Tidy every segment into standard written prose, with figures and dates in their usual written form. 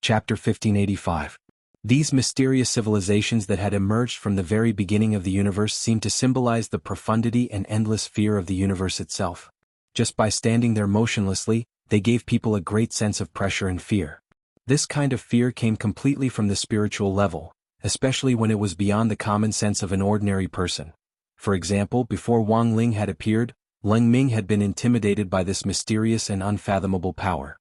Chapter 1585. These mysterious civilizations that had emerged from the very beginning of the universe seemed to symbolize the profundity and endless fear of the universe itself. Just by standing there motionlessly, they gave people a great sense of pressure and fear. This kind of fear came completely from the spiritual level, especially when it was beyond the common sense of an ordinary person. For example, before Wang Ling had appeared, Leng Ming had been intimidated by this mysterious and unfathomable power.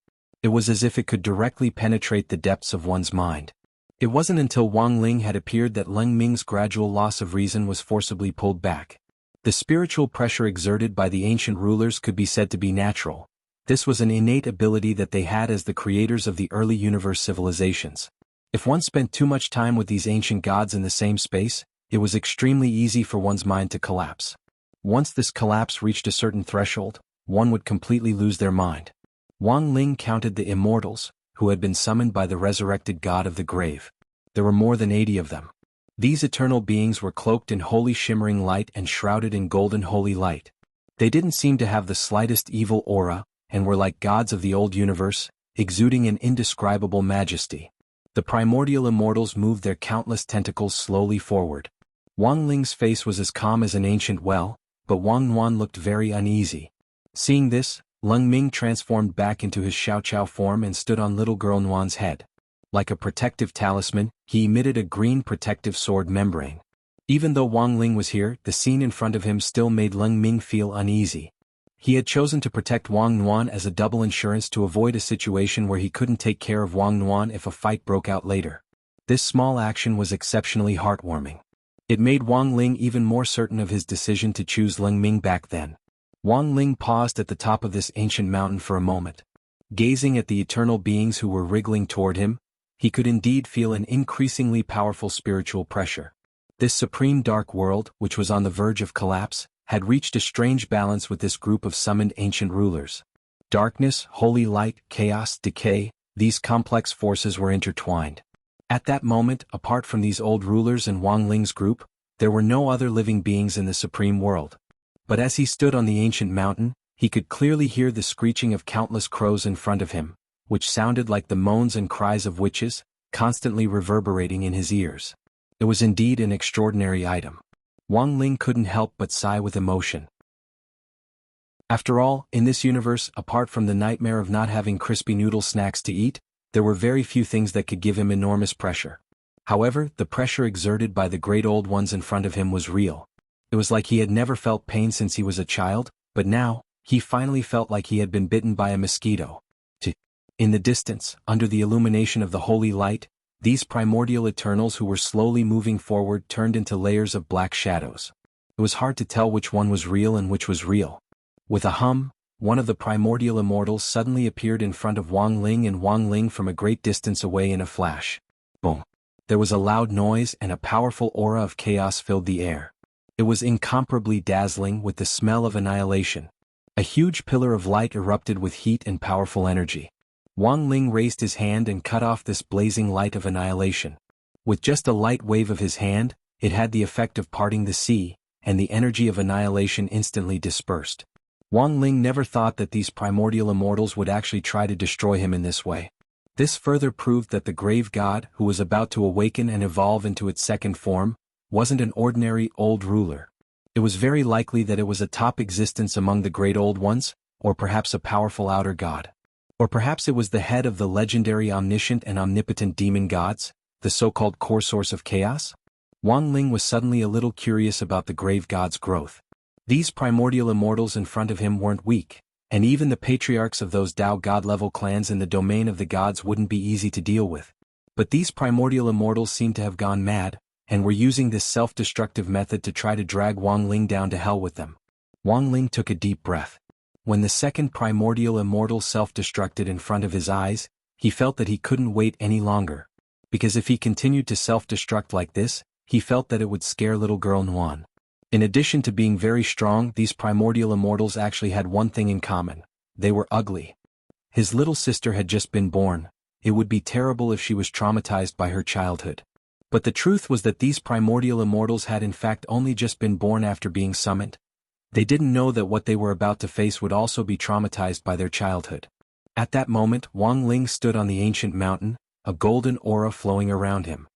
It was as if it could directly penetrate the depths of one's mind. It wasn't until Wang Ling had appeared that Leng Ming's gradual loss of reason was forcibly pulled back. The spiritual pressure exerted by the ancient rulers could be said to be natural. This was an innate ability that they had as the creators of the early universe civilizations. If one spent too much time with these ancient gods in the same space, it was extremely easy for one's mind to collapse. Once this collapse reached a certain threshold, one would completely lose their mind. Wang Ling counted the Immortals, who had been summoned by the resurrected god of the grave. There were more than 80 of them. These eternal beings were cloaked in holy shimmering light and shrouded in golden holy light. They didn't seem to have the slightest evil aura, and were like gods of the old universe, exuding an indescribable majesty. The primordial immortals moved their countless tentacles slowly forward. Wang Ling's face was as calm as an ancient well, but Wang Nuan looked very uneasy. Seeing this, Leng Ming transformed back into his Xiaoqiao form and stood on little girl Nuan's head. Like a protective talisman, he emitted a green protective sword membrane. Even though Wang Ling was here, the scene in front of him still made Leng Ming feel uneasy. He had chosen to protect Wang Nuan as a double insurance to avoid a situation where he couldn't take care of Wang Nuan if a fight broke out later. This small action was exceptionally heartwarming. It made Wang Ling even more certain of his decision to choose Leng Ming back then. Wang Ling paused at the top of this ancient mountain for a moment. Gazing at the eternal beings who were wriggling toward him, he could indeed feel an increasingly powerful spiritual pressure. This supreme dark world, which was on the verge of collapse, had reached a strange balance with this group of summoned ancient rulers. Darkness, holy light, chaos, decay, these complex forces were intertwined. At that moment, apart from these old rulers and Wang Ling's group, there were no other living beings in the supreme world. But as he stood on the ancient mountain, he could clearly hear the screeching of countless crows in front of him, which sounded like the moans and cries of witches, constantly reverberating in his ears. It was indeed an extraordinary item. Wang Ling couldn't help but sigh with emotion. After all, in this universe, apart from the nightmare of not having crispy noodle snacks to eat, there were very few things that could give him enormous pressure. However, the pressure exerted by the great old ones in front of him was real. It was like he had never felt pain since he was a child, but now, he finally felt like he had been bitten by a mosquito. In the distance, under the illumination of the holy light, these primordial eternals who were slowly moving forward turned into layers of black shadows. It was hard to tell which one was real and which was real. With a hum, one of the primordial immortals suddenly appeared in front of Wang Ling and Wang Ling from a great distance away in a flash. Boom! There was a loud noise and a powerful aura of chaos filled the air. It was incomparably dazzling with the smell of annihilation. A huge pillar of light erupted with heat and powerful energy. Wang Ling raised his hand and cut off this blazing light of annihilation. With just a light wave of his hand, it had the effect of parting the sea, and the energy of annihilation instantly dispersed. Wang Ling never thought that these primordial immortals would actually try to destroy him in this way. This further proved that the grave god, who was about to awaken and evolve into its second form, wasn't an ordinary old ruler. It was very likely that it was a top existence among the great old ones, or perhaps a powerful outer god. Or perhaps it was the head of the legendary omniscient and omnipotent demon gods, the so-called core source of chaos? Wang Ling was suddenly a little curious about the grave god's growth. These primordial immortals in front of him weren't weak, and even the patriarchs of those Tao god-level clans in the domain of the gods wouldn't be easy to deal with. But these primordial immortals seemed to have gone mad, and were using this self-destructive method to try to drag Wang Ling down to hell with them. Wang Ling took a deep breath. When the second primordial immortal self-destructed in front of his eyes, he felt that he couldn't wait any longer. Because if he continued to self-destruct like this, he felt that it would scare little girl Nuan. In addition to being very strong, these primordial immortals actually had one thing in common. They were ugly. His little sister had just been born. It would be terrible if she was traumatized by her childhood. But the truth was that these primordial immortals had in fact only just been born after being summoned. They didn't know that what they were about to face would also be traumatized by their childhood. At that moment, Wang Ling stood on the ancient mountain, a golden aura flowing around him.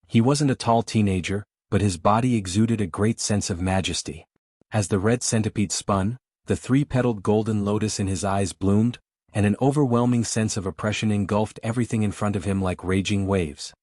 He wasn't a tall teenager, but his body exuded a great sense of majesty. As the red centipede spun, the three-petaled golden lotus in his eyes bloomed, and an overwhelming sense of oppression engulfed everything in front of him like raging waves.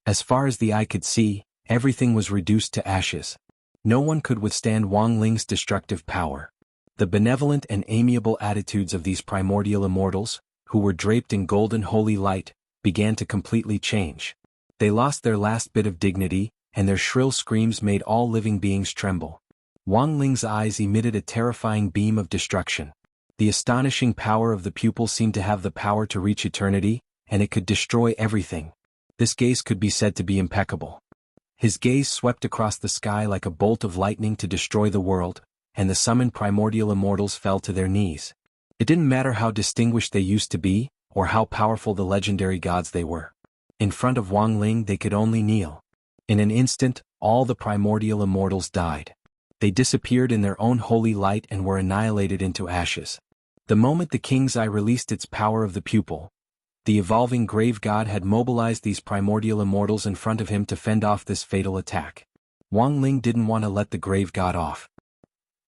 As far as the eye could see, everything was reduced to ashes. No one could withstand Wang Ling's destructive power. The benevolent and amiable attitudes of these primordial immortals, who were draped in golden holy light, began to completely change. They lost their last bit of dignity, and their shrill screams made all living beings tremble. Wang Ling's eyes emitted a terrifying beam of destruction. The astonishing power of the pupil seemed to have the power to reach eternity, and it could destroy everything. This gaze could be said to be impeccable. His gaze swept across the sky like a bolt of lightning to destroy the world, and the summoned primordial immortals fell to their knees. It didn't matter how distinguished they used to be, or how powerful the legendary gods they were. In front of Wang Ling they could only kneel. In an instant, all the primordial immortals died. They disappeared in their own holy light and were annihilated into ashes. The moment the king's eye released its power of the pupil, the evolving grave god had mobilized these primordial immortals in front of him to fend off this fatal attack. Wang Ling didn't want to let the grave god off.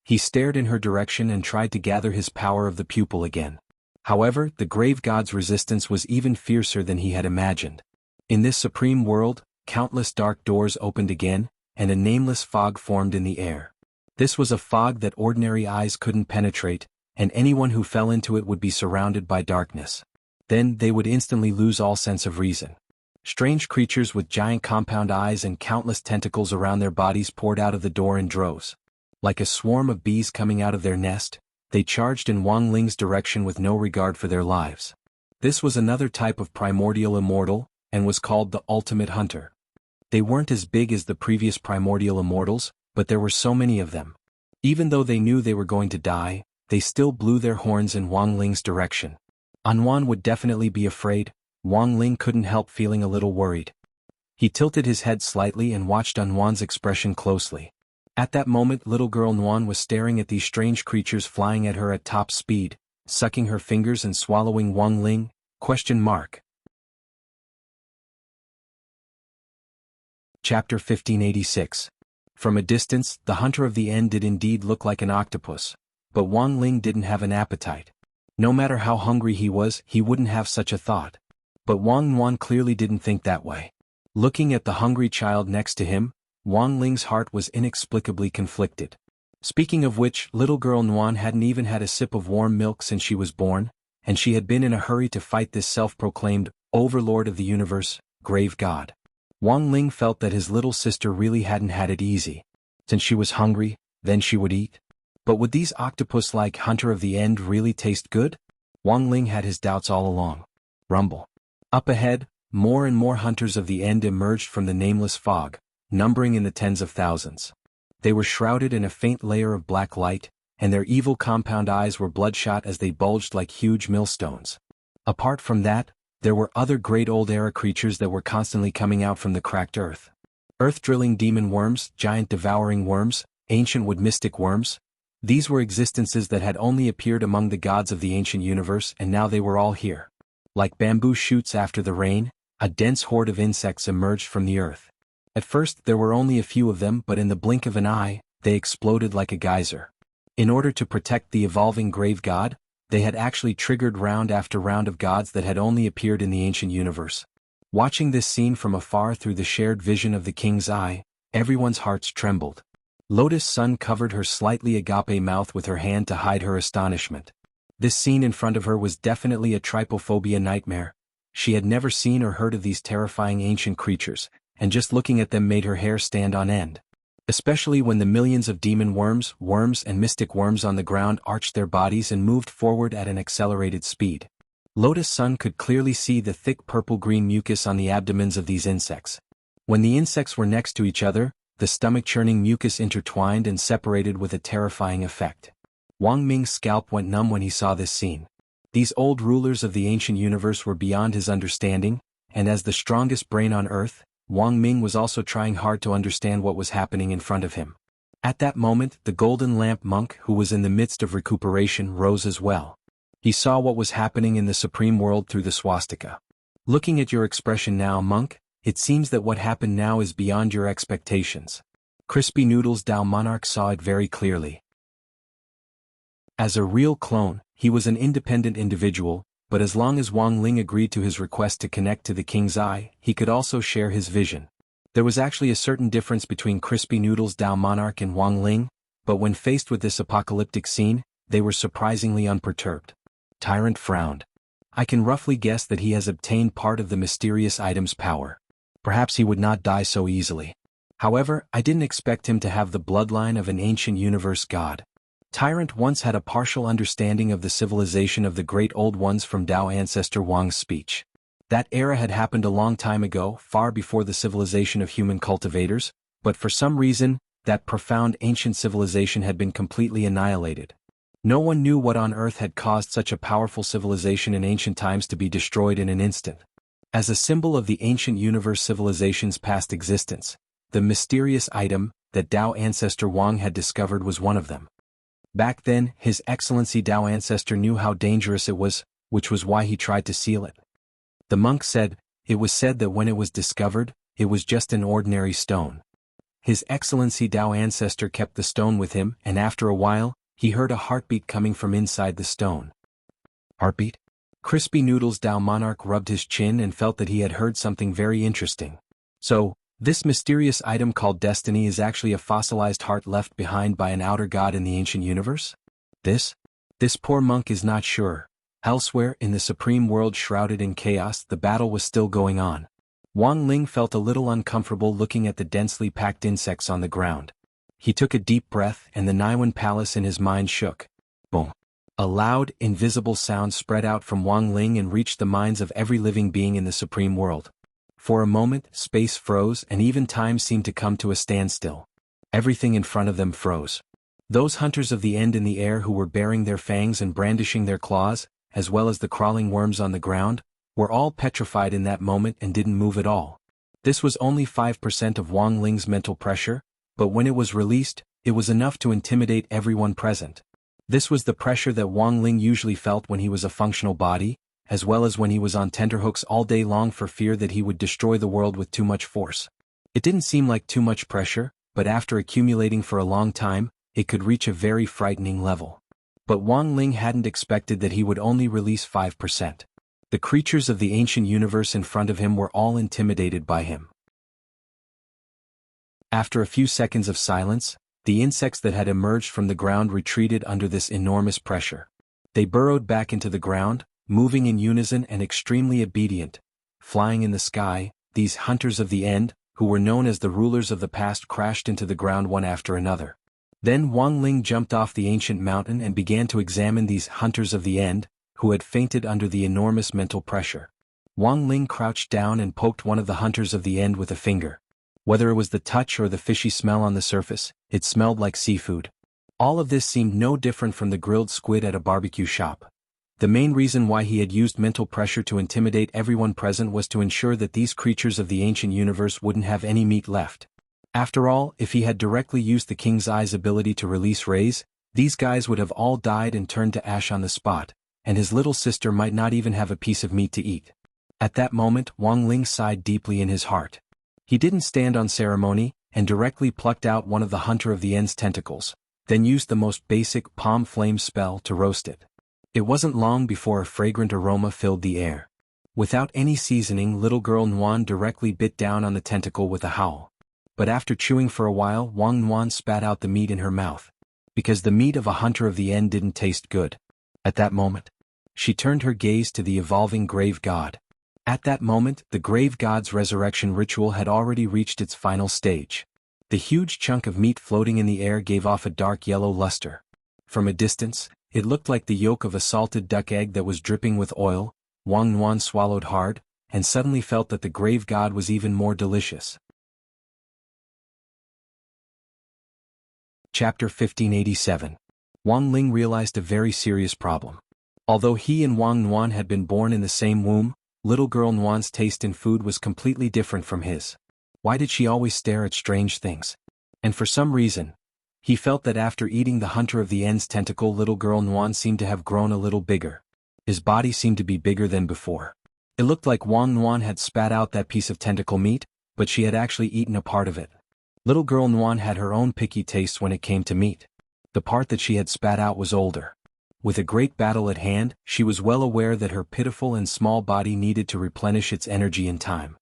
He stared in her direction and tried to gather his power of the pupil again. However, the grave god's resistance was even fiercer than he had imagined. In this supreme world, countless dark doors opened again, and a nameless fog formed in the air. This was a fog that ordinary eyes couldn't penetrate, and anyone who fell into it would be surrounded by darkness. Then they would instantly lose all sense of reason. Strange creatures with giant compound eyes and countless tentacles around their bodies poured out of the door in droves. Like a swarm of bees coming out of their nest, they charged in Wang Ling's direction with no regard for their lives. This was another type of primordial immortal, and was called the ultimate hunter. They weren't as big as the previous primordial immortals, but there were so many of them. Even though they knew they were going to die, they still blew their horns in Wang Ling's direction. Anwan would definitely be afraid. Wang Ling couldn't help feeling a little worried. He tilted his head slightly and watched Anwan's expression closely. At that moment, little girl Nuan was staring at these strange creatures flying at her at top speed, sucking her fingers and swallowing Wang Ling? Chapter 1586. From a distance, the hunter of the end did indeed look like an octopus, but Wang Ling didn't have an appetite. No matter how hungry he was, he wouldn't have such a thought. But Wang Nuan clearly didn't think that way. Looking at the hungry child next to him, Wang Ling's heart was inexplicably conflicted. Speaking of which, little girl Nuan hadn't even had a sip of warm milk since she was born, and she had been in a hurry to fight this self-proclaimed overlord of the universe, grave god. Wang Ling felt that his little sister really hadn't had it easy. Since she was hungry, then she would eat. But would these octopus-like hunter of the end really taste good? Wang Ling had his doubts all along. Rumble. Up ahead, more and more hunters of the end emerged from the nameless fog, numbering in the tens of thousands. They were shrouded in a faint layer of black light, and their evil compound eyes were bloodshot as they bulged like huge millstones. Apart from that, there were other great old era creatures that were constantly coming out from the cracked earth. Earth-drilling demon worms, giant devouring worms, ancient wood mystic worms. These were existences that had only appeared among the gods of the ancient universe, and now they were all here. Like bamboo shoots after the rain, a dense horde of insects emerged from the earth. At first there were only a few of them, but in the blink of an eye, they exploded like a geyser. In order to protect the evolving grave god, they had actually triggered round after round of gods that had only appeared in the ancient universe. Watching this scene from afar through the shared vision of the king's eye, everyone's hearts trembled. Lotus Sun covered her slightly agape mouth with her hand to hide her astonishment. This scene in front of her was definitely a trypophobia nightmare. She had never seen or heard of these terrifying ancient creatures, and just looking at them made her hair stand on end. Especially when the millions of demon worms, and mystic worms on the ground arched their bodies and moved forward at an accelerated speed. Lotus Sun could clearly see the thick purple-green mucus on the abdomens of these insects. When the insects were next to each other, the stomach-churning mucus intertwined and separated with a terrifying effect. Wang Ming's scalp went numb when he saw this scene. These old rulers of the ancient universe were beyond his understanding, and as the strongest brain on earth, Wang Ming was also trying hard to understand what was happening in front of him. At that moment, the golden lamp monk who was in the midst of recuperation rose as well. He saw what was happening in the supreme world through the swastika. Looking at your expression now, monk, it seems that what happened now is beyond your expectations. Crispy Noodles Dao Monarch saw it very clearly. As a real clone, he was an independent individual, but as long as Wang Ling agreed to his request to connect to the king's eye, he could also share his vision. There was actually a certain difference between Crispy Noodles Dao Monarch and Wang Ling, but when faced with this apocalyptic scene, they were surprisingly unperturbed. Tyrant frowned. I can roughly guess that he has obtained part of the mysterious item's power. Perhaps he would not die so easily. However, I didn't expect him to have the bloodline of an ancient universe god. Tyrant once had a partial understanding of the civilization of the great old ones from Dao ancestor Wang's speech. That era had happened a long time ago, far before the civilization of human cultivators, but for some reason, that profound ancient civilization had been completely annihilated. No one knew what on earth had caused such a powerful civilization in ancient times to be destroyed in an instant. As a symbol of the ancient universe civilization's past existence, the mysterious item that Dao ancestor Wang had discovered was one of them. Back then, His Excellency Dao ancestor knew how dangerous it was, which was why he tried to seal it. The monk said, it was said that when it was discovered, it was just an ordinary stone. His Excellency Dao ancestor kept the stone with him, and after a while, he heard a heartbeat coming from inside the stone. Heartbeat? Crispy Noodles Dao Monarch rubbed his chin and felt that he had heard something very interesting. So, this mysterious item called destiny is actually a fossilized heart left behind by an outer god in the ancient universe? This poor monk is not sure. Elsewhere, in the supreme world shrouded in chaos, the battle was still going on. Wang Ling felt a little uncomfortable looking at the densely packed insects on the ground. He took a deep breath and the Naiwan palace in his mind shook. Boom. A loud, invisible sound spread out from Wang Ling and reached the minds of every living being in the supreme world. For a moment, space froze and even time seemed to come to a standstill. Everything in front of them froze. Those hunters of the end in the air who were baring their fangs and brandishing their claws, as well as the crawling worms on the ground, were all petrified in that moment and didn't move at all. This was only 5% of Wang Ling's mental pressure, but when it was released, it was enough to intimidate everyone present. This was the pressure that Wang Ling usually felt when he was a functional body, as well as when he was on tenterhooks all day long for fear that he would destroy the world with too much force. It didn't seem like too much pressure, but after accumulating for a long time, it could reach a very frightening level. But Wang Ling hadn't expected that he would only release 5%. The creatures of the ancient universe in front of him were all intimidated by him. After a few seconds of silence, the insects that had emerged from the ground retreated under this enormous pressure. They burrowed back into the ground, moving in unison and extremely obedient. Flying in the sky, these hunters of the end, who were known as the rulers of the past, crashed into the ground one after another. Then Wang Ling jumped off the ancient mountain and began to examine these hunters of the end, who had fainted under the enormous mental pressure. Wang Ling crouched down and poked one of the hunters of the end with a finger. Whether it was the touch or the fishy smell on the surface, it smelled like seafood. All of this seemed no different from the grilled squid at a barbecue shop. The main reason why he had used mental pressure to intimidate everyone present was to ensure that these creatures of the ancient universe wouldn't have any meat left. After all, if he had directly used the king's eye's ability to release rays, these guys would have all died and turned to ash on the spot, and his little sister might not even have a piece of meat to eat. At that moment, Wang Ling sighed deeply in his heart. He didn't stand on ceremony, and directly plucked out one of the Hunter of the End's tentacles, then used the most basic palm flame spell to roast it. It wasn't long before a fragrant aroma filled the air. Without any seasoning, little girl Nuan directly bit down on the tentacle with a howl. But after chewing for a while, Wang Nuan spat out the meat in her mouth. Because the meat of a Hunter of the End didn't taste good. At that moment, she turned her gaze to the evolving grave god. At that moment, the grave god's resurrection ritual had already reached its final stage. The huge chunk of meat floating in the air gave off a dark yellow luster. From a distance, it looked like the yolk of a salted duck egg that was dripping with oil. Wang Nuan swallowed hard, and suddenly felt that the grave god was even more delicious. Chapter 1587. Wang Ling realized a very serious problem. Although he and Wang Nuan had been born in the same womb, little girl Nuan's taste in food was completely different from his. Why did she always stare at strange things? And for some reason, he felt that after eating the Hunter of the End's tentacle, little girl Nuan seemed to have grown a little bigger. His body seemed to be bigger than before. It looked like Wang Nuan had spat out that piece of tentacle meat, but she had actually eaten a part of it. Little girl Nuan had her own picky tastes when it came to meat. The part that she had spat out was older. With a great battle at hand, she was well aware that her pitiful and small body needed to replenish its energy in time.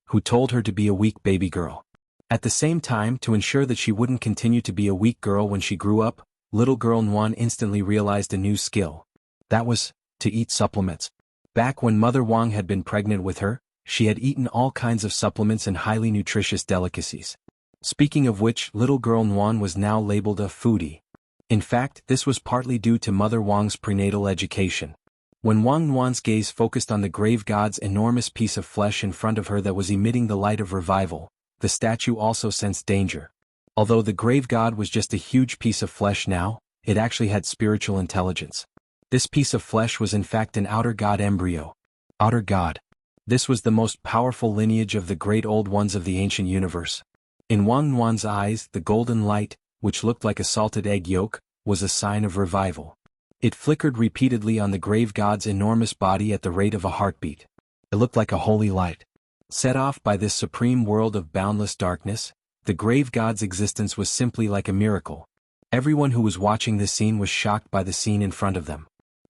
Who told her to be a weak baby girl? At the same time, to ensure that she wouldn't continue to be a weak girl when she grew up, little girl Nuan instantly realized a new skill. That was, to eat supplements. Back when Mother Wang had been pregnant with her, she had eaten all kinds of supplements and highly nutritious delicacies. Speaking of which, little girl Nuan was now labeled a foodie. In fact, this was partly due to Mother Wang's prenatal education. When Wang Nuan's gaze focused on the grave god's enormous piece of flesh in front of her that was emitting the light of revival, the statue also sensed danger. Although the grave god was just a huge piece of flesh now, it actually had spiritual intelligence. This piece of flesh was in fact an outer god embryo. Outer god. This was the most powerful lineage of the great old ones of the ancient universe. In Wang Nuan's eyes, the golden light, which looked like a salted egg yolk, was a sign of revival. It flickered repeatedly on the grave god's enormous body at the rate of a heartbeat. It looked like a holy light. Set off by this supreme world of boundless darkness, the grave god's existence was simply like a miracle. Everyone who was watching this scene was shocked by the scene in front of them.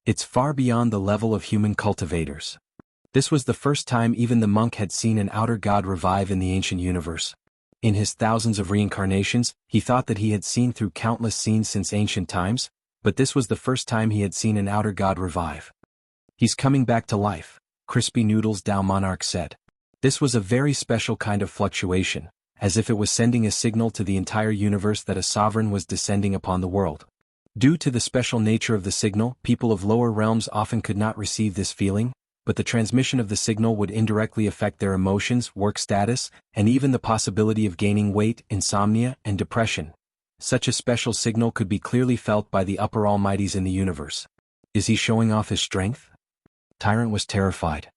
It's far beyond the level of human cultivators. This was the first time even the monk had seen an outer god revive in the ancient universe. In his thousands of reincarnations, he thought that he had seen through countless scenes since ancient times, but this was the first time he had seen an outer god revive. He's coming back to life, Crispy Noodles Dao Monarch said. This was a very special kind of fluctuation, as if it was sending a signal to the entire universe that a sovereign was descending upon the world. Due to the special nature of the signal, people of lower realms often could not receive this feeling, but the transmission of the signal would indirectly affect their emotions, work status, and even the possibility of gaining weight, insomnia, and depression. Such a special signal could be clearly felt by the upper almighties in the universe. Is he showing off his strength? Tyrant was terrified.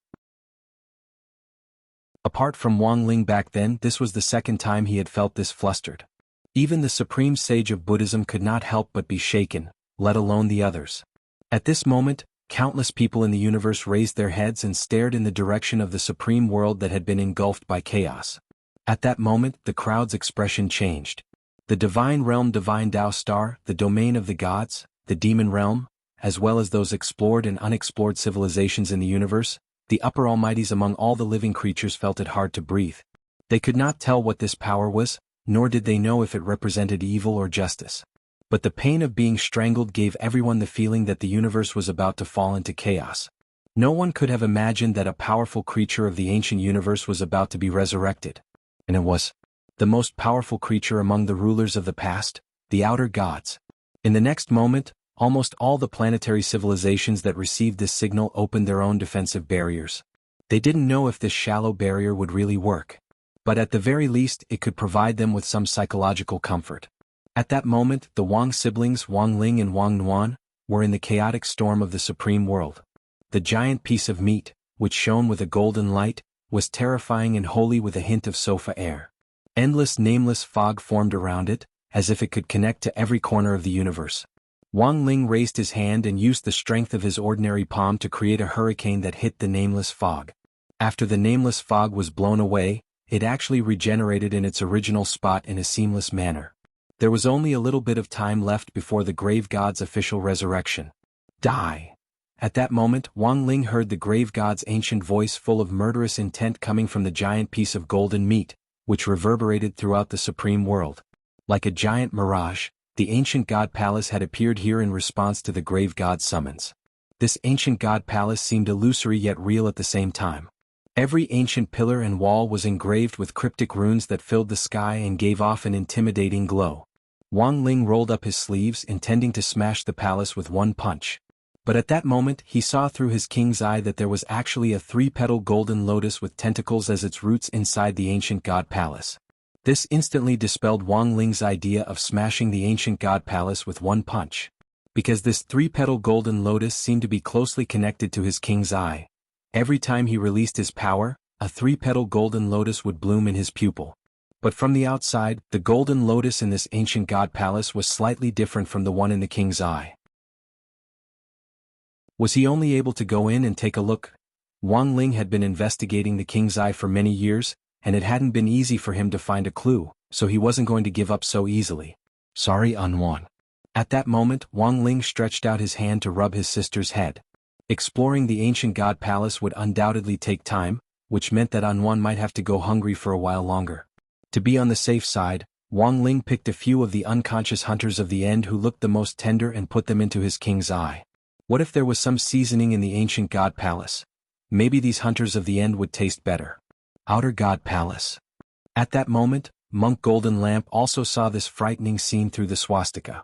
Apart from Wang Ling back then, this was the second time he had felt this flustered. Even the supreme sage of Buddhism could not help but be shaken, let alone the others. At this moment, countless people in the universe raised their heads and stared in the direction of the supreme world that had been engulfed by chaos. At that moment, the crowd's expression changed. The divine realm, divine Tao star, the domain of the gods, the demon realm, as well as those explored and unexplored civilizations in the universe, the upper almighties among all the living creatures felt it hard to breathe. They could not tell what this power was, nor did they know if it represented evil or justice. But the pain of being strangled gave everyone the feeling that the universe was about to fall into chaos. No one could have imagined that a powerful creature of the ancient universe was about to be resurrected. And it was the most powerful creature among the rulers of the past, the outer gods. In the next moment, almost all the planetary civilizations that received this signal opened their own defensive barriers. They didn't know if this shallow barrier would really work. But at the very least, it could provide them with some psychological comfort. At that moment, the Wang siblings, Wang Ling and Wang Nuan, were in the chaotic storm of the supreme world. The giant piece of meat, which shone with a golden light, was terrifying and holy with a hint of sofa air. Endless nameless fog formed around it, as if it could connect to every corner of the universe. Wang Ling raised his hand and used the strength of his ordinary palm to create a hurricane that hit the nameless fog. After the nameless fog was blown away, it actually regenerated in its original spot in a seamless manner. There was only a little bit of time left before the grave god's official resurrection. Die! At that moment, Wang Ling heard the grave god's ancient voice full of murderous intent coming from the giant piece of golden meat, which reverberated throughout the supreme world. Like a giant mirage, the ancient god palace had appeared here in response to the grave god's summons. This ancient god palace seemed illusory yet real at the same time. Every ancient pillar and wall was engraved with cryptic runes that filled the sky and gave off an intimidating glow. Wang Ling rolled up his sleeves intending to smash the palace with one punch. But at that moment he saw through his king's eye that there was actually a three-petal golden lotus with tentacles as its roots inside the ancient god palace. This instantly dispelled Wang Ling's idea of smashing the ancient god palace with one punch. Because this three-petal golden lotus seemed to be closely connected to his king's eye. Every time he released his power, a three-petal golden lotus would bloom in his pupil. But from the outside, the golden lotus in this ancient god palace was slightly different from the one in the king's eye. Was he only able to go in and take a look? Wang Ling had been investigating the King's Eye for many years, and it hadn't been easy for him to find a clue, so he wasn't going to give up so easily. Sorry, Anwan. At that moment, Wang Ling stretched out his hand to rub his sister's head. Exploring the ancient god palace would undoubtedly take time, which meant that Anwan might have to go hungry for a while longer. To be on the safe side, Wang Ling picked a few of the unconscious hunters of the end who looked the most tender and put them into his King's Eye. What if there was some seasoning in the ancient god palace? Maybe these hunters of the end would taste better. Outer God Palace. At that moment, Monk Golden Lamp also saw this frightening scene through the swastika.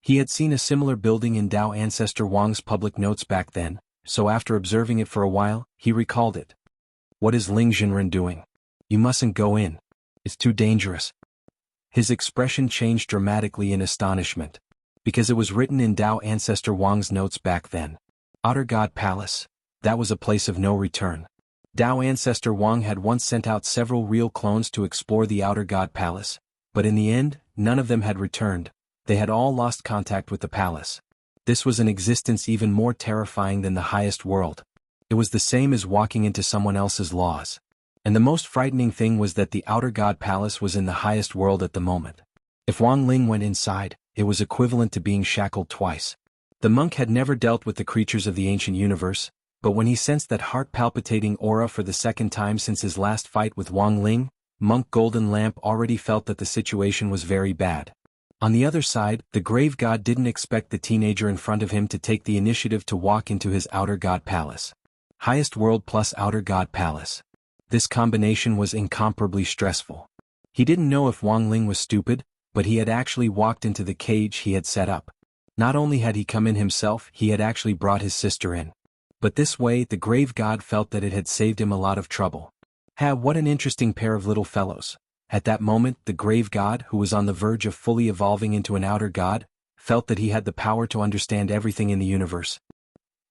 He had seen a similar building in Dao ancestor Wang's public notes back then, so after observing it for a while, he recalled it. What is Ling Jinren doing? You mustn't go in. It's too dangerous. His expression changed dramatically in astonishment. Because it was written in Dao ancestor Wang's notes back then. Outer God Palace. That was a place of no return. Dao ancestor Wang had once sent out several real clones to explore the Outer God Palace, but in the end, none of them had returned. They had all lost contact with the palace. This was an existence even more terrifying than the highest world. It was the same as walking into someone else's laws. And the most frightening thing was that the Outer God Palace was in the highest world at the moment. If Wang Ling went inside, it was equivalent to being shackled twice. The monk had never dealt with the creatures of the ancient universe, but when he sensed that heart-palpitating aura for the second time since his last fight with Wang Ling, Monk Golden Lamp already felt that the situation was very bad. On the other side, the grave god didn't expect the teenager in front of him to take the initiative to walk into his Outer God Palace. Highest world plus Outer God Palace. This combination was incomparably stressful. He didn't know if Wang Ling was stupid, but he had actually walked into the cage he had set up. Not only had he come in himself, he had actually brought his sister in. But this way, the grave god felt that it had saved him a lot of trouble. What an interesting pair of little fellows. At that moment, the grave god, who was on the verge of fully evolving into an outer god, felt that he had the power to understand everything in the universe.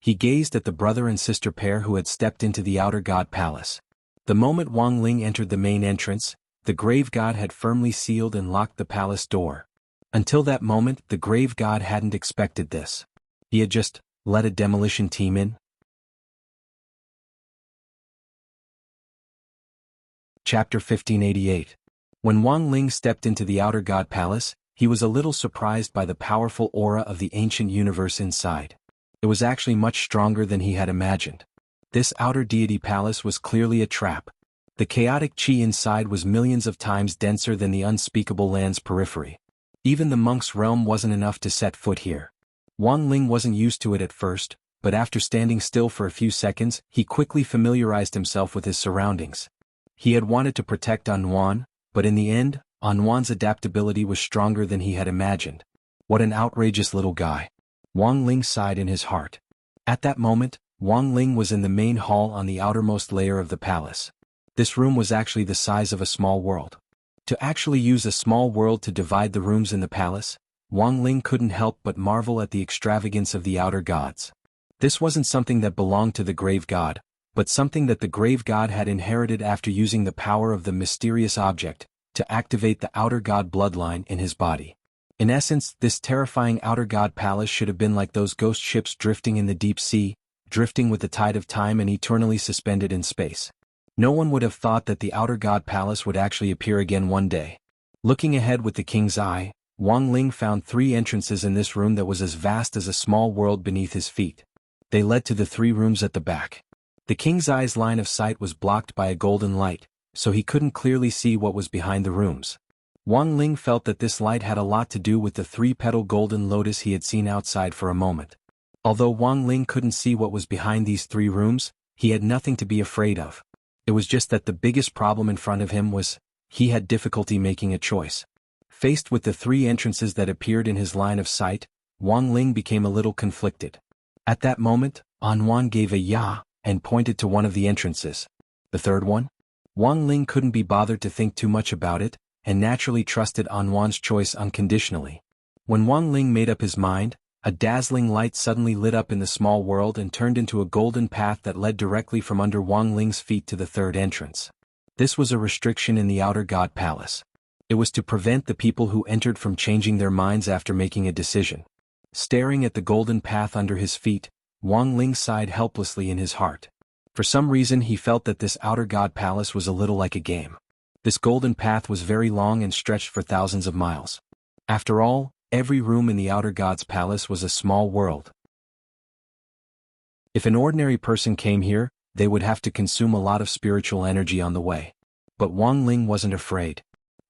He gazed at the brother and sister pair who had stepped into the Outer God Palace. The moment Wang Ling entered the main entrance, the grave god had firmly sealed and locked the palace door. Until that moment, the grave god hadn't expected this. He had just let a demolition team in. Chapter 1588. When Wang Ling stepped into the Outer God Palace, he was a little surprised by the powerful aura of the ancient universe inside. It was actually much stronger than he had imagined. This outer deity palace was clearly a trap. The chaotic chi inside was millions of times denser than the unspeakable land's periphery. Even the monk's realm wasn't enough to set foot here. Wang Ling wasn't used to it at first, but after standing still for a few seconds, he quickly familiarized himself with his surroundings. He had wanted to protect Anwan, but in the end, Anwan's adaptability was stronger than he had imagined. What an outrageous little guy. Wang Ling sighed in his heart. At that moment, Wang Ling was in the main hall on the outermost layer of the palace. This room was actually the size of a small world. To actually use a small world to divide the rooms in the palace, Wang Ling couldn't help but marvel at the extravagance of the outer gods. This wasn't something that belonged to the grave god, but something that the grave god had inherited after using the power of the mysterious object to activate the outer god bloodline in his body. In essence, this terrifying outer god palace should have been like those ghost ships drifting in the deep sea, drifting with the tide of time and eternally suspended in space. No one would have thought that the outer god palace would actually appear again one day. Looking ahead with the King's Eye, Wang Ling found 3 entrances in this room that was as vast as a small world beneath his feet. They led to the 3 rooms at the back. The King's Eye's line of sight was blocked by a golden light, so he couldn't clearly see what was behind the rooms. Wang Ling felt that this light had a lot to do with the 3-petal golden lotus he had seen outside for a moment. Although Wang Ling couldn't see what was behind these 3 rooms, he had nothing to be afraid of. It was just that the biggest problem in front of him was, he had difficulty making a choice. Faced with the 3 entrances that appeared in his line of sight, Wang Ling became a little conflicted. At that moment, Anwan gave a "ya" and pointed to one of the entrances. The third one? Wang Ling couldn't be bothered to think too much about it, and naturally trusted Anwan's choice unconditionally. When Wang Ling made up his mind, a dazzling light suddenly lit up in the small world and turned into a golden path that led directly from under Wang Ling's feet to the 3rd entrance. This was a restriction in the Outer God Palace. It was to prevent the people who entered from changing their minds after making a decision. Staring at the golden path under his feet, Wang Ling sighed helplessly in his heart. For some reason he felt that this outer god palace was a little like a game. This golden path was very long and stretched for thousands of miles. After all, every room in the outer god's palace was a small world. If an ordinary person came here, they would have to consume a lot of spiritual energy on the way. But Wang Ling wasn't afraid.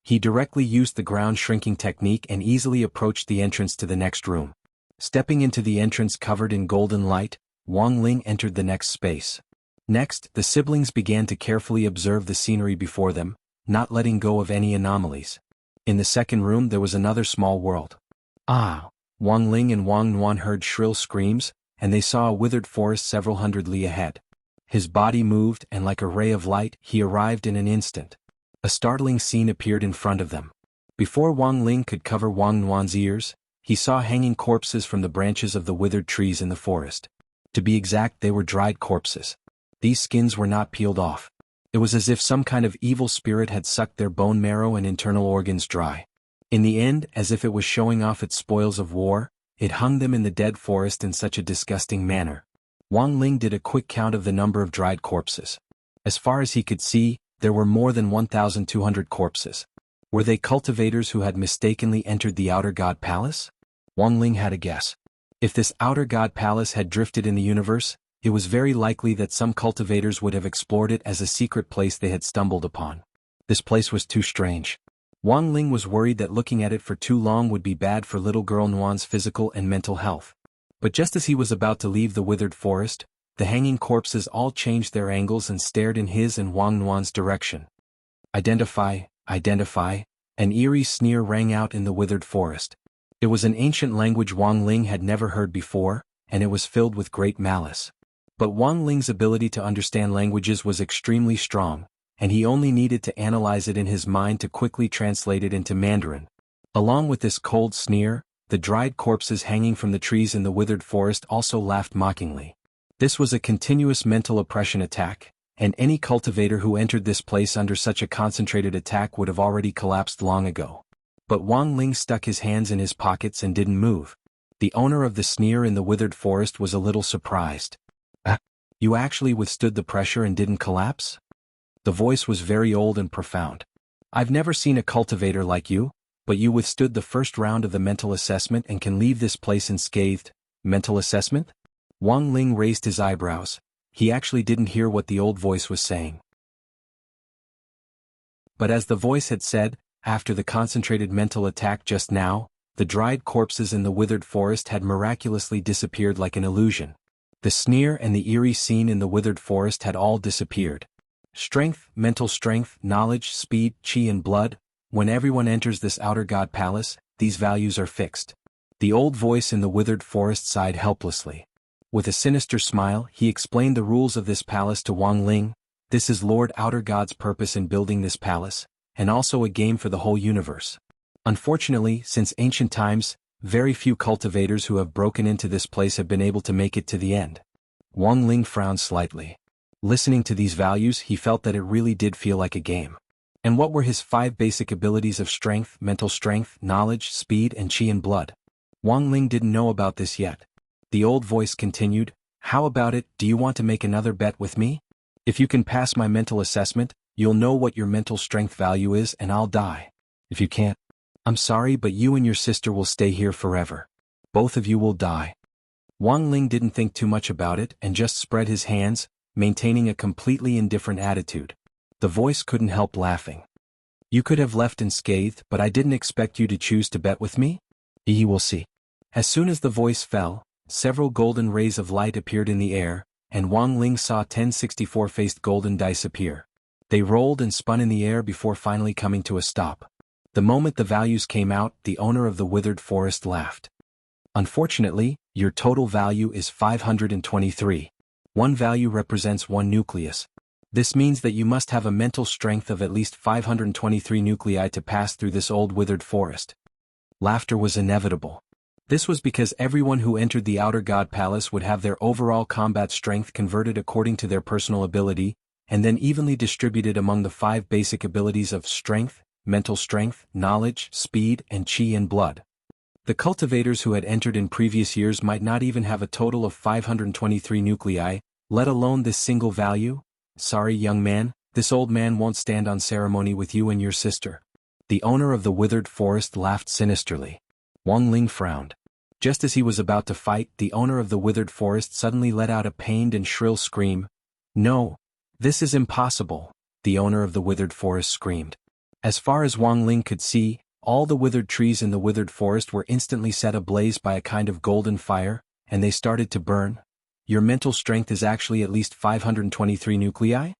He directly used the ground shrinking technique and easily approached the entrance to the next room. Stepping into the entrance covered in golden light, Wang Ling entered the next space. Next, the siblings began to carefully observe the scenery before them, not letting go of any anomalies. In the second room there was another small world. Ah! Wang Ling and Wang Nuan heard shrill screams, and they saw a withered forest several hundred li ahead. His body moved, and like a ray of light, he arrived in an instant. A startling scene appeared in front of them. Before Wang Ling could cover Wang Nuan's ears, he saw hanging corpses from the branches of the withered trees in the forest. To be exact, they were dried corpses. These skins were not peeled off. It was as if some kind of evil spirit had sucked their bone marrow and internal organs dry. In the end, as if it was showing off its spoils of war, it hung them in the dead forest in such a disgusting manner. Wang Ling did a quick count of the number of dried corpses. As far as he could see, there were more than 1,200 corpses. Were they cultivators who had mistakenly entered the outer god palace? Wang Ling had a guess. If this outer god palace had drifted in the universe, it was very likely that some cultivators would have explored it as a secret place they had stumbled upon. This place was too strange. Wang Ling was worried that looking at it for too long would be bad for little girl Nuan's physical and mental health. But just as he was about to leave the withered forest, the hanging corpses all changed their angles and stared in his and Wang Nuan's direction. Identify, identify, an eerie sneer rang out in the withered forest. It was an ancient language Wang Ling had never heard before, and it was filled with great malice. But Wang Ling's ability to understand languages was extremely strong, and he only needed to analyze it in his mind to quickly translate it into Mandarin. Along with this cold sneer, the dried corpses hanging from the trees in the withered forest also laughed mockingly. This was a continuous mental oppression attack, and any cultivator who entered this place under such a concentrated attack would have already collapsed long ago. But Wang Ling stuck his hands in his pockets and didn't move. The owner of the sneer in the withered forest was a little surprised. You actually withstood the pressure and didn't collapse? The voice was very old and profound. I've never seen a cultivator like you, but you withstood the first round of the mental assessment and can leave this place unscathed. Mental assessment? Wang Ling raised his eyebrows. He actually didn't hear what the old voice was saying. But as the voice had said, after the concentrated mental attack just now, the dried corpses in the withered forest had miraculously disappeared like an illusion. The sneer and the eerie scene in the withered forest had all disappeared. Strength, mental strength, knowledge, speed, chi and blood. When everyone enters this outer god palace, these values are fixed. The old voice in the withered forest sighed helplessly. With a sinister smile, he explained the rules of this palace to Wang Ling. This is Lord Outer God's purpose in building this palace, and also a game for the whole universe. Unfortunately, since ancient times, very few cultivators who have broken into this place have been able to make it to the end. Wang Ling frowned slightly. Listening to these values, he felt that it really did feel like a game. And what were his 5 basic abilities of strength, mental strength, knowledge, speed and chi and blood? Wang Ling didn't know about this yet. The old voice continued, how about it, do you want to make another bet with me? If you can pass my mental assessment, you'll know what your mental strength value is and I'll die. If you can't, I'm sorry but you and your sister will stay here forever. Both of you will die. Wang Ling didn't think too much about it and just spread his hands, maintaining a completely indifferent attitude. The voice couldn't help laughing. You could have left unscathed, but I didn't expect you to choose to bet with me? You will see. As soon as the voice fell, several golden rays of light appeared in the air, and Wang Ling saw 10 64-faced golden dice appear. They rolled and spun in the air before finally coming to a stop. The moment the values came out, the owner of the withered forest laughed. Unfortunately, your total value is 523. One value represents one nucleus. This means that you must have a mental strength of at least 523 nuclei to pass through this old withered forest. Laughter was inevitable. This was because everyone who entered the outer god palace would have their overall combat strength converted according to their personal ability, and then evenly distributed among the 5 basic abilities of strength, mental strength, knowledge, speed, and chi and blood. The cultivators who had entered in previous years might not even have a total of 523 nuclei, Let alone this single value? Sorry, young man, this old man won't stand on ceremony with you and your sister. The owner of the withered forest laughed sinisterly. Wang Ling frowned. Just as he was about to fight, the owner of the withered forest suddenly let out a pained and shrill scream. No! This is impossible, the owner of the withered forest screamed. As far as Wang Ling could see, all the withered trees in the withered forest were instantly set ablaze by a kind of golden fire, and they started to burn. Your mental strength is actually at least 523 nuclei?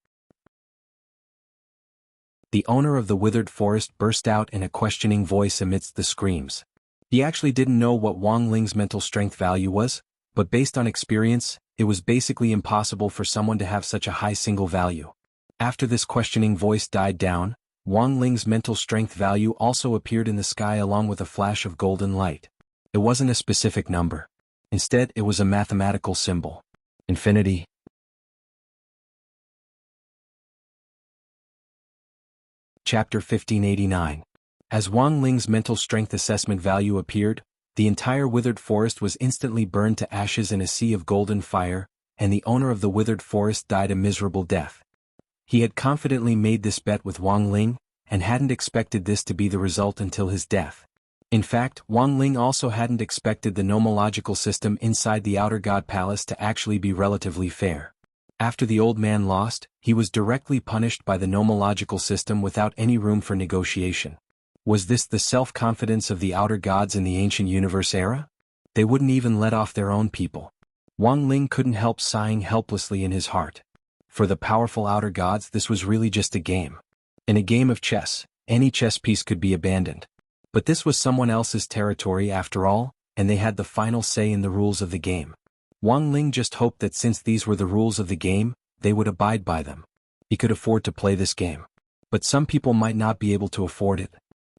The owner of the withered forest burst out in a questioning voice amidst the screams. He actually didn't know what Wang Ling's mental strength value was, but based on experience, it was basically impossible for someone to have such a high single value. After this questioning voice died down, Wang Ling's mental strength value also appeared in the sky along with a flash of golden light. It wasn't a specific number. Instead, it was a mathematical symbol. Infinity. Chapter 1589. As Wang Ling's mental strength assessment value appeared, the entire withered forest was instantly burned to ashes in a sea of golden fire, and the owner of the withered forest died a miserable death. He had confidently made this bet with Wang Ling, and hadn't expected this to be the result until his death. In fact, Wang Ling also hadn't expected the nomological system inside the Outer God Palace to actually be relatively fair. After the old man lost, he was directly punished by the nomological system without any room for negotiation. Was this the self-confidence of the outer gods in the ancient universe era? They wouldn't even let off their own people. Wang Ling couldn't help sighing helplessly in his heart. For the powerful outer gods, this was really just a game. In a game of chess, any chess piece could be abandoned. But this was someone else's territory after all, and they had the final say in the rules of the game. Wang Ling just hoped that since these were the rules of the game, they would abide by them. He could afford to play this game. But some people might not be able to afford it.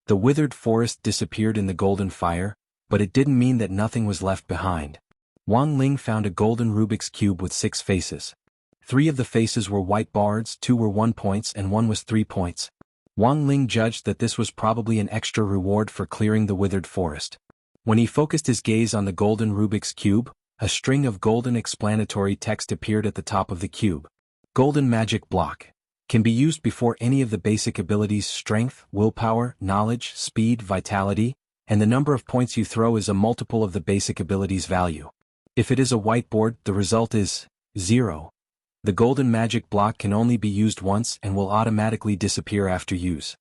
The withered forest disappeared in the golden fire, but it didn't mean that nothing was left behind. Wang Ling found a golden Rubik's Cube with 6 faces. 3 of the faces were white bars, 2 were 1 points and 1 was 3 points. Wang Ling judged that this was probably an extra reward for clearing the withered forest. When he focused his gaze on the golden Rubik's Cube, a string of golden explanatory text appeared at the top of the cube. Golden magic block. Can be used before any of the basic abilities strength, willpower, knowledge, speed, vitality, and the number of points you throw is a multiple of the basic abilities value. If it is a whiteboard, the result is 0. The golden magic block can only be used once and will automatically disappear after use.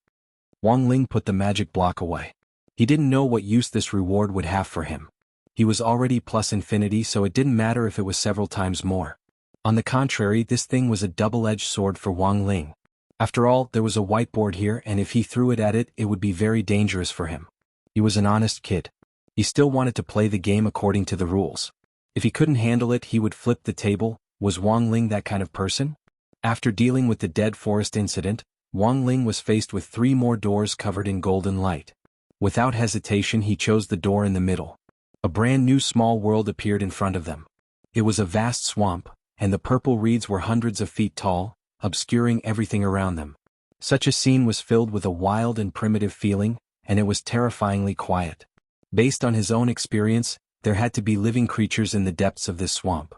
Wang Ling put the magic block away. He didn't know what use this reward would have for him. He was already plus infinity, so it didn't matter if it was several times more. On the contrary, this thing was a double-edged sword for Wang Ling. After all, there was a whiteboard here, and if he threw it at it, it would be very dangerous for him. He was an honest kid. He still wanted to play the game according to the rules. If he couldn't handle it, he would flip the table. Was Wang Ling that kind of person? After dealing with the dead forest incident, Wang Ling was faced with 3 more doors covered in golden light. Without hesitation, he chose the door in the middle. A brand new small world appeared in front of them. It was a vast swamp, and the purple reeds were hundreds of feet tall, obscuring everything around them. Such a scene was filled with a wild and primitive feeling, and it was terrifyingly quiet. Based on his own experience, there had to be living creatures in the depths of this swamp.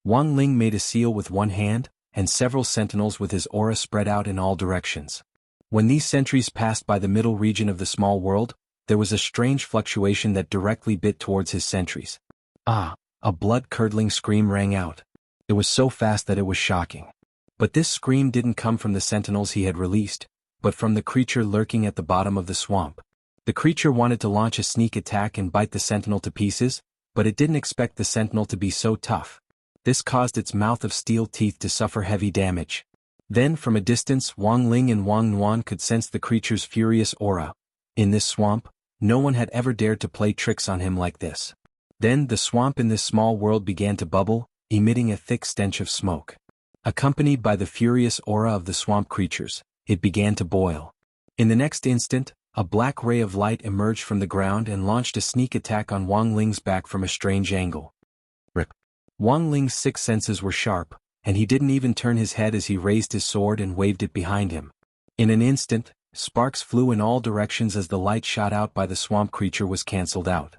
Wang Ling made a seal with one hand, and several sentinels with his aura spread out in all directions. When these sentries passed by the middle region of the small world, there was a strange fluctuation that directly bit towards his sentries. Ah! A blood-curdling scream rang out. It was so fast that it was shocking. But this scream didn't come from the sentinels he had released, but from the creature lurking at the bottom of the swamp. The creature wanted to launch a sneak attack and bite the sentinel to pieces, but it didn't expect the sentinel to be so tough. This caused its mouth of steel teeth to suffer heavy damage. Then, from a distance, Wang Ling and Wang Nuan could sense the creature's furious aura. In this swamp, no one had ever dared to play tricks on him like this. Then the swamp in this small world began to bubble, emitting a thick stench of smoke. Accompanied by the furious aura of the swamp creatures, it began to boil. In the next instant, a black ray of light emerged from the ground and launched a sneak attack on Wang Ling's back from a strange angle. Rip! Wang Ling's 6 senses were sharp, and he didn't even turn his head as he raised his sword and waved it behind him. In an instant, sparks flew in all directions as the light shot out by the swamp creature was cancelled out.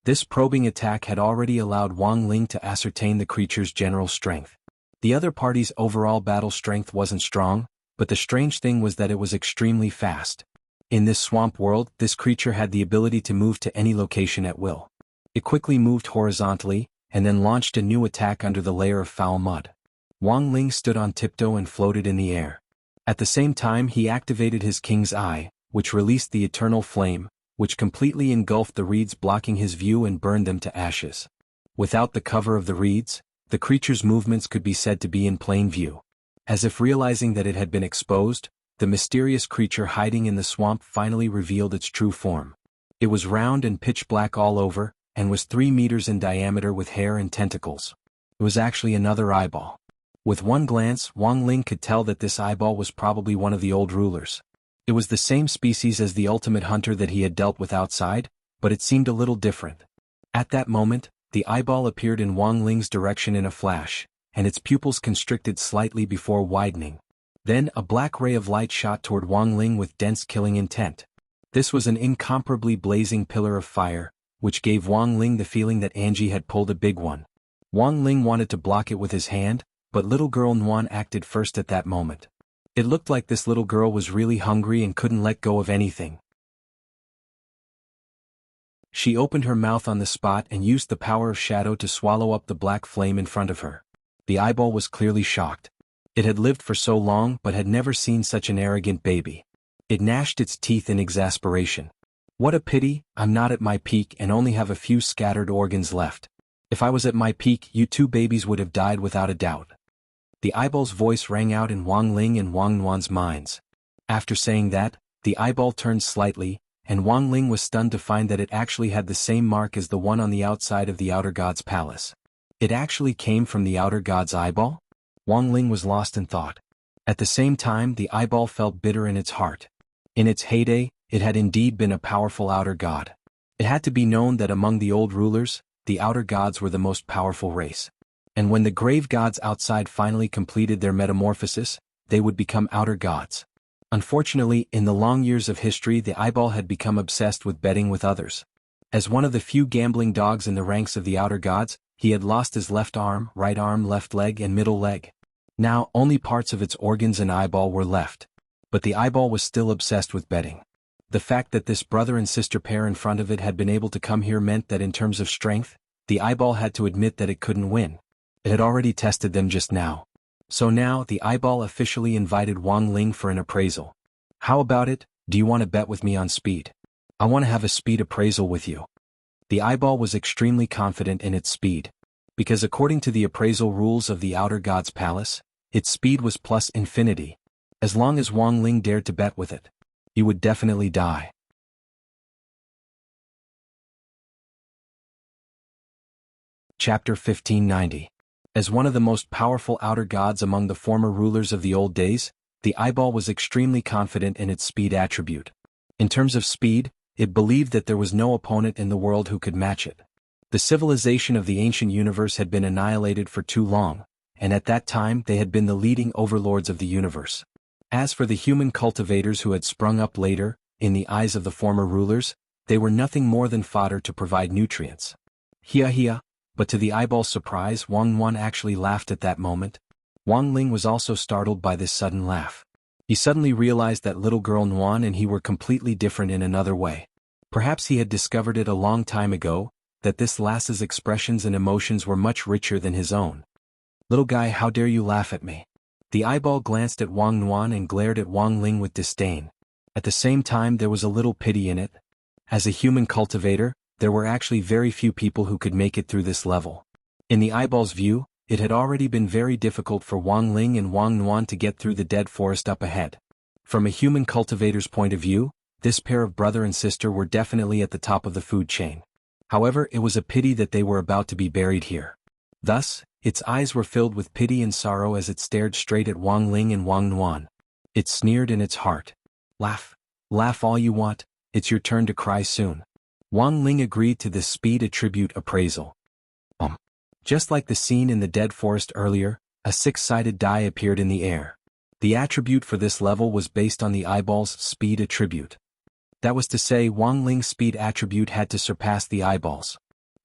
This probing attack had already allowed Wang Ling to ascertain the creature's general strength. The other party's overall battle strength wasn't strong, but the strange thing was that it was extremely fast. In this swamp world, this creature had the ability to move to any location at will. It quickly moved horizontally, and then launched a new attack under the layer of foul mud. Wang Ling stood on tiptoe and floated in the air. At the same time he activated his King's Eye, which released the eternal flame, which completely engulfed the reeds blocking his view and burned them to ashes. Without the cover of the reeds, the creature's movements could be said to be in plain view. As if realizing that it had been exposed, the mysterious creature hiding in the swamp finally revealed its true form. It was round and pitch black all over, and was 3 meters in diameter with hair and tentacles. It was actually another eyeball. With one glance, Wang Ling could tell that this eyeball was probably one of the old rulers. It was the same species as the ultimate hunter that he had dealt with outside, but it seemed a little different. At that moment, the eyeball appeared in Wang Ling's direction in a flash, and its pupils constricted slightly before widening. Then a black ray of light shot toward Wang Ling with dense killing intent. This was an incomparably blazing pillar of fire, which gave Wang Ling the feeling that Angie had pulled a big one. Wang Ling wanted to block it with his hand, but little girl Nuan acted first at that moment. It looked like this little girl was really hungry and couldn't let go of anything. She opened her mouth on the spot and used the power of shadow to swallow up the black flame in front of her. The eyeball was clearly shocked. It had lived for so long but had never seen such an arrogant baby. It gnashed its teeth in exasperation. What a pity, I'm not at my peak and only have a few scattered organs left. If I was at my peak, you two babies would have died without a doubt. The eyeball's voice rang out in Wang Ling and Wang Nuan's minds. After saying that, the eyeball turned slightly, and Wang Ling was stunned to find that it actually had the same mark as the one on the outside of the Outer God's palace. It actually came from the Outer God's eyeball? Wang Ling was lost in thought. At the same time, the eyeball felt bitter in its heart. In its heyday, it had indeed been a powerful Outer God. It had to be known that among the old rulers, the Outer Gods were the most powerful race. And when the grave gods outside finally completed their metamorphosis, they would become Outer Gods. Unfortunately, in the long years of history the eyeball had become obsessed with betting with others. As one of the few gambling dogs in the ranks of the Outer Gods, he had lost his left arm, left leg and middle leg. Now, only parts of its organs and eyeball were left. But the eyeball was still obsessed with betting. The fact that this brother and sister pair in front of it had been able to come here meant that in terms of strength, the eyeball had to admit that it couldn't win. It had already tested them just now. So now the eyeball officially invited Wang Ling for an appraisal. How about it, do you want to bet with me on speed? I want to have a speed appraisal with you. The eyeball was extremely confident in its speed. Because according to the appraisal rules of the Outer God's palace, its speed was plus infinity. As long as Wang Ling dared to bet with it, he would definitely die. Chapter 1590. As one of the most powerful Outer Gods among the former rulers of the old days, the eyeball was extremely confident in its speed attribute. In terms of speed, it believed that there was no opponent in the world who could match it. The civilization of the ancient universe had been annihilated for too long, and at that time they had been the leading overlords of the universe. As for the human cultivators who had sprung up later, in the eyes of the former rulers, they were nothing more than fodder to provide nutrients. Hia. But to the eyeball's surprise, Wang Nuan actually laughed at that moment. Wang Ling was also startled by this sudden laugh. He suddenly realized that little girl Nuan and he were completely different in another way. Perhaps he had discovered it a long time ago, that this lass's expressions and emotions were much richer than his own. Little guy, how dare you laugh at me? The eyeball glanced at Wang Nuan and glared at Wang Ling with disdain. At the same time there was a little pity in it. As a human cultivator, there were actually very few people who could make it through this level. In the eyeball's view, it had already been very difficult for Wang Ling and Wang Nuan to get through the dead forest up ahead. From a human cultivator's point of view, this pair of brother and sister were definitely at the top of the food chain. However, it was a pity that they were about to be buried here. Thus, its eyes were filled with pity and sorrow as it stared straight at Wang Ling and Wang Nuan. It sneered in its heart. Laugh. Laugh all you want, it's your turn to cry soon. Wang Ling agreed to this speed attribute appraisal. Just like the scene in the dead forest earlier, a six-sided die appeared in the air. The attribute for this level was based on the eyeball's speed attribute. That was to say, Wang Ling's speed attribute had to surpass the eyeball's.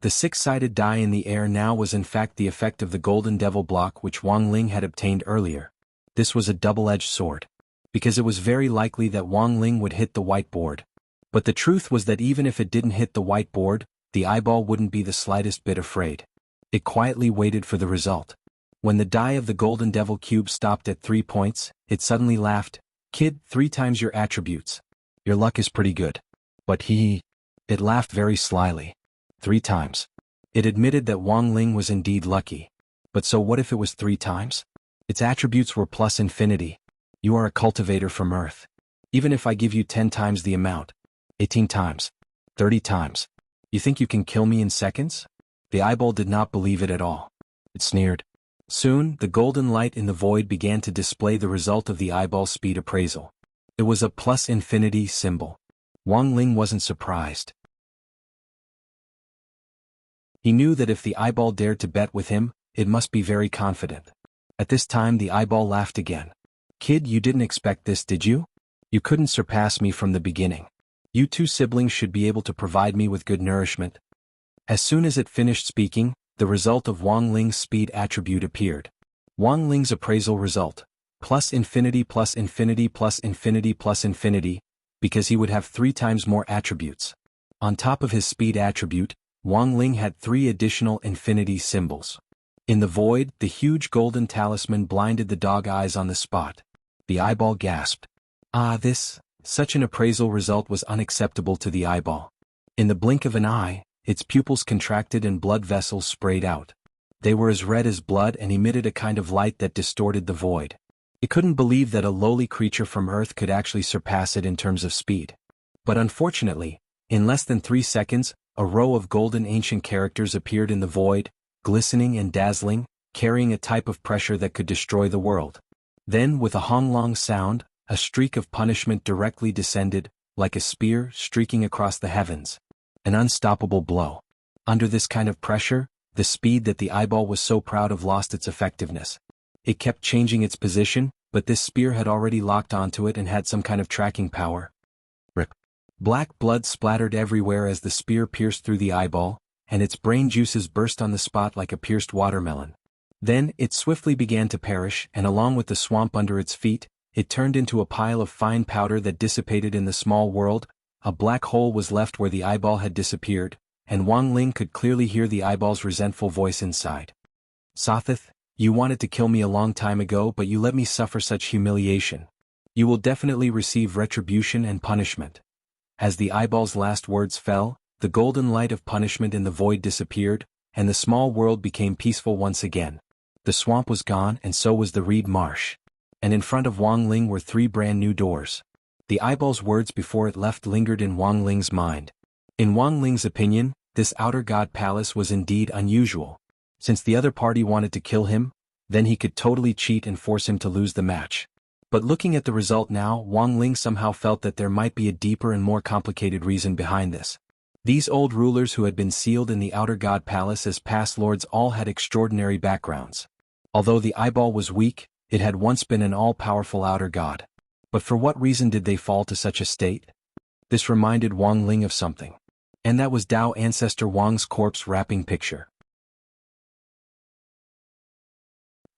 The six-sided die in the air now was in fact the effect of the golden devil block which Wang Ling had obtained earlier. This was a double-edged sword, because it was very likely that Wang Ling would hit the white board. But the truth was that even if it didn't hit the white board, the eyeball wouldn't be the slightest bit afraid. It quietly waited for the result. When the die of the golden devil cube stopped at 3 points, it suddenly laughed. "Kid, 3 times your attributes. Your luck is pretty good." But it laughed very slyly. 3 times. It admitted that Wang Ling was indeed lucky. But so what if it was 3 times? Its attributes were plus infinity. You are a cultivator from Earth. Even if I give you 10 times the amount, 18 times, 30 times, you think you can kill me in seconds? The eyeball did not believe it at all. It sneered. Soon, the golden light in the void began to display the result of the eyeball's speed appraisal. It was a plus infinity symbol. Wang Ling wasn't surprised. He knew that if the eyeball dared to bet with him, it must be very confident. At this time the eyeball laughed again. "Kid, you didn't expect this, did you? You couldn't surpass me from the beginning. You 2 siblings should be able to provide me with good nourishment." As soon as it finished speaking, the result of Wang Ling's speed attribute appeared. Wang Ling's appraisal result, plus infinity plus infinity plus infinity plus infinity, because he would have 3 times more attributes. On top of his speed attribute, Wang Ling had 3 additional infinity symbols. In the void, the huge golden talisman blinded the dog eyes on the spot. The eyeball gasped. Such an appraisal result was unacceptable to the eyeball. In the blink of an eye, its pupils contracted and blood vessels sprayed out. They were as red as blood and emitted a kind of light that distorted the void. It couldn't believe that a lowly creature from Earth could actually surpass it in terms of speed. But unfortunately, in less than 3 seconds, a row of golden ancient characters appeared in the void, glistening and dazzling, carrying a type of pressure that could destroy the world. Then, with a honglong sound, a streak of punishment directly descended, like a spear streaking across the heavens. An unstoppable blow. Under this kind of pressure, the speed that the eyeball was so proud of lost its effectiveness. It kept changing its position, but this spear had already locked onto it and had some kind of tracking power. Rip. Black blood splattered everywhere as the spear pierced through the eyeball, and its brain juices burst on the spot like a pierced watermelon. Then, it swiftly began to perish, and along with the swamp under its feet, it turned into a pile of fine powder that dissipated in the small world. A black hole was left where the eyeball had disappeared, and Wang Ling could clearly hear the eyeball's resentful voice inside. "Sothith, you wanted to kill me a long time ago, but you let me suffer such humiliation. You will definitely receive retribution and punishment." As the eyeball's last words fell, the golden light of punishment in the void disappeared, and the small world became peaceful once again. The swamp was gone and so was the reed marsh. And in front of Wang Ling were 3 brand new doors. The eyeball's words before it left lingered in Wang Ling's mind. In Wang Ling's opinion, this outer god palace was indeed unusual. Since the other party wanted to kill him, then he could totally cheat and force him to lose the match. But looking at the result now, Wang Ling somehow felt that there might be a deeper and more complicated reason behind this. These old rulers who had been sealed in the outer god palace as past lords all had extraordinary backgrounds. Although the eyeball was weak, it had once been an all-powerful outer god. But for what reason did they fall to such a state? This reminded Wang Ling of something. And that was Dao ancestor Wang's corpse wrapping picture.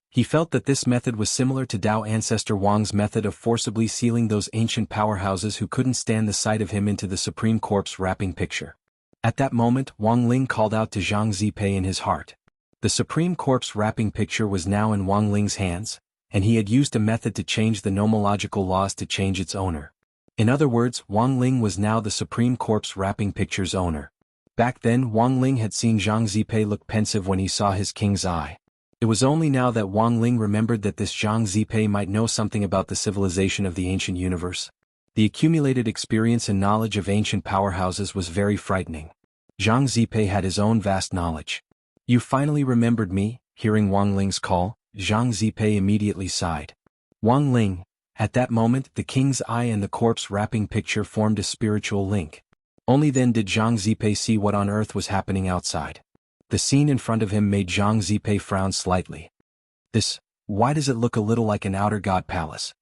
He felt that this method was similar to Dao ancestor Wang's method of forcibly sealing those ancient powerhouses who couldn't stand the sight of him into the supreme corpse wrapping picture. At that moment, Wang Ling called out to Zhang Zipei in his heart. The supreme corpse wrapping picture was now in Wang Ling's hands, and he had used a method to change the nomological laws to change its owner. In other words, Wang Ling was now the supreme corpse wrapping picture's owner. Back then, Wang Ling had seen Zhang Zipei look pensive when he saw his king's eye. It was only now that Wang Ling remembered that this Zhang Zipei might know something about the civilization of the ancient universe. The accumulated experience and knowledge of ancient powerhouses was very frightening. Zhang Zipei had his own vast knowledge. "You finally remembered me," hearing Wang Ling's call, Zhang Zipei immediately sighed. Wang Ling. At that moment, the king's eye and the corpse wrapping picture formed a spiritual link. Only then did Zhang Zipei see what on earth was happening outside. The scene in front of him made Zhang Zipei frown slightly. Why does it look a little like an outer god palace?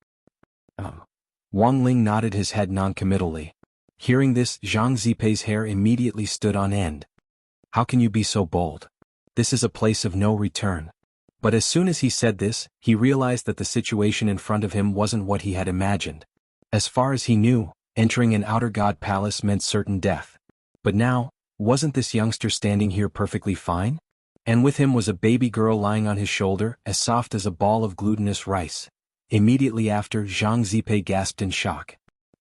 Wang Ling nodded his head noncommittally. Hearing this, Zhang Zipei's hair immediately stood on end. How can you be so bold? This is a place of no return. But as soon as he said this, he realized that the situation in front of him wasn't what he had imagined. As far as he knew, entering an outer god palace meant certain death. But now, wasn't this youngster standing here perfectly fine? And with him was a baby girl lying on his shoulder, as soft as a ball of glutinous rice. Immediately after, Zhang Zipei gasped in shock.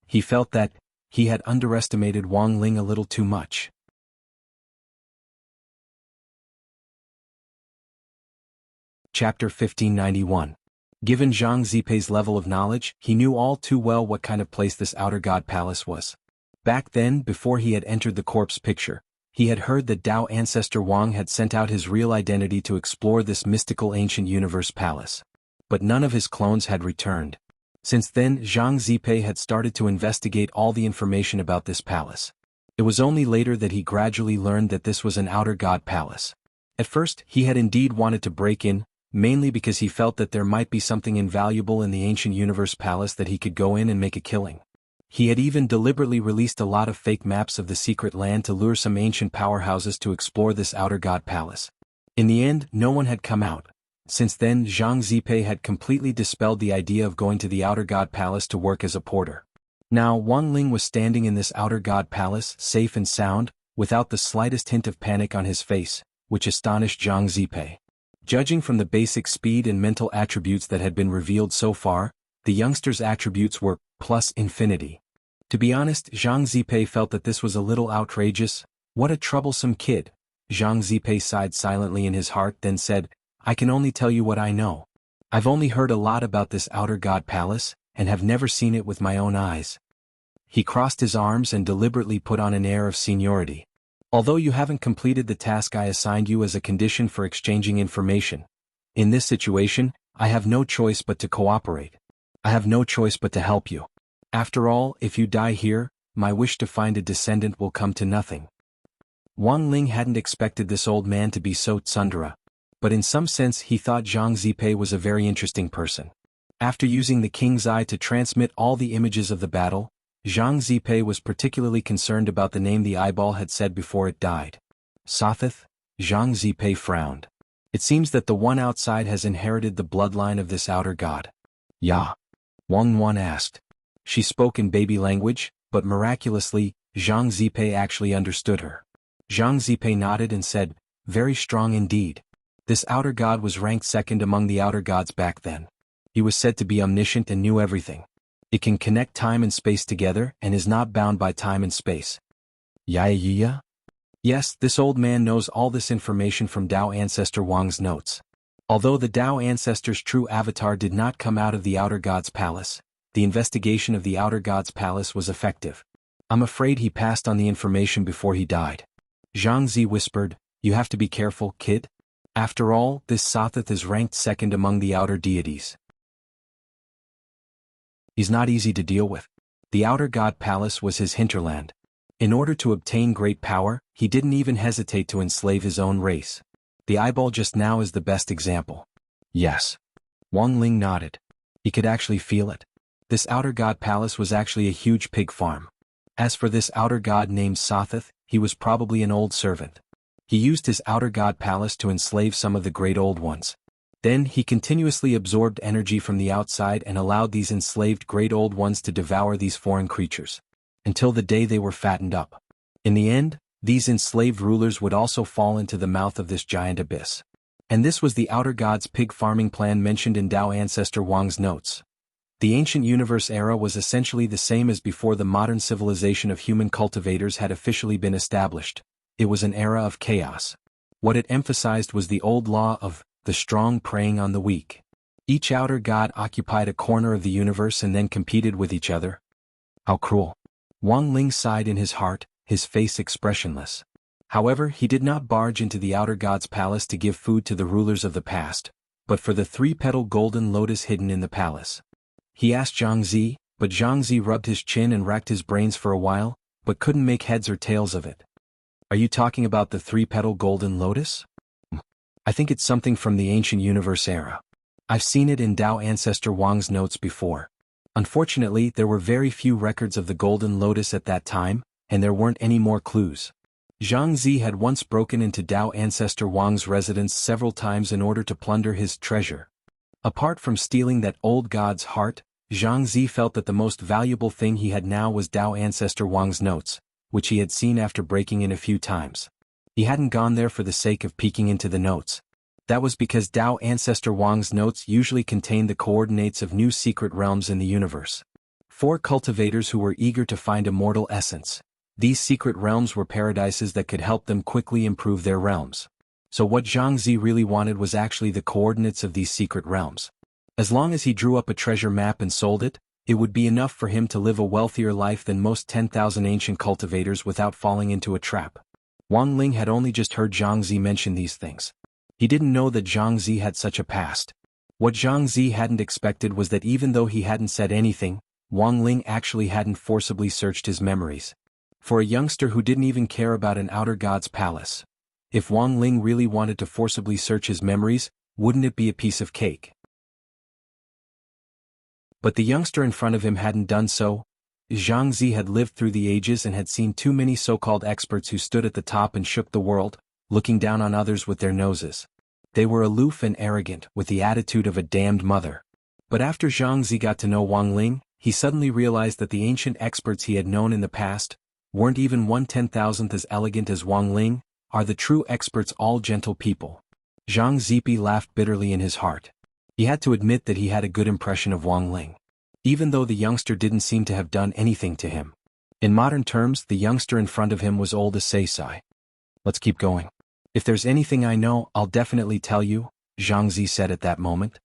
He felt that he had underestimated Wang Ling a little too much. Chapter 1591. Given Zhang Zipei's level of knowledge, he knew all too well what kind of place this outer god palace was. Back then, before he had entered the corpse picture, he had heard that Tao ancestor Wang had sent out his real identity to explore this mystical ancient universe palace. But none of his clones had returned. Since then, Zhang Zipei had started to investigate all the information about this palace. It was only later that he gradually learned that this was an outer god palace. At first, he had indeed wanted to break in, mainly because he felt that there might be something invaluable in the ancient universe palace that he could go in and make a killing. He had even deliberately released a lot of fake maps of the secret land to lure some ancient powerhouses to explore this outer god palace. In the end, no one had come out. Since then, Zhang Zipei had completely dispelled the idea of going to the outer god palace to work as a porter. Now Wang Ling was standing in this outer god palace, safe and sound, without the slightest hint of panic on his face, which astonished Zhang Zipei. Judging from the basic speed and mental attributes that had been revealed so far, the youngster's attributes were plus infinity. To be honest, Zhang Zipei felt that this was a little outrageous. What a troublesome kid. Zhang Zipei sighed silently in his heart, then said, I can only tell you what I know. I've only heard a lot about this outer god palace, and have never seen it with my own eyes. He crossed his arms and deliberately put on an air of seniority. Although you haven't completed the task I assigned you as a condition for exchanging information, in this situation, I have no choice but to cooperate. I have no choice but to help you. After all, if you die here, my wish to find a descendant will come to nothing. Wang Ling hadn't expected this old man to be so tsundere. But in some sense he thought Zhang Zipei was a very interesting person. After using the king's eye to transmit all the images of the battle, Zhang Zipei was particularly concerned about the name the eyeball had said before it died. Sothith? Zhang Zipei frowned. It seems that the one outside has inherited the bloodline of this outer god. Ya? Wang Wan asked. She spoke in baby language, but miraculously, Zhang Zipei actually understood her. Zhang Zipei nodded and said, very strong indeed. This outer god was ranked second among the outer gods back then. He was said to be omniscient and knew everything. It can connect time and space together and is not bound by time and space. Yaya? Yes, this old man knows all this information from Tao ancestor Wang's notes. Although the Tao ancestor's true avatar did not come out of the outer god's palace, the investigation of the outer god's palace was effective. I'm afraid he passed on the information before he died. Zhang Zi whispered, you have to be careful, kid. After all, this Sothith is ranked second among the outer deities. He's not easy to deal with. The outer god palace was his hinterland. In order to obtain great power, he didn't even hesitate to enslave his own race. The eyeball just now is the best example. Yes. Wang Ling nodded. He could actually feel it. This outer god palace was actually a huge pig farm. As for this outer god named Sothith, he was probably an old servant. He used his outer god palace to enslave some of the great old ones. Then he continuously absorbed energy from the outside and allowed these enslaved great old ones to devour these foreign creatures, until the day they were fattened up. In the end, these enslaved rulers would also fall into the mouth of this giant abyss. And this was the outer god's pig farming plan mentioned in Tao ancestor Wang's notes. The ancient universe era was essentially the same as before the modern civilization of human cultivators had officially been established. It was an era of chaos. What it emphasized was the old law of the strong preying on the weak. Each outer god occupied a corner of the universe and then competed with each other. How cruel. Wang Ling sighed in his heart, his face expressionless. However, he did not barge into the outer god's palace to give food to the rulers of the past, but for the three-petal golden lotus hidden in the palace. He asked Zhang Zi, but Zhang Zi rubbed his chin and racked his brains for a while, but couldn't make heads or tails of it. Are you talking about the three-petal golden lotus? I think it's something from the ancient universe era. I've seen it in Tao ancestor Wang's notes before. Unfortunately, there were very few records of the golden lotus at that time, and there weren't any more clues. Zhang Zi had once broken into Dao ancestor Wang's residence several times in order to plunder his treasure. Apart from stealing that old god's heart, Zhang Zi felt that the most valuable thing he had now was Dao ancestor Wang's notes, which he had seen after breaking in a few times. He hadn't gone there for the sake of peeking into the notes. That was because Dao ancestor Wang's notes usually contained the coordinates of new secret realms in the universe. For cultivators who were eager to find immortal essence, these secret realms were paradises that could help them quickly improve their realms. So what Zhang Zi really wanted was actually the coordinates of these secret realms. As long as he drew up a treasure map and sold it, it would be enough for him to live a wealthier life than most 10,000 ancient cultivators without falling into a trap. Wang Ling had only just heard Zhang Zi mention these things. He didn't know that Zhang Zi had such a past. What Zhang Zi hadn't expected was that even though he hadn't said anything, Wang Ling actually hadn't forcibly searched his memories. For a youngster who didn't even care about an outer god's palace, if Wang Ling really wanted to forcibly search his memories, wouldn't it be a piece of cake? But the youngster in front of him hadn't done so. Zhang Zi had lived through the ages and had seen too many so-called experts who stood at the top and shook the world, looking down on others with their noses. They were aloof and arrogant, with the attitude of a damned mother. But after Zhang Zi got to know Wang Ling, he suddenly realized that the ancient experts he had known in the past weren't even 1/10,000th as elegant as Wang Ling. Are the true experts all gentle people? Zhang Zipi laughed bitterly in his heart. He had to admit that he had a good impression of Wang Ling, even though the youngster didn't seem to have done anything to him. In modern terms, the youngster in front of him was old as Seisai. Let's keep going. If there's anything I know, I'll definitely tell you, Zhang Zi said at that moment.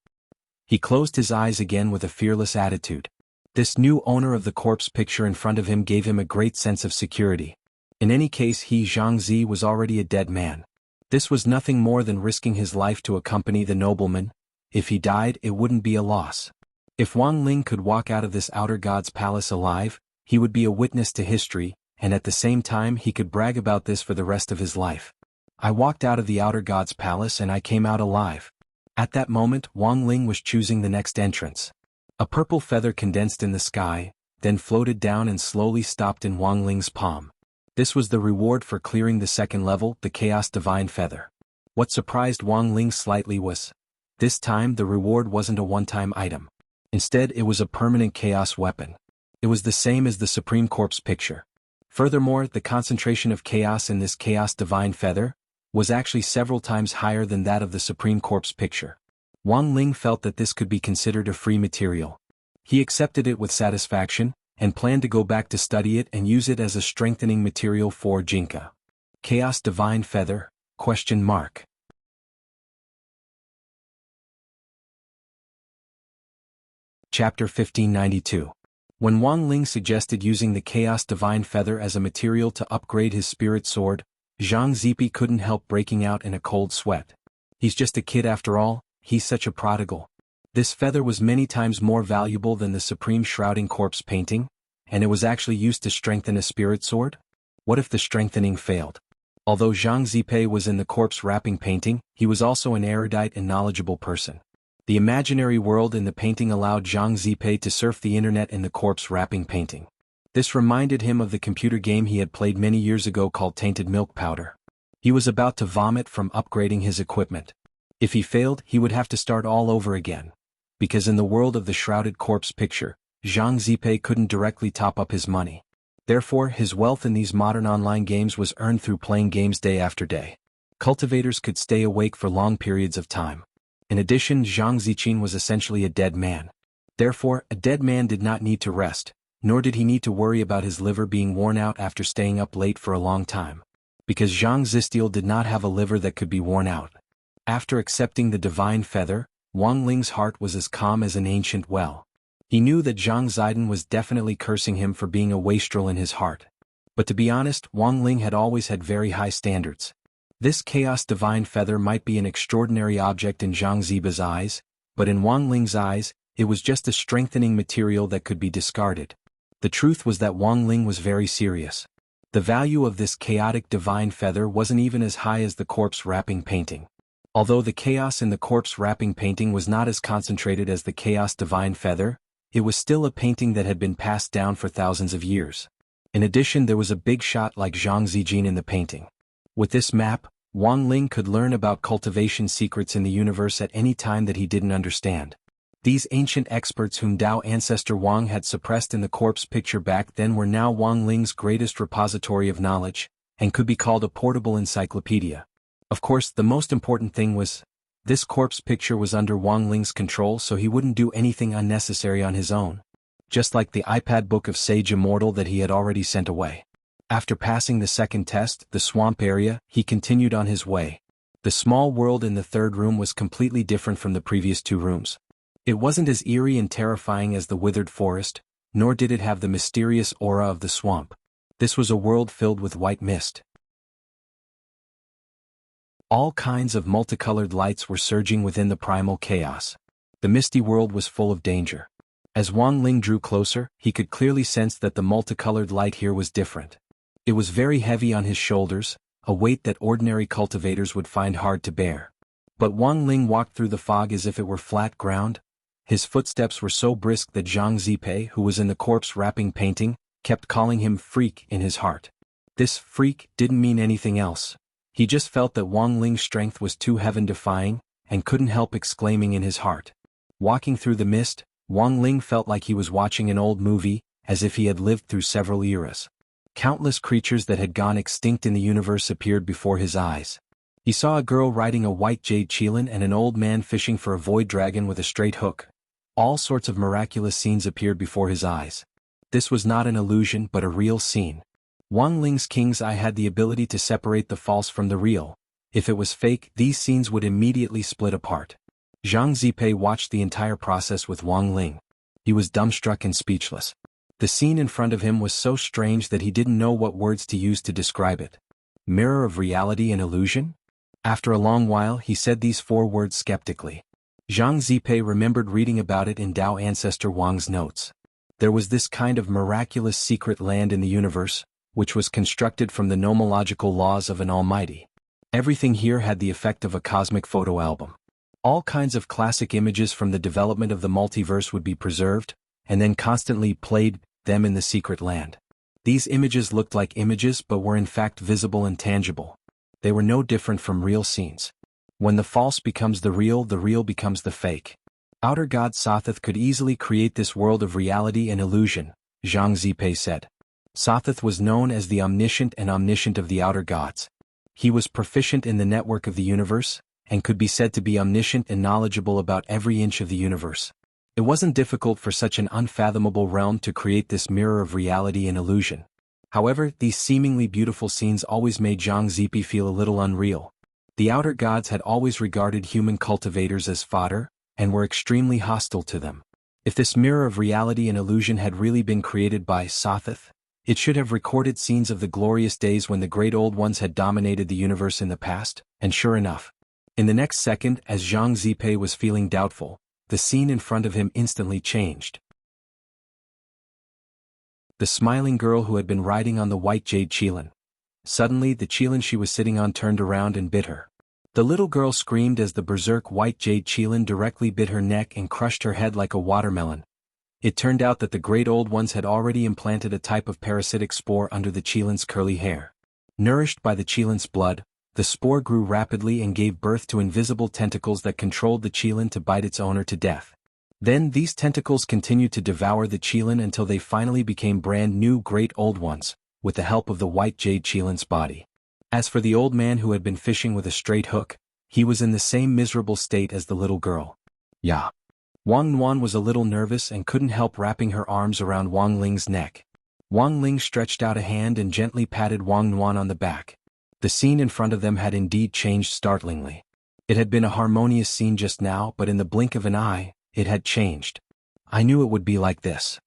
He closed his eyes again with a fearless attitude. This new owner of the corpse picture in front of him gave him a great sense of security. In any case, he, Zhang Zi, was already a dead man. This was nothing more than risking his life to accompany the nobleman. If he died, it wouldn't be a loss. If Wang Ling could walk out of this outer god's palace alive, he would be a witness to history, and at the same time he could brag about this for the rest of his life. I walked out of the outer god's palace and I came out alive. At that moment, Wang Ling was choosing the next entrance. A purple feather condensed in the sky, then floated down and slowly stopped in Wang Ling's palm. This was the reward for clearing the second level, the Chaos Divine Feather. What surprised Wang Ling slightly was, this time the reward wasn't a one-time item. Instead, it was a permanent chaos weapon. It was the same as the Supreme Corpse picture. Furthermore, the concentration of chaos in this Chaos Divine Feather was actually several times higher than that of the Supreme Corpse picture. Wang Ling felt that this could be considered a free material. He accepted it with satisfaction, and planned to go back to study it and use it as a strengthening material for Jinka. Chaos Divine Feather? Chapter 1592. When Wang Ling suggested using the Chaos Divine Feather as a material to upgrade his spirit sword, Zhang Zipi couldn't help breaking out in a cold sweat. He's just a kid after all, he's such a prodigal. This feather was many times more valuable than the Supreme Shrouding Corpse painting, and it was actually used to strengthen a spirit sword? What if the strengthening failed? Although Zhang Zipe was in the corpse wrapping painting, he was also an erudite and knowledgeable person. The imaginary world in the painting allowed Zhang Zipe to surf the internet in the corpse wrapping painting. This reminded him of the computer game he had played many years ago called Tainted Milk Powder. He was about to vomit from upgrading his equipment. If he failed, he would have to start all over again. Because in the world of the shrouded corpse picture, Zhang Zipe couldn't directly top up his money. Therefore, his wealth in these modern online games was earned through playing games day after day. Cultivators could stay awake for long periods of time. In addition, Zhang Ziqin was essentially a dead man. Therefore, a dead man did not need to rest, nor did he need to worry about his liver being worn out after staying up late for a long time. Because Zhang Zistil did not have a liver that could be worn out. After accepting the divine feather, Wang Ling's heart was as calm as an ancient well. He knew that Zhang Ziden was definitely cursing him for being a wastrel in his heart. But to be honest, Wang Ling had always had very high standards. This Chaos Divine Feather might be an extraordinary object in Zhang Ziba's eyes, but in Wang Ling's eyes, it was just a strengthening material that could be discarded. The truth was that Wang Ling was very serious. The value of this chaotic divine feather wasn't even as high as the corpse wrapping painting. Although the chaos in the corpse wrapping painting was not as concentrated as the Chaos Divine Feather, it was still a painting that had been passed down for thousands of years. In addition, there was a big shot like Zhang Zijin in the painting. With this map, Wang Ling could learn about cultivation secrets in the universe at any time that he didn't understand. These ancient experts whom Dao ancestor Wang had suppressed in the corpse picture back then were now Wang Ling's greatest repository of knowledge, and could be called a portable encyclopedia. Of course, the most important thing was, this corpse picture was under Wang Ling's control, so he wouldn't do anything unnecessary on his own. Just like the iPad book of Sage Immortal that he had already sent away. After passing the second test, the swamp area, he continued on his way. The small world in the third room was completely different from the previous two rooms. It wasn't as eerie and terrifying as the withered forest, nor did it have the mysterious aura of the swamp. This was a world filled with white mist. All kinds of multicolored lights were surging within the primal chaos. The misty world was full of danger. As Wang Ling drew closer, he could clearly sense that the multicolored light here was different. It was very heavy on his shoulders, a weight that ordinary cultivators would find hard to bear. But Wang Ling walked through the fog as if it were flat ground. His footsteps were so brisk that Zhang Zijin, who was in the corpse wrapping painting, kept calling him freak in his heart. This freak didn't mean anything else. He just felt that Wang Ling's strength was too heaven-defying, and couldn't help exclaiming in his heart. Walking through the mist, Wang Ling felt like he was watching an old movie, as if he had lived through several eras. Countless creatures that had gone extinct in the universe appeared before his eyes. He saw a girl riding a white jade qilin and an old man fishing for a void dragon with a straight hook. All sorts of miraculous scenes appeared before his eyes. This was not an illusion but a real scene. Wang Ling's king's eye had the ability to separate the false from the real. If it was fake, these scenes would immediately split apart. Zhang Zijin watched the entire process with Wang Ling. He was dumbstruck and speechless. The scene in front of him was so strange that he didn't know what words to use to describe it. Mirror of reality and illusion? After a long while, he said these 4 words skeptically. Zhang Zijin remembered reading about it in Dao ancestor Wang's notes. There was this kind of miraculous secret land in the universe, which was constructed from the nomological laws of an almighty. Everything here had the effect of a cosmic photo album. All kinds of classic images from the development of the multiverse would be preserved, and then constantly played them in the secret land. These images looked like images but were in fact visible and tangible. They were no different from real scenes. When the false becomes the real becomes the fake. Outer God Sotheth could easily create this world of reality and illusion, Zhang Zijin said. Sotheth was known as the omniscient and omniscient of the outer gods. He was proficient in the network of the universe, and could be said to be omniscient and knowledgeable about every inch of the universe. It wasn't difficult for such an unfathomable realm to create this mirror of reality and illusion. However, these seemingly beautiful scenes always made Zhang Zijin feel a little unreal. The outer gods had always regarded human cultivators as fodder, and were extremely hostile to them. If this mirror of reality and illusion had really been created by Sotheth, it should have recorded scenes of the glorious days when the great old ones had dominated the universe in the past, and sure enough. In the next second, as Zhang Zijin was feeling doubtful, the scene in front of him instantly changed. The smiling girl who had been riding on the white jade qilin. Suddenly the qilin she was sitting on turned around and bit her. The little girl screamed as the berserk white jade qilin directly bit her neck and crushed her head like a watermelon. It turned out that the great old ones had already implanted a type of parasitic spore under the qilin's curly hair. Nourished by the qilin's blood, the spore grew rapidly and gave birth to invisible tentacles that controlled the qilin to bite its owner to death. Then these tentacles continued to devour the qilin until they finally became brand new great old ones, with the help of the white jade qilin's body. As for the old man who had been fishing with a straight hook, he was in the same miserable state as the little girl. Yeah. Wang Nuan was a little nervous and couldn't help wrapping her arms around Wang Ling's neck. Wang Ling stretched out a hand and gently patted Wang Nuan on the back. The scene in front of them had indeed changed startlingly. It had been a harmonious scene just now, but in the blink of an eye, it had changed. I knew it would be like this.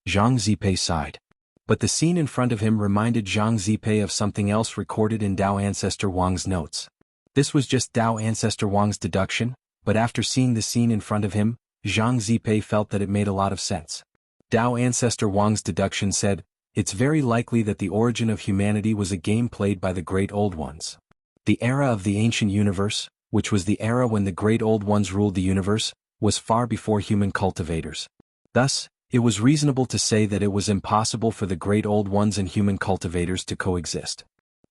Zhang Zijin sighed. But the scene in front of him reminded Zhang Zijin of something else recorded in Dao Ancestor Wang's notes. This was just Dao Ancestor Wang's deduction, but after seeing the scene in front of him, Zhang Zijin felt that it made a lot of sense. Dao Ancestor Wang's deduction said, "It's very likely that the origin of humanity was a game played by the Great Old Ones. The era of the ancient universe, which was the era when the Great Old Ones ruled the universe, was far before human cultivators. Thus, It was reasonable to say that it was impossible for the Great Old Ones and human cultivators to coexist.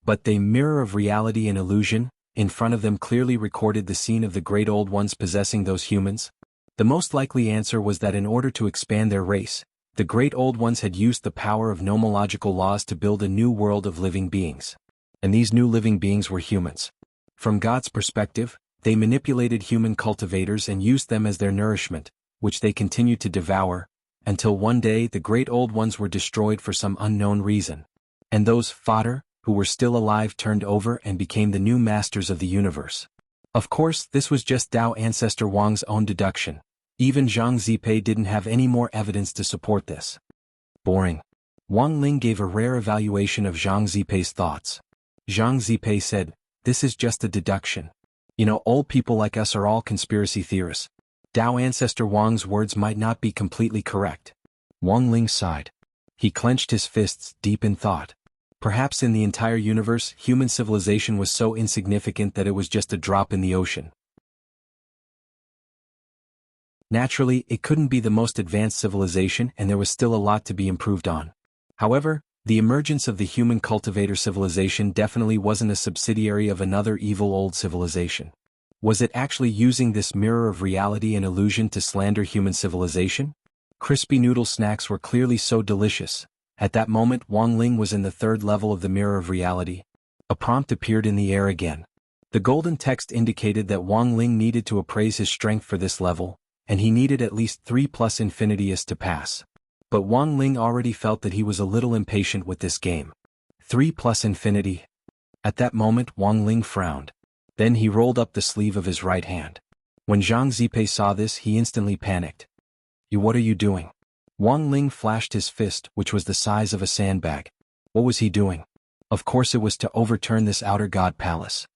But the mirror of reality and illusion, in front of them clearly recorded the scene of the Great Old Ones possessing those humans. The most likely answer was that in order to expand their race, the Great Old Ones had used the power of nomological laws to build a new world of living beings. And these new living beings were humans. From God's perspective, they manipulated human cultivators and used them as their nourishment, which they continued to devour, until one day the Great Old Ones were destroyed for some unknown reason. And those fodder, who were still alive, turned over and became the new masters of the universe. Of course, this was just Dao Ancestor Wang's own deduction. Even Zhang Zipei didn't have any more evidence to support this. Boring. Wang Ling gave a rare evaluation of Zhang Zipei's thoughts. Zhang Zipei said, "This is just a deduction. You know, old people like us are all conspiracy theorists. Dao Ancestor Wang's words might not be completely correct." Wang Ling sighed. He clenched his fists, deep in thought. Perhaps in the entire universe, human civilization was so insignificant that it was just a drop in the ocean. Naturally, it couldn't be the most advanced civilization, and there was still a lot to be improved on. However, the emergence of the human cultivator civilization definitely wasn't a subsidiary of another evil old civilization. Was it actually using this mirror of reality and illusion to slander human civilization? Crispy noodle snacks were clearly so delicious. At that moment, Wang Ling was in the third level of the mirror of reality. A prompt appeared in the air again. The golden text indicated that Wang Ling needed to appraise his strength for this level, and he needed at least 3+ infinitius to pass. But Wang Ling already felt that he was a little impatient with this game. 3+ infinity. At that moment, Wang Ling frowned. Then he rolled up the sleeve of his right hand. When Zhang Zipei saw this, he instantly panicked. What are you doing?" Wang Ling flashed his fist, which was the size of a sandbag. What was he doing? Of course it was to overturn this outer god palace.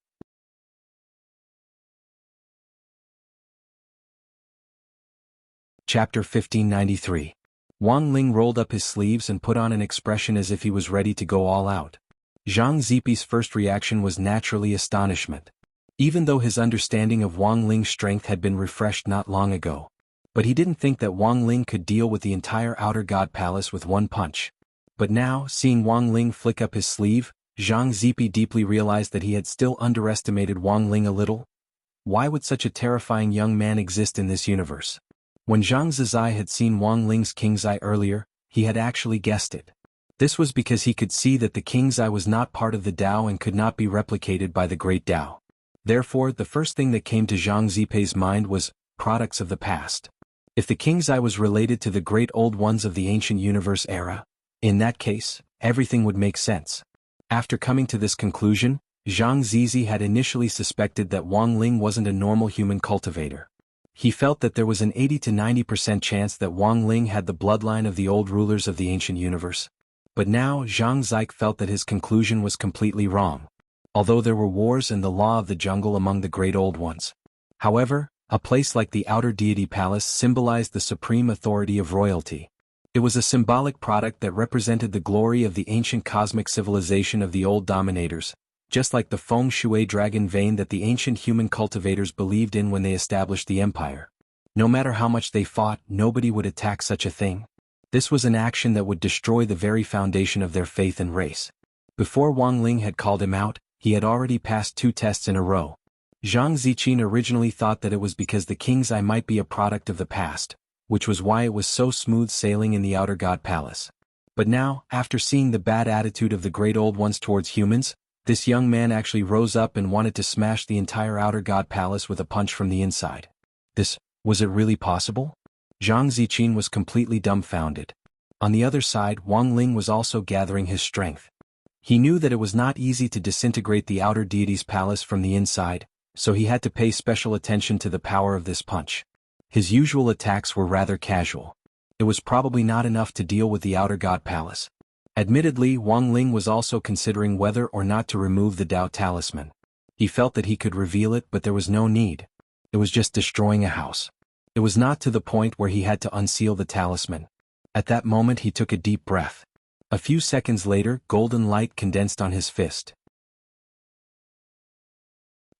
Chapter 1593. Wang Ling rolled up his sleeves and put on an expression as if he was ready to go all out. Zhang Zipei's first reaction was naturally astonishment. Even though his understanding of Wang Ling's strength had been refreshed not long ago. But he didn't think that Wang Ling could deal with the entire outer god palace with one punch. But now, seeing Wang Ling flick up his sleeve, Zhang Zipei deeply realized that he had still underestimated Wang Ling a little. Why would such a terrifying young man exist in this universe? When Zhang Zizai had seen Wang Ling's king's eye earlier, he had actually guessed it. This was because he could see that the king's eye was not part of the Tao and could not be replicated by the great Tao. Therefore, the first thing that came to Zhang Zipei's mind was, products of the past. If the king's eye was related to the great old ones of the ancient universe era, in that case, everything would make sense. After coming to this conclusion, Zhang Zizi had initially suspected that Wang Ling wasn't a normal human cultivator. He felt that there was an 80 to 90% chance that Wang Ling had the bloodline of the old rulers of the ancient universe. But now Zhang Zik felt that his conclusion was completely wrong. Although there were wars and the law of the jungle among the great old ones. However, a place like the outer deity palace symbolized the supreme authority of royalty. It was a symbolic product that represented the glory of the ancient cosmic civilization of the old dominators, just like the feng shui dragon vein that the ancient human cultivators believed in when they established the empire. No matter how much they fought, nobody would attack such a thing. This was an action that would destroy the very foundation of their faith and race. Before Wang Ling had called him out, he had already passed 2 tests in a row. Zhang Ziqin originally thought that it was because the king's eye might be a product of the past, which was why it was so smooth sailing in the outer god palace. But now, after seeing the bad attitude of the great old ones towards humans, this young man actually rose up and wanted to smash the entire outer god palace with a punch from the inside. Was it really possible? Zhang Ziqin was completely dumbfounded. On the other side, Wang Ling was also gathering his strength. He knew that it was not easy to disintegrate the outer deity's palace from the inside, so he had to pay special attention to the power of this punch. His usual attacks were rather casual. It was probably not enough to deal with the outer god palace. Admittedly, Wang Ling was also considering whether or not to remove the Dao talisman. He felt that he could reveal it, but there was no need. It was just destroying a house. It was not to the point where he had to unseal the talisman. At that moment he took a deep breath. A few seconds later, golden light condensed on his fist.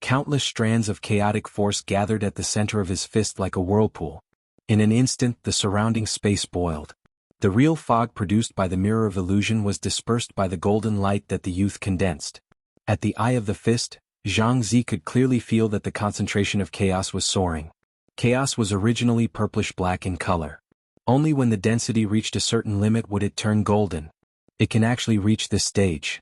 Countless strands of chaotic force gathered at the center of his fist like a whirlpool. In an instant, the surrounding space boiled. The real fog produced by the mirror of illusion was dispersed by the golden light that the youth condensed. At the eye of the fist, Jianghu could clearly feel that the concentration of chaos was soaring. Chaos was originally purplish-black in color. Only when the density reached a certain limit would it turn golden. It can actually reach this stage.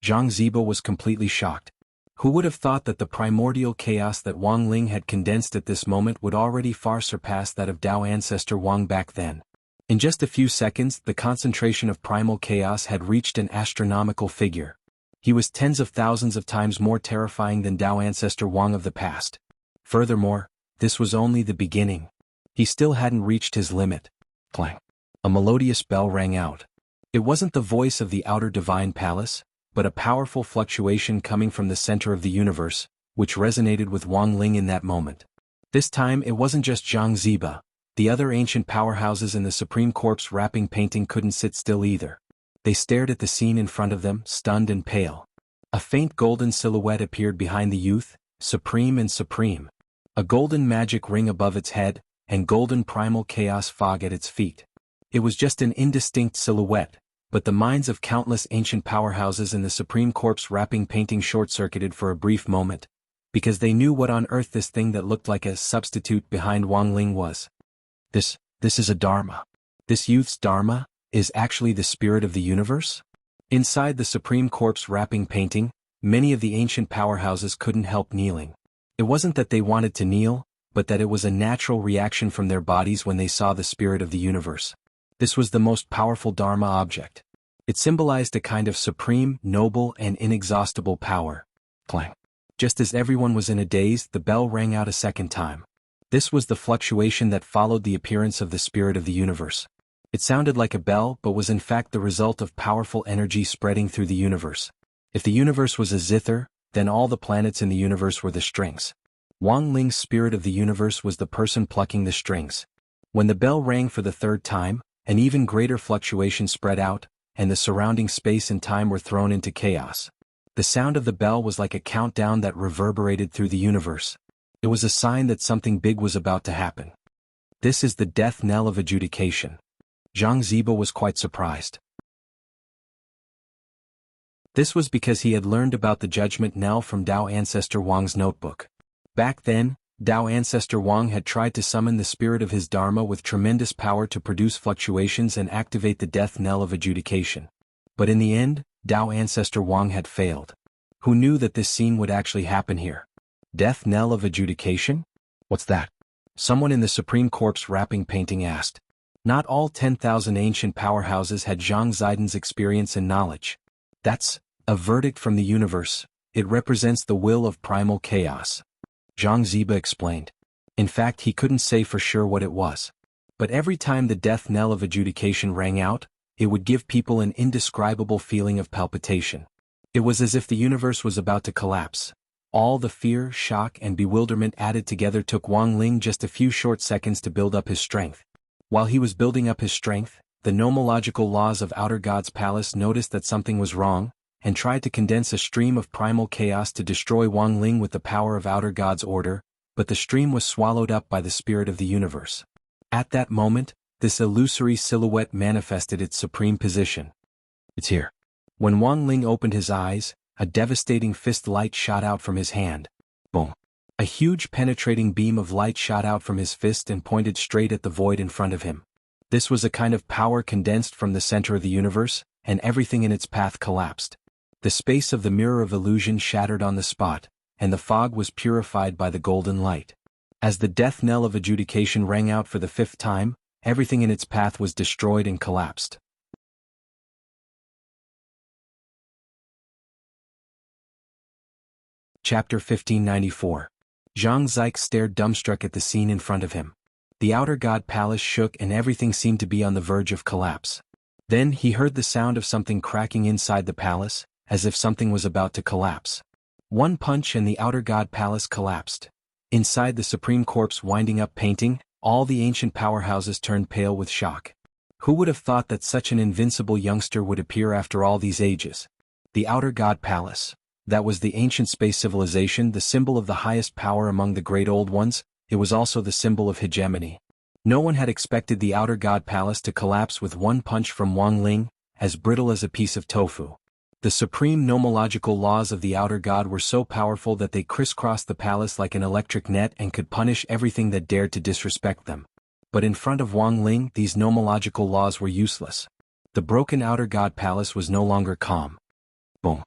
Jianghu was completely shocked. Who would have thought that the primordial chaos that Wang Ling had condensed at this moment would already far surpass that of Dao ancestor Wang back then? In just a few seconds, the concentration of primal chaos had reached an astronomical figure. He was tens of thousands of times more terrifying than Dao ancestor Wang of the past. Furthermore, this was only the beginning. He still hadn't reached his limit. Clang. A melodious bell rang out. It wasn't the voice of the outer divine palace, but a powerful fluctuation coming from the center of the universe, which resonated with Wang Ling in that moment. This time it wasn't just Jianghu. The other ancient powerhouses in the Supreme Corpse wrapping painting couldn't sit still either. They stared at the scene in front of them, stunned and pale. A faint golden silhouette appeared behind the youth, supreme and supreme. A golden magic ring above its head, and golden primal chaos fog at its feet. It was just an indistinct silhouette, but the minds of countless ancient powerhouses in the Supreme Corpse wrapping painting short-circuited for a brief moment, because they knew what on earth this thing that looked like a substitute behind Wang Ling was. This is a Dharma. This youth's Dharma is actually the spirit of the universe? Inside the Supreme Corpse wrapping painting, many of the ancient powerhouses couldn't help kneeling. It wasn't that they wanted to kneel, but that it was a natural reaction from their bodies when they saw the spirit of the universe. This was the most powerful Dharma object. It symbolized a kind of supreme, noble, and inexhaustible power. Clang. Just as everyone was in a daze, the bell rang out a second time. This was the fluctuation that followed the appearance of the spirit of the universe. It sounded like a bell but was in fact the result of powerful energy spreading through the universe. If the universe was a zither, then all the planets in the universe were the strings. Wang Ling's spirit of the universe was the person plucking the strings. When the bell rang for the third time, an even greater fluctuation spread out, and the surrounding space and time were thrown into chaos. The sound of the bell was like a countdown that reverberated through the universe. It was a sign that something big was about to happen. This is the death knell of adjudication. Jianghu was quite surprised. This was because he had learned about the judgment knell from Dao ancestor Wang's notebook. Back then, Dao ancestor Wang had tried to summon the spirit of his Dharma with tremendous power to produce fluctuations and activate the death knell of adjudication. But in the end, Dao ancestor Wang had failed. Who knew that this scene would actually happen here? Death knell of adjudication? What's that? Someone in the Supreme Corpse wrapping painting asked. Not all 10,000 ancient powerhouses had Zhang Zidan's experience and knowledge. That's a verdict from the universe. It represents the will of primal chaos. Jianghu explained. In fact, he couldn't say for sure what it was. But every time the death knell of adjudication rang out, it would give people an indescribable feeling of palpitation. It was as if the universe was about to collapse. All the fear, shock, and bewilderment added together took Wang Ling just a few short seconds to build up his strength. While he was building up his strength, the nomological laws of Outer God's palace noticed that something was wrong, and tried to condense a stream of primal chaos to destroy Wang Ling with the power of Outer God's order, but the stream was swallowed up by the spirit of the universe. At that moment, this illusory silhouette manifested its supreme position. It's here. When Wang Ling opened his eyes, a devastating fist light shot out from his hand. Boom. A huge penetrating beam of light shot out from his fist and pointed straight at the void in front of him. This was a kind of power condensed from the center of the universe, and everything in its path collapsed. The space of the mirror of illusion shattered on the spot, and the fog was purified by the golden light. As the death knell of adjudication rang out for the fifth time, everything in its path was destroyed and collapsed. Chapter 1594. Jianghu stared dumbstruck at the scene in front of him. The Outer God Palace shook and everything seemed to be on the verge of collapse. Then he heard the sound of something cracking inside the palace, as if something was about to collapse. One punch and the Outer God Palace collapsed. Inside the Supreme Corpse winding up painting, all the ancient powerhouses turned pale with shock. Who would have thought that such an invincible youngster would appear after all these ages? The Outer God Palace. That was the ancient space civilization, the symbol of the highest power among the great old ones. It was also the symbol of hegemony. No one had expected the Outer God Palace to collapse with one punch from Wang Ling, as brittle as a piece of tofu. The supreme nomological laws of the Outer God were so powerful that they crisscrossed the palace like an electric net and could punish everything that dared to disrespect them. But in front of Wang Ling, these nomological laws were useless. The broken Outer God Palace was no longer calm. Boom.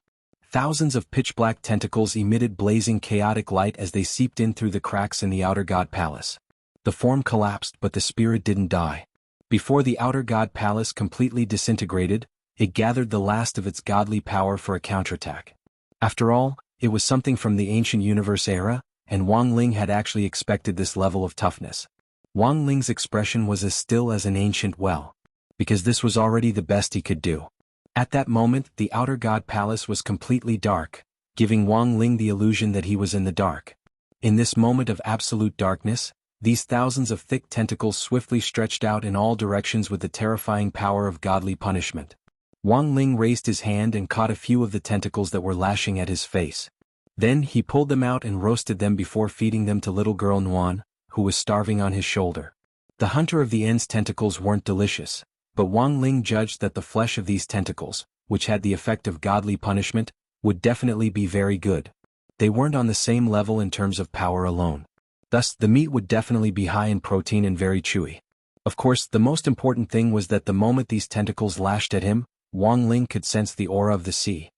Thousands of pitch-black tentacles emitted blazing chaotic light as they seeped in through the cracks in the Outer God Palace. The form collapsed, but the spirit didn't die. Before the Outer God Palace completely disintegrated, it gathered the last of its godly power for a counterattack. After all, it was something from the ancient universe era, and Wang Ling had actually expected this level of toughness. Wang Ling's expression was as still as an ancient well. Because this was already the best he could do. At that moment, the Outer God Palace was completely dark, giving Wang Ling the illusion that he was in the dark. In this moment of absolute darkness, these thousands of thick tentacles swiftly stretched out in all directions with the terrifying power of godly punishment. Wang Ling raised his hand and caught a few of the tentacles that were lashing at his face. Then he pulled them out and roasted them before feeding them to little girl Nguyen, who was starving on his shoulder. The Hunter of the End's tentacles weren't delicious, but Wang Ling judged that the flesh of these tentacles, which had the effect of godly punishment, would definitely be very good. They weren't on the same level in terms of power alone. Thus, the meat would definitely be high in protein and very chewy. Of course, the most important thing was that the moment these tentacles lashed at him, Wang Ling could sense the aura of the sea.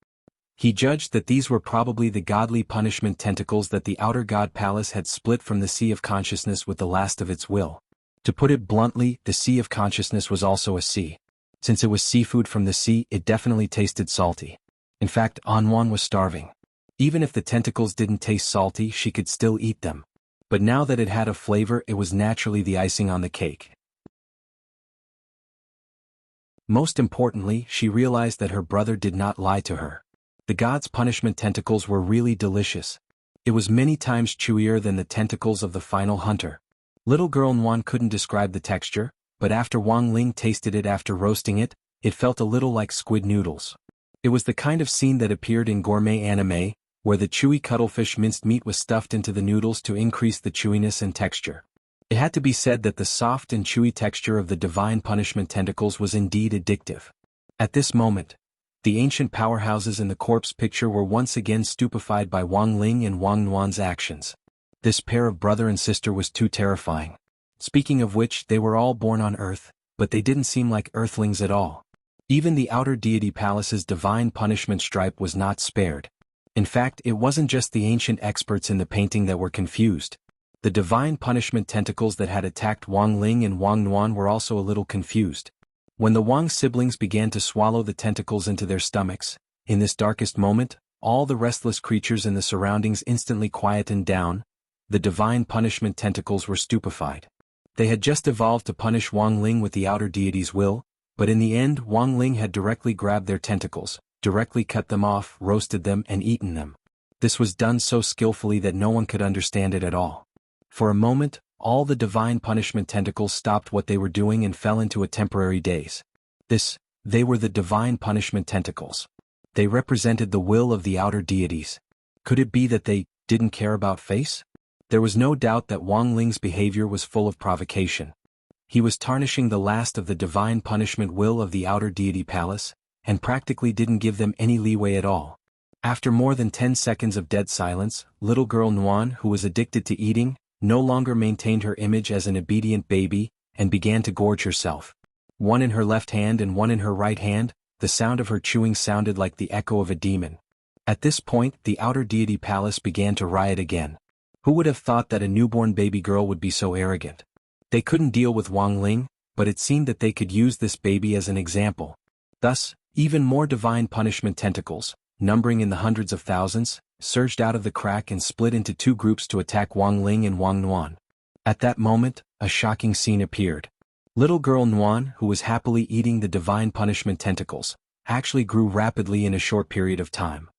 He judged that these were probably the godly punishment tentacles that the Outer God Palace had split from the Sea of Consciousness with the last of its will. To put it bluntly, the Sea of Consciousness was also a sea. Since it was seafood from the sea, it definitely tasted salty. In fact, Anwan was starving. Even if the tentacles didn't taste salty, she could still eat them. But now that it had a flavor, it was naturally the icing on the cake. Most importantly, she realized that her brother did not lie to her. The god's punishment tentacles were really delicious. It was many times chewier than the tentacles of the final hunter. Little girl Nguyen couldn't describe the texture, but after Wang Ling tasted it after roasting it, it felt a little like squid noodles. It was the kind of scene that appeared in gourmet anime, where the chewy cuttlefish minced meat was stuffed into the noodles to increase the chewiness and texture. It had to be said that the soft and chewy texture of the divine punishment tentacles was indeed addictive. At this moment, the ancient powerhouses in the corpse picture were once again stupefied by Wang Ling and Wang Nuan's actions. This pair of brother and sister was too terrifying. Speaking of which, they were all born on Earth, but they didn't seem like Earthlings at all. Even the outer deity palace's divine punishment stripe was not spared. In fact, it wasn't just the ancient experts in the painting that were confused. The divine punishment tentacles that had attacked Wang Ling and Wang Nuan were also a little confused. When the Wang siblings began to swallow the tentacles into their stomachs, in this darkest moment, all the restless creatures in the surroundings instantly quietened down. The divine punishment tentacles were stupefied. They had just evolved to punish Wang Ling with the outer deity's will, but in the end Wang Ling had directly grabbed their tentacles, directly cut them off, roasted them, and eaten them. This was done so skillfully that no one could understand it at all. For a moment, all the divine punishment tentacles stopped what they were doing and fell into a temporary daze. They were the divine punishment tentacles. They represented the will of the outer deities. Could it be that they didn't care about face? There was no doubt that Wang Ling's behavior was full of provocation. He was tarnishing the last of the divine punishment will of the outer deity palace, and practically didn't give them any leeway at all. After more than 10 seconds of dead silence, little girl Nguyen, who was addicted to eating, no longer maintained her image as an obedient baby, and began to gorge herself. One in her left hand and one in her right hand, the sound of her chewing sounded like the echo of a demon. At this point, the outer deity palace began to riot again. Who would have thought that a newborn baby girl would be so arrogant? They couldn't deal with Wang Ling, but it seemed that they could use this baby as an example. Thus, even more divine punishment tentacles, numbering in the hundreds of thousands, surged out of the crack and split into two groups to attack Wang Ling and Wang Nuan. At that moment, a shocking scene appeared. Little girl Nuan, who was happily eating the divine punishment tentacles, actually grew rapidly in a short period of time.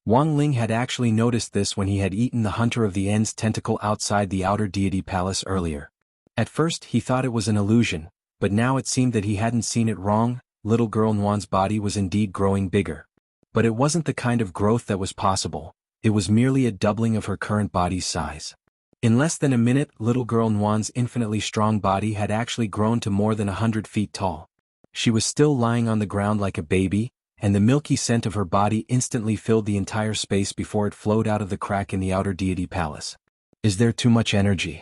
Wang Ling had actually noticed this when he had eaten the Hunter of the End's tentacle outside the outer deity palace earlier. At first he thought it was an illusion, but now it seemed that he hadn't seen it wrong. Little girl Nuan's body was indeed growing bigger. But it wasn't the kind of growth that was possible, it was merely a doubling of her current body's size. In less than a minute, little girl Nguyen's infinitely strong body had actually grown to more than 100 feet tall. She was still lying on the ground like a baby, and the milky scent of her body instantly filled the entire space before it flowed out of the crack in the outer deity palace. Is there too much energy?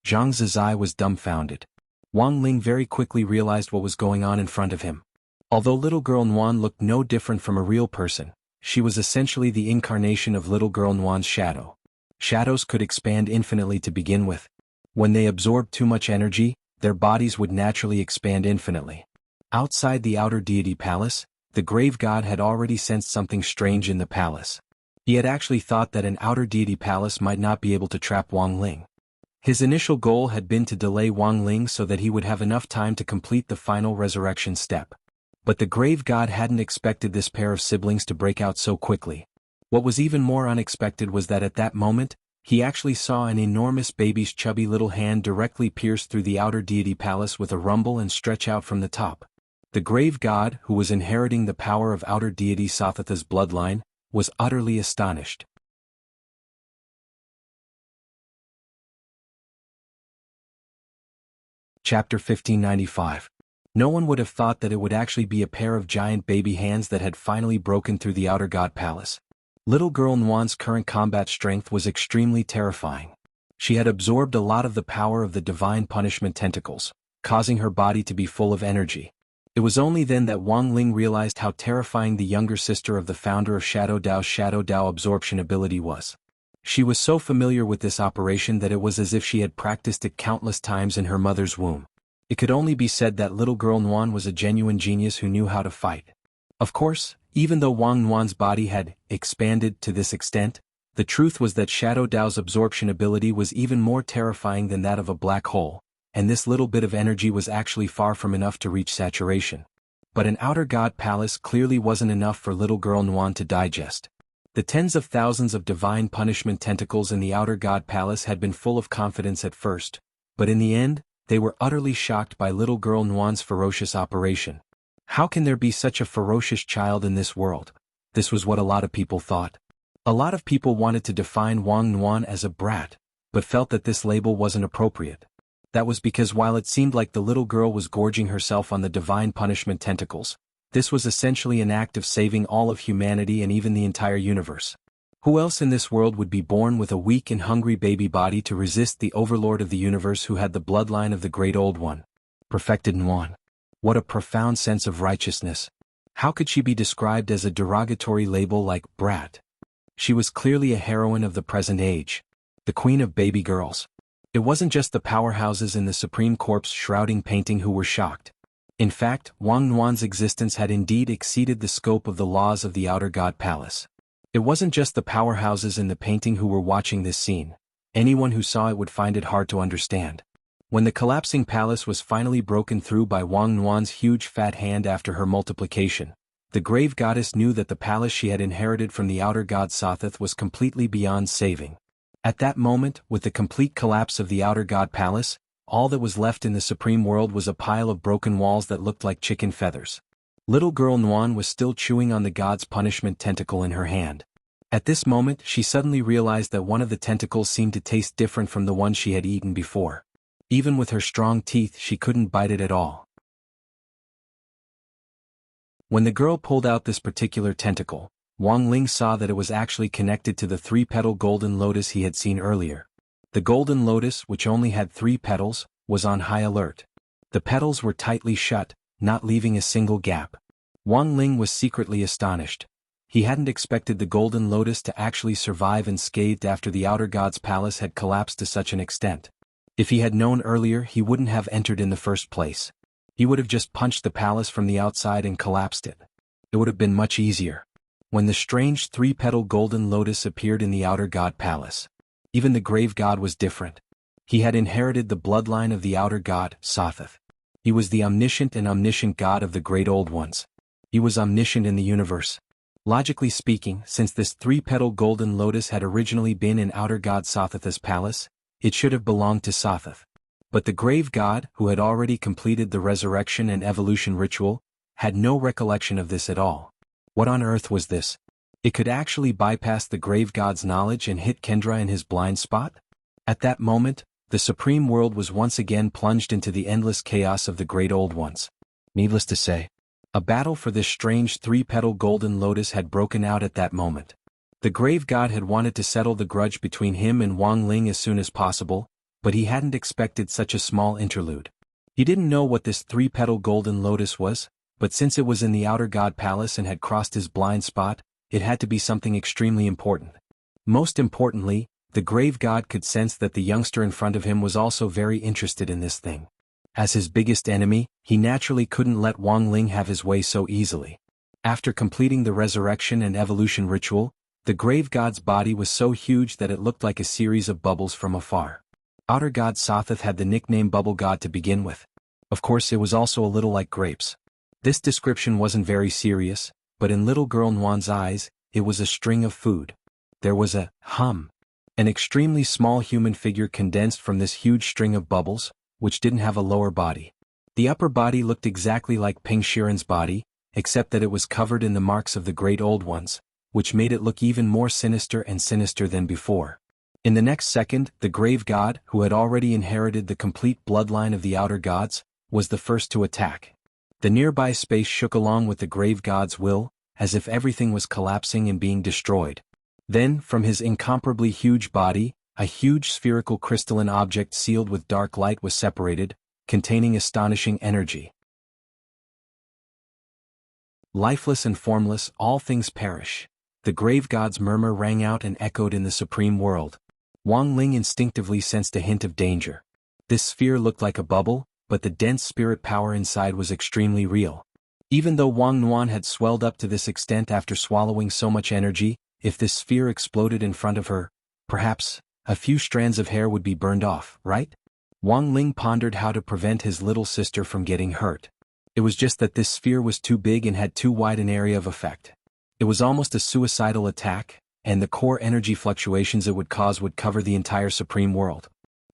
Zhang Zizai was dumbfounded. Wang Ling very quickly realized what was going on in front of him. Although little girl Nguyen looked no different from a real person, she was essentially the incarnation of little girl Nguyen's shadow. Shadows could expand infinitely to begin with. When they absorbed too much energy, their bodies would naturally expand infinitely. Outside the outer deity palace, the grave god had already sensed something strange in the palace. He had actually thought that an outer deity palace might not be able to trap Wang Ling. His initial goal had been to delay Wang Ling so that he would have enough time to complete the final resurrection step. But the grave god hadn't expected this pair of siblings to break out so quickly. What was even more unexpected was that at that moment, he actually saw an enormous baby's chubby little hand directly pierce through the outer deity palace with a rumble and stretch out from the top. The grave god, who was inheriting the power of outer deity Sathatha's bloodline, was utterly astonished. Chapter 1595. No one would have thought that it would actually be a pair of giant baby hands that had finally broken through the outer god palace. Little girl Nguyen's current combat strength was extremely terrifying. She had absorbed a lot of the power of the divine punishment tentacles, causing her body to be full of energy. It was only then that Wang Ling realized how terrifying the younger sister of the founder of Shadow Dao absorption ability was. She was so familiar with this operation that it was as if she had practiced it countless times in her mother's womb. It could only be said that little girl Nguyen was a genuine genius who knew how to fight. Of course, even though Wang Nguyen's body had expanded to this extent, the truth was that Shadow Dao's absorption ability was even more terrifying than that of a black hole, and this little bit of energy was actually far from enough to reach saturation. But an outer god palace clearly wasn't enough for little girl Nguyen to digest. The tens of thousands of divine punishment tentacles in the outer god palace had been full of confidence at first, but in the end, they were utterly shocked by little girl Nguyen's ferocious operation. How can there be such a ferocious child in this world? This was what a lot of people thought. A lot of people wanted to define Wang Nguyen as a brat, but felt that this label wasn't appropriate. That was because while it seemed like the little girl was gorging herself on the divine punishment tentacles, this was essentially an act of saving all of humanity and even the entire universe. Who else in this world would be born with a weak and hungry baby body to resist the overlord of the universe who had the bloodline of the great old one? Perfected Nguyen. What a profound sense of righteousness. How could she be described as a derogatory label like brat? She was clearly a heroine of the present age, the queen of baby girls. It wasn't just the powerhouses in the Supreme Corpse shrouding painting who were shocked. In fact, Wang Nguyen's existence had indeed exceeded the scope of the laws of the outer god palace. It wasn't just the powerhouses in the painting who were watching this scene. Anyone who saw it would find it hard to understand. When the collapsing palace was finally broken through by Wang Nguyen's huge fat hand after her multiplication, the grave goddess knew that the palace she had inherited from the outer god Sathath was completely beyond saving. At that moment, with the complete collapse of the outer god palace, all that was left in the supreme world was a pile of broken walls that looked like chicken feathers. Little girl Nguyen was still chewing on the god's punishment tentacle in her hand. At this moment, she suddenly realized that one of the tentacles seemed to taste different from the one she had eaten before. Even with her strong teeth, she couldn't bite it at all. When the girl pulled out this particular tentacle, Wang Ling saw that it was actually connected to the three-petal golden lotus he had seen earlier. The golden lotus, which only had 3 petals, was on high alert. The petals were tightly shut, not leaving a single gap. Wang Ling was secretly astonished. He hadn't expected the golden lotus to actually survive unscathed after the outer god's palace had collapsed to such an extent. If he had known earlier, he wouldn't have entered in the first place. He would have just punched the palace from the outside and collapsed it. It would have been much easier. When the strange 3-petal golden lotus appeared in the outer god palace, even the grave god was different. He had inherited the bloodline of the outer god, Sathath. He was the omniscient and omniscient god of the great old ones. He was omniscient in the universe. Logically speaking, since this 3-petal golden lotus had originally been in outer god Sathath's palace, it should have belonged to Sathath. But the grave god, who had already completed the resurrection and evolution ritual, had no recollection of this at all. What on earth was this? It could actually bypass the grave god's knowledge and hit Kendra in his blind spot? At that moment, the supreme world was once again plunged into the endless chaos of the great old ones. Needless to say, a battle for this strange three-petal golden lotus had broken out at that moment. The grave god had wanted to settle the grudge between him and Wang Ling as soon as possible, but he hadn't expected such a small interlude. He didn't know what this three-petal golden lotus was, but since it was in the outer god palace and had crossed his blind spot, it had to be something extremely important. Most importantly, the grave god could sense that the youngster in front of him was also very interested in this thing. As his biggest enemy, he naturally couldn't let Wang Ling have his way so easily. After completing the resurrection and evolution ritual, the grave god's body was so huge that it looked like a series of bubbles from afar. Outer god Sothoth had the nickname Bubble God to begin with. Of course, it was also a little like grapes. This description wasn't very serious, but in little girl Nwan's eyes, it was a string of food. There was a hum. An extremely small human figure condensed from this huge string of bubbles, which didn't have a lower body. The upper body looked exactly like Ping Shiren's body, except that it was covered in the marks of the great old ones, which made it look even more sinister and sinister than before. In the next second, the grave god, who had already inherited the complete bloodline of the outer gods, was the first to attack. The nearby space shook along with the grave god's will, as if everything was collapsing and being destroyed. Then, from his incomparably huge body, a huge spherical crystalline object sealed with dark light was separated, containing astonishing energy. Lifeless and formless, all things perish. The grave god's murmur rang out and echoed in the supreme world. Wang Ling instinctively sensed a hint of danger. This sphere looked like a bubble, but the dense spirit power inside was extremely real. Even though Wang Nuan had swelled up to this extent after swallowing so much energy, if this sphere exploded in front of her, perhaps a few strands of hair would be burned off, right? Wang Ling pondered how to prevent his little sister from getting hurt. It was just that this sphere was too big and had too wide an area of effect. It was almost a suicidal attack, and the core energy fluctuations it would cause would cover the entire supreme world.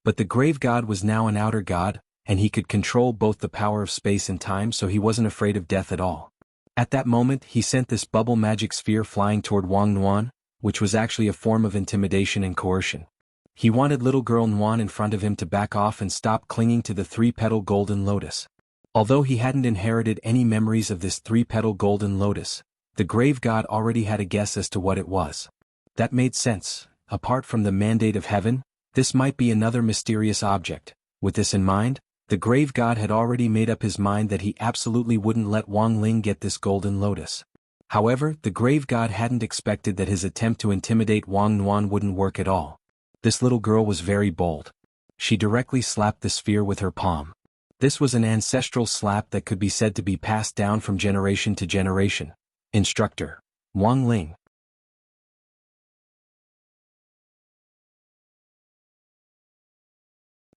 But the grave god was now an outer god, and he could control both the power of space and time, so he wasn't afraid of death at all. At that moment, he sent this bubble magic sphere flying toward Wang Nuan, which was actually a form of intimidation and coercion. He wanted little girl Nuan in front of him to back off and stop clinging to the three-petal golden lotus. Although he hadn't inherited any memories of this three-petal golden lotus, the grave god already had a guess as to what it was. That made sense. Apart from the mandate of heaven, this might be another mysterious object. With this in mind, the grave god had already made up his mind that he absolutely wouldn't let Wang Ling get this golden lotus. However, the grave god hadn't expected that his attempt to intimidate Wang Nuan wouldn't work at all. This little girl was very bold. She directly slapped the sphere with her palm. This was an ancestral slap that could be said to be passed down from generation to generation. Instructor: Wang Ling.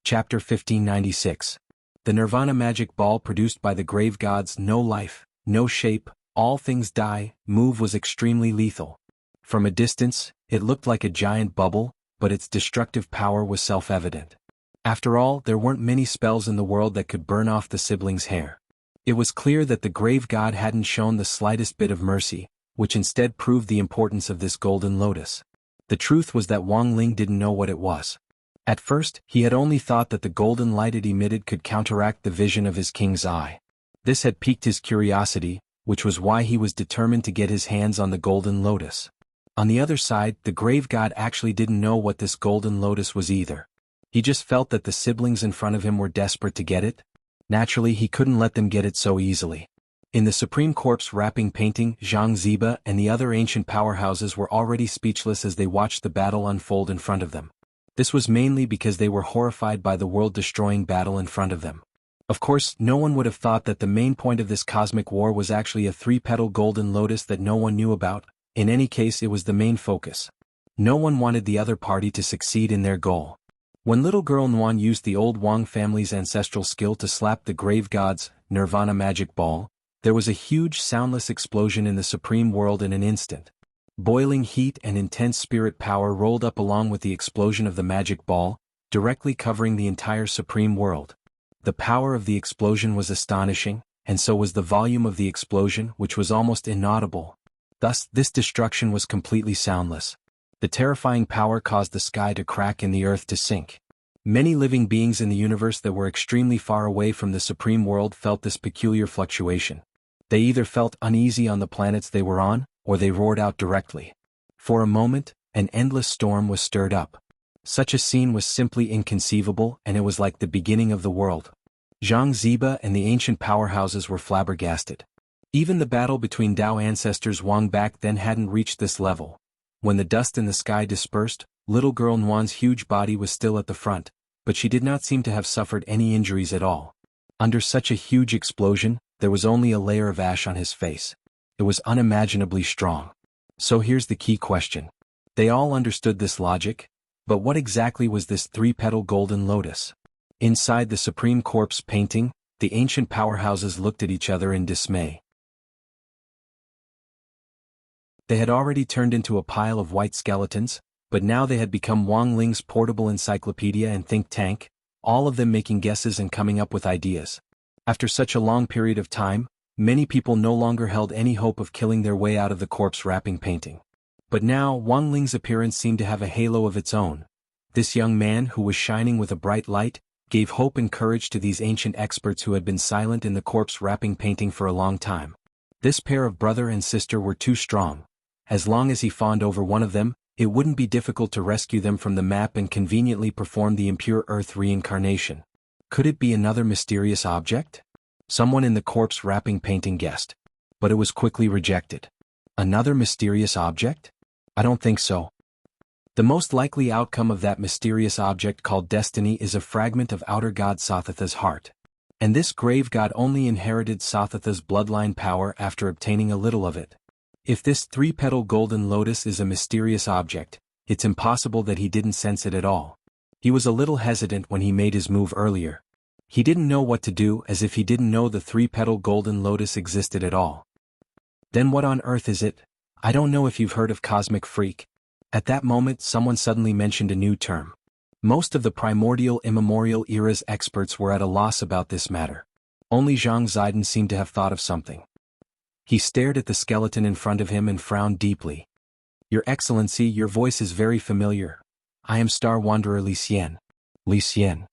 Chapter 1596. The Nirvana magic ball produced by the grave god's no life, no shape, all things die move was extremely lethal. From a distance, it looked like a giant bubble, but its destructive power was self-evident. After all, there weren't many spells in the world that could burn off the siblings' hair. It was clear that the grave god hadn't shown the slightest bit of mercy, which instead proved the importance of this golden lotus. The truth was that Wang Ling didn't know what it was. At first, he had only thought that the golden light it emitted could counteract the vision of his king's eye. This had piqued his curiosity, which was why he was determined to get his hands on the golden lotus. On the other side, the grave god actually didn't know what this golden lotus was either. He just felt that the siblings in front of him were desperate to get it. Naturally, he couldn't let them get it so easily. In the Supreme Corpse wrapping painting, Zhang Ziba and the other ancient powerhouses were already speechless as they watched the battle unfold in front of them. This was mainly because they were horrified by the world-destroying battle in front of them. Of course, no one would have thought that the main point of this cosmic war was actually a three-petal golden lotus that no one knew about. In any case, it was the main focus. No one wanted the other party to succeed in their goal. When little girl Nuan used the old Wang family's ancestral skill to slap the grave god's Nirvana magic ball, there was a huge soundless explosion in the supreme world in an instant. Boiling heat and intense spirit power rolled up along with the explosion of the magic ball, directly covering the entire supreme world. The power of the explosion was astonishing, and so was the volume of the explosion, which was almost inaudible. Thus, this destruction was completely soundless. The terrifying power caused the sky to crack and the earth to sink. Many living beings in the universe that were extremely far away from the supreme world felt this peculiar fluctuation. They either felt uneasy on the planets they were on, or they roared out directly. For a moment, an endless storm was stirred up. Such a scene was simply inconceivable, and it was like the beginning of the world. Jianghu and the ancient powerhouses were flabbergasted. Even the battle between Dao ancestors Wang back then hadn't reached this level. When the dust in the sky dispersed, little girl Nuan's huge body was still at the front, but she did not seem to have suffered any injuries at all. Under such a huge explosion, there was only a layer of ash on his face. It was unimaginably strong. So here's the key question. They all understood this logic, but what exactly was this three-petal golden lotus? Inside the supreme corpse painting, the ancient powerhouses looked at each other in dismay. They had already turned into a pile of white skeletons, but now they had become Wang Ling's portable encyclopedia and think tank, all of them making guesses and coming up with ideas. After such a long period of time, many people no longer held any hope of killing their way out of the corpse wrapping painting. But now Wang Ling's appearance seemed to have a halo of its own. This young man, who was shining with a bright light, gave hope and courage to these ancient experts who had been silent in the corpse wrapping painting for a long time. This pair of brother and sister were too strong. As long as he fawned over one of them, it wouldn't be difficult to rescue them from the map and conveniently perform the impure earth reincarnation. Could it be another mysterious object? Someone in the corpse wrapping painting guessed. But it was quickly rejected. Another mysterious object? I don't think so. The most likely outcome of that mysterious object called destiny is a fragment of outer god Sathatha's heart. And this grave god only inherited Sathatha's bloodline power after obtaining a little of it. If this three-petal golden lotus is a mysterious object, it's impossible that he didn't sense it at all. He was a little hesitant when he made his move earlier. He didn't know what to do, as if he didn't know the three-petal golden lotus existed at all. Then what on earth is it? I don't know if you've heard of cosmic freak. At that moment someone suddenly mentioned a new term. Most of the primordial immemorial era's experts were at a loss about this matter. Only Zhang Zidong seemed to have thought of something. He stared at the skeleton in front of him and frowned deeply. Your Excellency, your voice is very familiar. I am Star Wanderer Li Xian. Li Xian.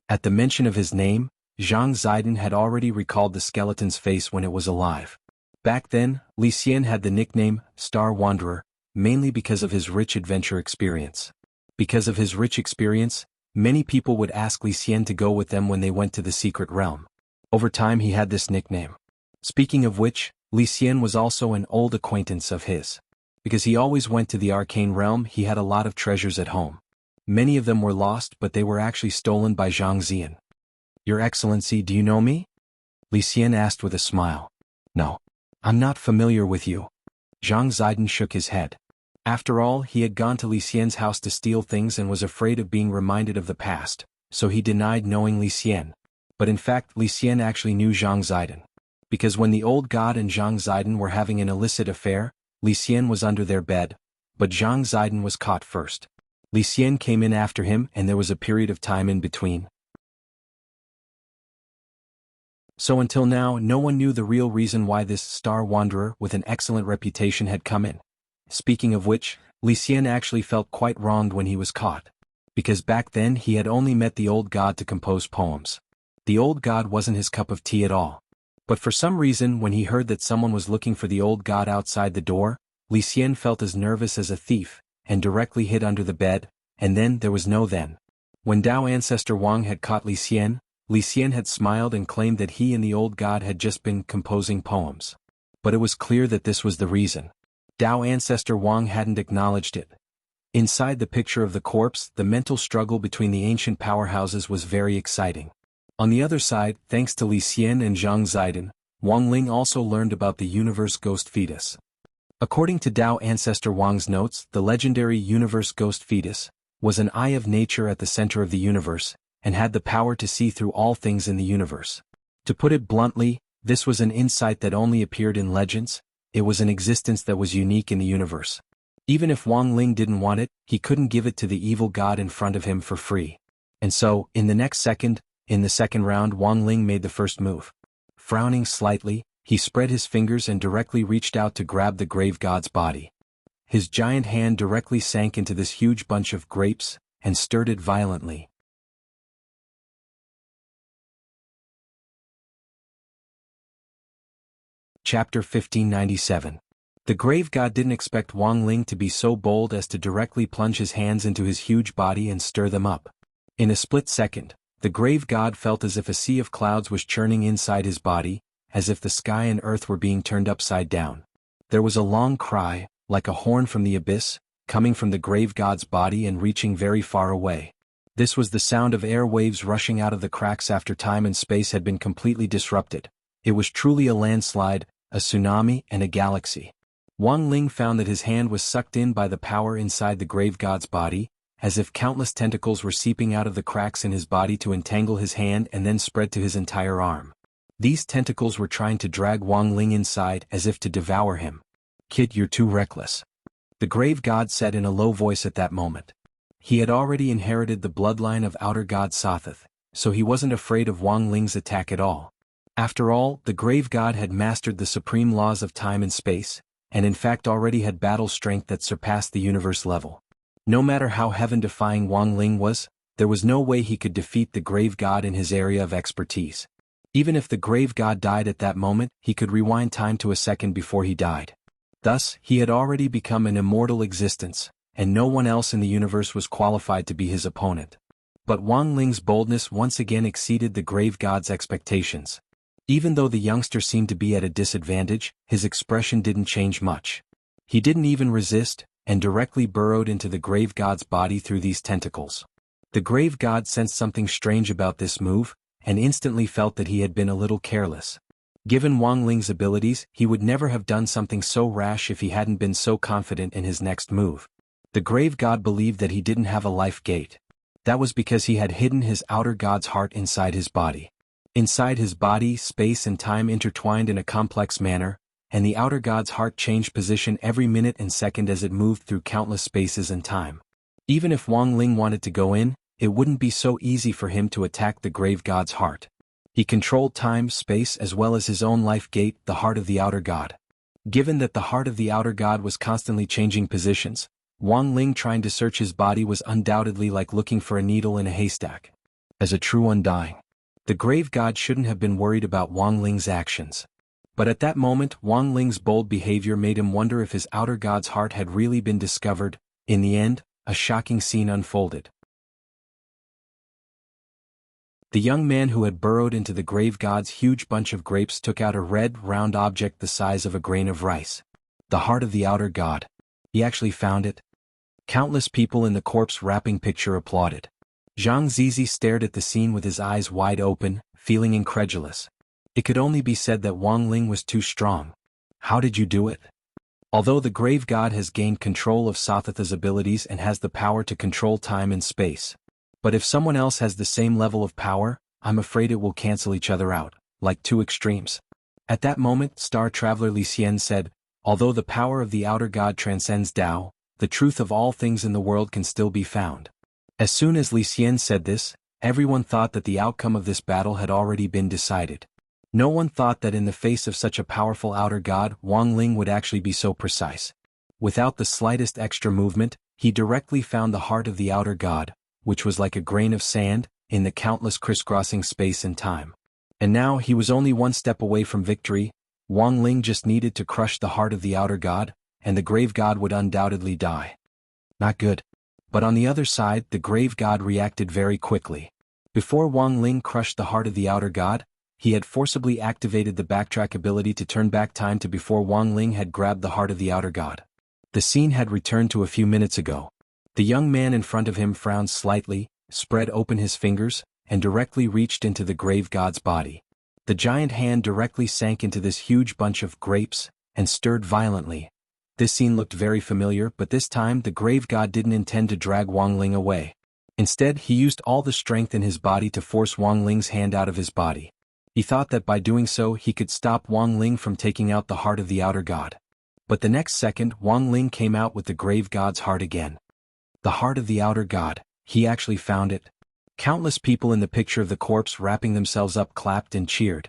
At the mention of his name, Zhang Zidong had already recalled the skeleton's face when it was alive. Back then, Li Xian had the nickname Star Wanderer, mainly because of his rich adventure experience. Because of his rich experience, many people would ask Li Xian to go with them when they went to the secret realm. Over time he had this nickname. Speaking of which, Li Xian was also an old acquaintance of his. Because he always went to the arcane realm, he had a lot of treasures at home. Many of them were lost, but they were actually stolen by Zhang Zian. Your Excellency, do you know me? Li Xian asked with a smile. No. I'm not familiar with you. Zhang Zidong shook his head. After all, he had gone to Li Xian's house to steal things and was afraid of being reminded of the past, so he denied knowing Li Xian. But in fact, Li Xian actually knew Zhang Zidong. Because when the old god and Zhang Zidong were having an illicit affair, Li Xian was under their bed, but Zhang Zidong was caught first. Li Xian came in after him and there was a period of time in between. So until now, no one knew the real reason why this Star Wanderer with an excellent reputation had come in. Speaking of which, Li Xian actually felt quite wronged when he was caught. Because back then he had only met the old god to compose poems. The old god wasn't his cup of tea at all. But for some reason, when he heard that someone was looking for the old god outside the door, Li Xian felt as nervous as a thief, and directly hid under the bed, and then there was no then. When Dao ancestor Wang had caught Li Xian had smiled and claimed that he and the old god had just been composing poems. But it was clear that this was the reason. Dao ancestor Wang hadn't acknowledged it. Inside the picture of the corpse, the mental struggle between the ancient powerhouses was very exciting. On the other side, thanks to Li Xian and Zhang Zidong, Wang Ling also learned about the universe ghost fetus. According to Dao ancestor Wang's notes, the legendary universe ghost fetus was an eye of nature at the center of the universe, and had the power to see through all things in the universe. To put it bluntly, this was an insight that only appeared in legends. It was an existence that was unique in the universe. Even if Wang Ling didn't want it, he couldn't give it to the evil god in front of him for free. And so, in the second round, Wang Ling made the first move. Frowning slightly, he spread his fingers and directly reached out to grab the grave god's body. His giant hand directly sank into this huge bunch of grapes, and stirred it violently. Chapter 1597. The grave god didn't expect Wang Ling to be so bold as to directly plunge his hands into his huge body and stir them up. In a split second, the grave god felt as if a sea of clouds was churning inside his body, as if the sky and earth were being turned upside down. There was a long cry, like a horn from the abyss, coming from the grave god's body and reaching very far away. This was the sound of air waves rushing out of the cracks after time and space had been completely disrupted. It was truly a landslide, a tsunami, and a galaxy. Wang Ling found that his hand was sucked in by the power inside the grave god's body, as if countless tentacles were seeping out of the cracks in his body to entangle his hand and then spread to his entire arm. These tentacles were trying to drag Wang Ling inside as if to devour him. "Kid, you're too reckless," the grave god said in a low voice at that moment. He had already inherited the bloodline of outer god Sothoth, so he wasn't afraid of Wang Ling's attack at all. After all, the grave god had mastered the supreme laws of time and space, and in fact already had battle strength that surpassed the universe level. No matter how heaven-defying Wang Ling was, there was no way he could defeat the grave god in his area of expertise. Even if the grave god died at that moment, he could rewind time to a second before he died. Thus, he had already become an immortal existence, and no one else in the universe was qualified to be his opponent. But Wang Ling's boldness once again exceeded the grave god's expectations. Even though the youngster seemed to be at a disadvantage, his expression didn't change much. He didn't even resist, and directly burrowed into the grave god's body through these tentacles. The grave god sensed something strange about this move, and instantly felt that he had been a little careless. Given Wang Ling's abilities, he would never have done something so rash if he hadn't been so confident in his next move. The grave god believed that he didn't have a life gate. That was because he had hidden his outer god's heart inside his body. Inside his body, space and time intertwined in a complex manner, and the outer god's heart changed position every minute and second as it moved through countless spaces and time. Even if Wang Ling wanted to go in, it wouldn't be so easy for him to attack the grave god's heart. He controlled time, space as well as his own life gate, the heart of the outer god. Given that the heart of the outer god was constantly changing positions, Wang Ling trying to search his body was undoubtedly like looking for a needle in a haystack. As a true undying, the grave god shouldn't have been worried about Wang Ling's actions. But at that moment, Wang Ling's bold behavior made him wonder if his outer god's heart had really been discovered. In the end, a shocking scene unfolded. The young man who had burrowed into the grave god's huge bunch of grapes took out a red, round object the size of a grain of rice. The heart of the outer god. He actually found it. Countless people in the corpse-wrapping picture applauded. Zhang Zizi stared at the scene with his eyes wide open, feeling incredulous. It could only be said that Wang Ling was too strong. How did you do it? Although the grave god has gained control of Sothoth's abilities and has the power to control time and space. But if someone else has the same level of power, I'm afraid it will cancel each other out, like two extremes. At that moment, star traveler Li Xian said, although the power of the outer god transcends Tao, the truth of all things in the world can still be found. As soon as Li Xian said this, everyone thought that the outcome of this battle had already been decided. No one thought that in the face of such a powerful outer god, Wang Ling would actually be so precise. Without the slightest extra movement, he directly found the heart of the outer god, which was like a grain of sand, in the countless crisscrossing space and time. And now he was only one step away from victory. Wang Ling just needed to crush the heart of the outer god, and the grave god would undoubtedly die. Not good. But on the other side, the grave god reacted very quickly. Before Wang Ling crushed the heart of the outer god, he had forcibly activated the backtrack ability to turn back time to before Wang Ling had grabbed the heart of the outer god. The scene had returned to a few minutes ago. The young man in front of him frowned slightly, spread open his fingers, and directly reached into the grave god's body. The giant hand directly sank into this huge bunch of grapes, and stirred violently. This scene looked very familiar, but this time the grave god didn't intend to drag Wang Ling away. Instead, he used all the strength in his body to force Wang Ling's hand out of his body. He thought that by doing so he could stop Wang Ling from taking out the heart of the outer god. But the next second, Wang Ling came out with the grave god's heart again. The heart of the outer god, he actually found it. Countless people in the picture of the corpse wrapping themselves up clapped and cheered.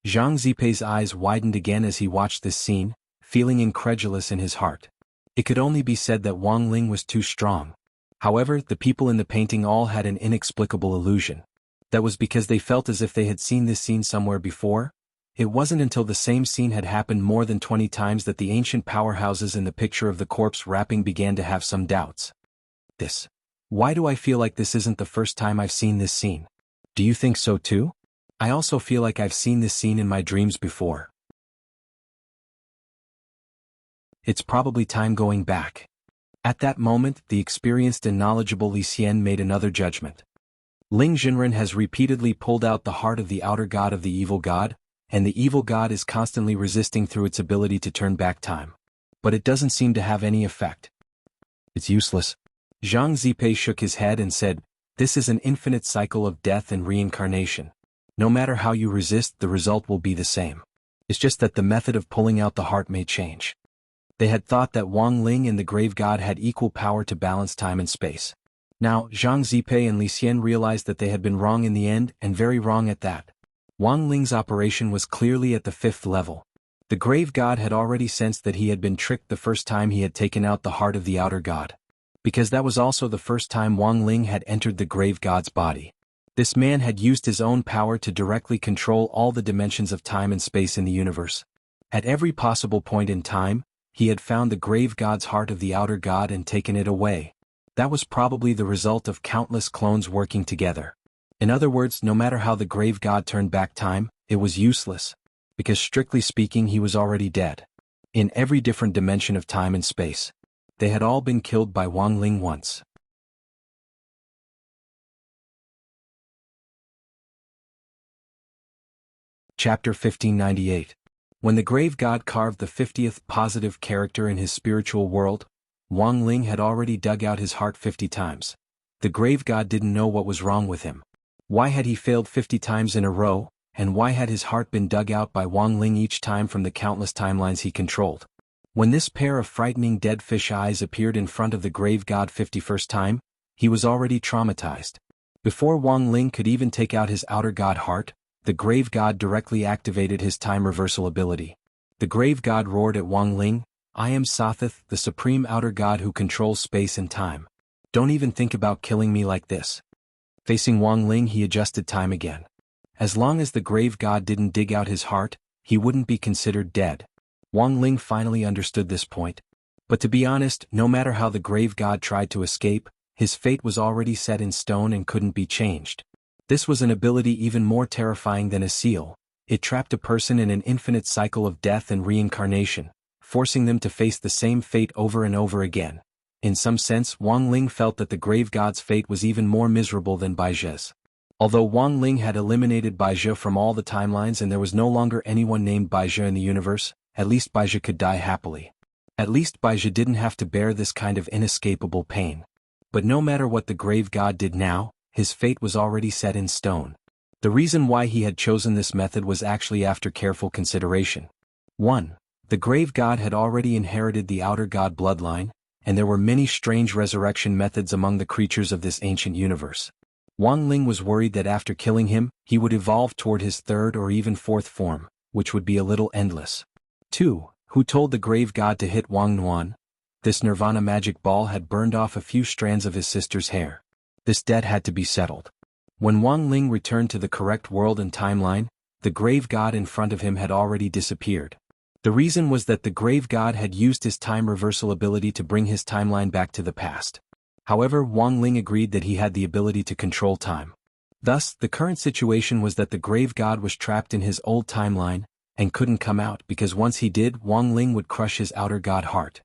Zhang Zipei's eyes widened again as he watched this scene, feeling incredulous in his heart. It could only be said that Wang Ling was too strong. However, the people in the painting all had an inexplicable illusion. That was because they felt as if they had seen this scene somewhere before. It wasn't until the same scene had happened more than 20 times that the ancient powerhouses in the picture of the corpse wrapping began to have some doubts. Why do I feel like this isn't the first time I've seen this scene? Do you think so too? I also feel like I've seen this scene in my dreams before. It's probably time going back. At that moment, the experienced and knowledgeable Li Xian made another judgment. Ling Jinren has repeatedly pulled out the heart of the outer god of the evil god, and the evil god is constantly resisting through its ability to turn back time. But it doesn't seem to have any effect. It's useless. Zhang Zipei shook his head and said, "This is an infinite cycle of death and reincarnation. No matter how you resist, the result will be the same. It's just that the method of pulling out the heart may change." They had thought that Wang Ling and the grave god had equal power to balance time and space. Now, Zhang Zipei and Li Xian realized that they had been wrong in the end, and very wrong at that. Wang Ling's operation was clearly at the 5th level. The grave god had already sensed that he had been tricked the first time he had taken out the heart of the outer god. Because that was also the first time Wang Ling had entered the grave god's body. This man had used his own power to directly control all the dimensions of time and space in the universe. At every possible point in time, he had found the grave god's heart of the outer god and taken it away. That was probably the result of countless clones working together. In other words, no matter how the grave god turned back time, it was useless. Because strictly speaking he was already dead. In every different dimension of time and space. They had all been killed by Wang Ling once. Chapter 1598. When the grave god carved the 50th positive character in his spiritual world, Wang Ling had already dug out his heart 50 times. The grave god didn't know what was wrong with him. Why had he failed 50 times in a row, and why had his heart been dug out by Wang Ling each time from the countless timelines he controlled? When this pair of frightening dead fish eyes appeared in front of the grave god 51st time, he was already traumatized. Before Wang Ling could even take out his outer god heart, the grave god directly activated his time reversal ability. The grave god roared at Wang Ling, "I am Sothith, the supreme outer god who controls space and time. Don't even think about killing me like this." Facing Wang Ling, he adjusted time again. As long as the grave god didn't dig out his heart, he wouldn't be considered dead. Wang Ling finally understood this point. But to be honest, no matter how the grave god tried to escape, his fate was already set in stone and couldn't be changed. This was an ability even more terrifying than a seal. It trapped a person in an infinite cycle of death and reincarnation, forcing them to face the same fate over and over again. In some sense, Wang Ling felt that the grave god's fate was even more miserable than Baijia's. Although Wang Ling had eliminated Baijia from all the timelines and there was no longer anyone named Baijia in the universe, at least Baijia could die happily. At least Baijia didn't have to bear this kind of inescapable pain. But no matter what the grave god did now, his fate was already set in stone. The reason why he had chosen this method was actually after careful consideration. 1. The grave god had already inherited the outer god bloodline, and there were many strange resurrection methods among the creatures of this ancient universe. Wang Ling was worried that after killing him, he would evolve toward his 3rd or even 4th form, which would be a little endless. 2. Who told the grave god to hit Wang Nuan? This nirvana magic ball had burned off a few strands of his sister's hair. This debt had to be settled. When Wang Ling returned to the correct world and timeline, the grave god in front of him had already disappeared. The reason was that the grave god had used his time reversal ability to bring his timeline back to the past. However, Wang Ling agreed that he had the ability to control time. Thus, the current situation was that the grave god was trapped in his old timeline, and couldn't come out because once he did, Wang Ling would crush his outer god heart.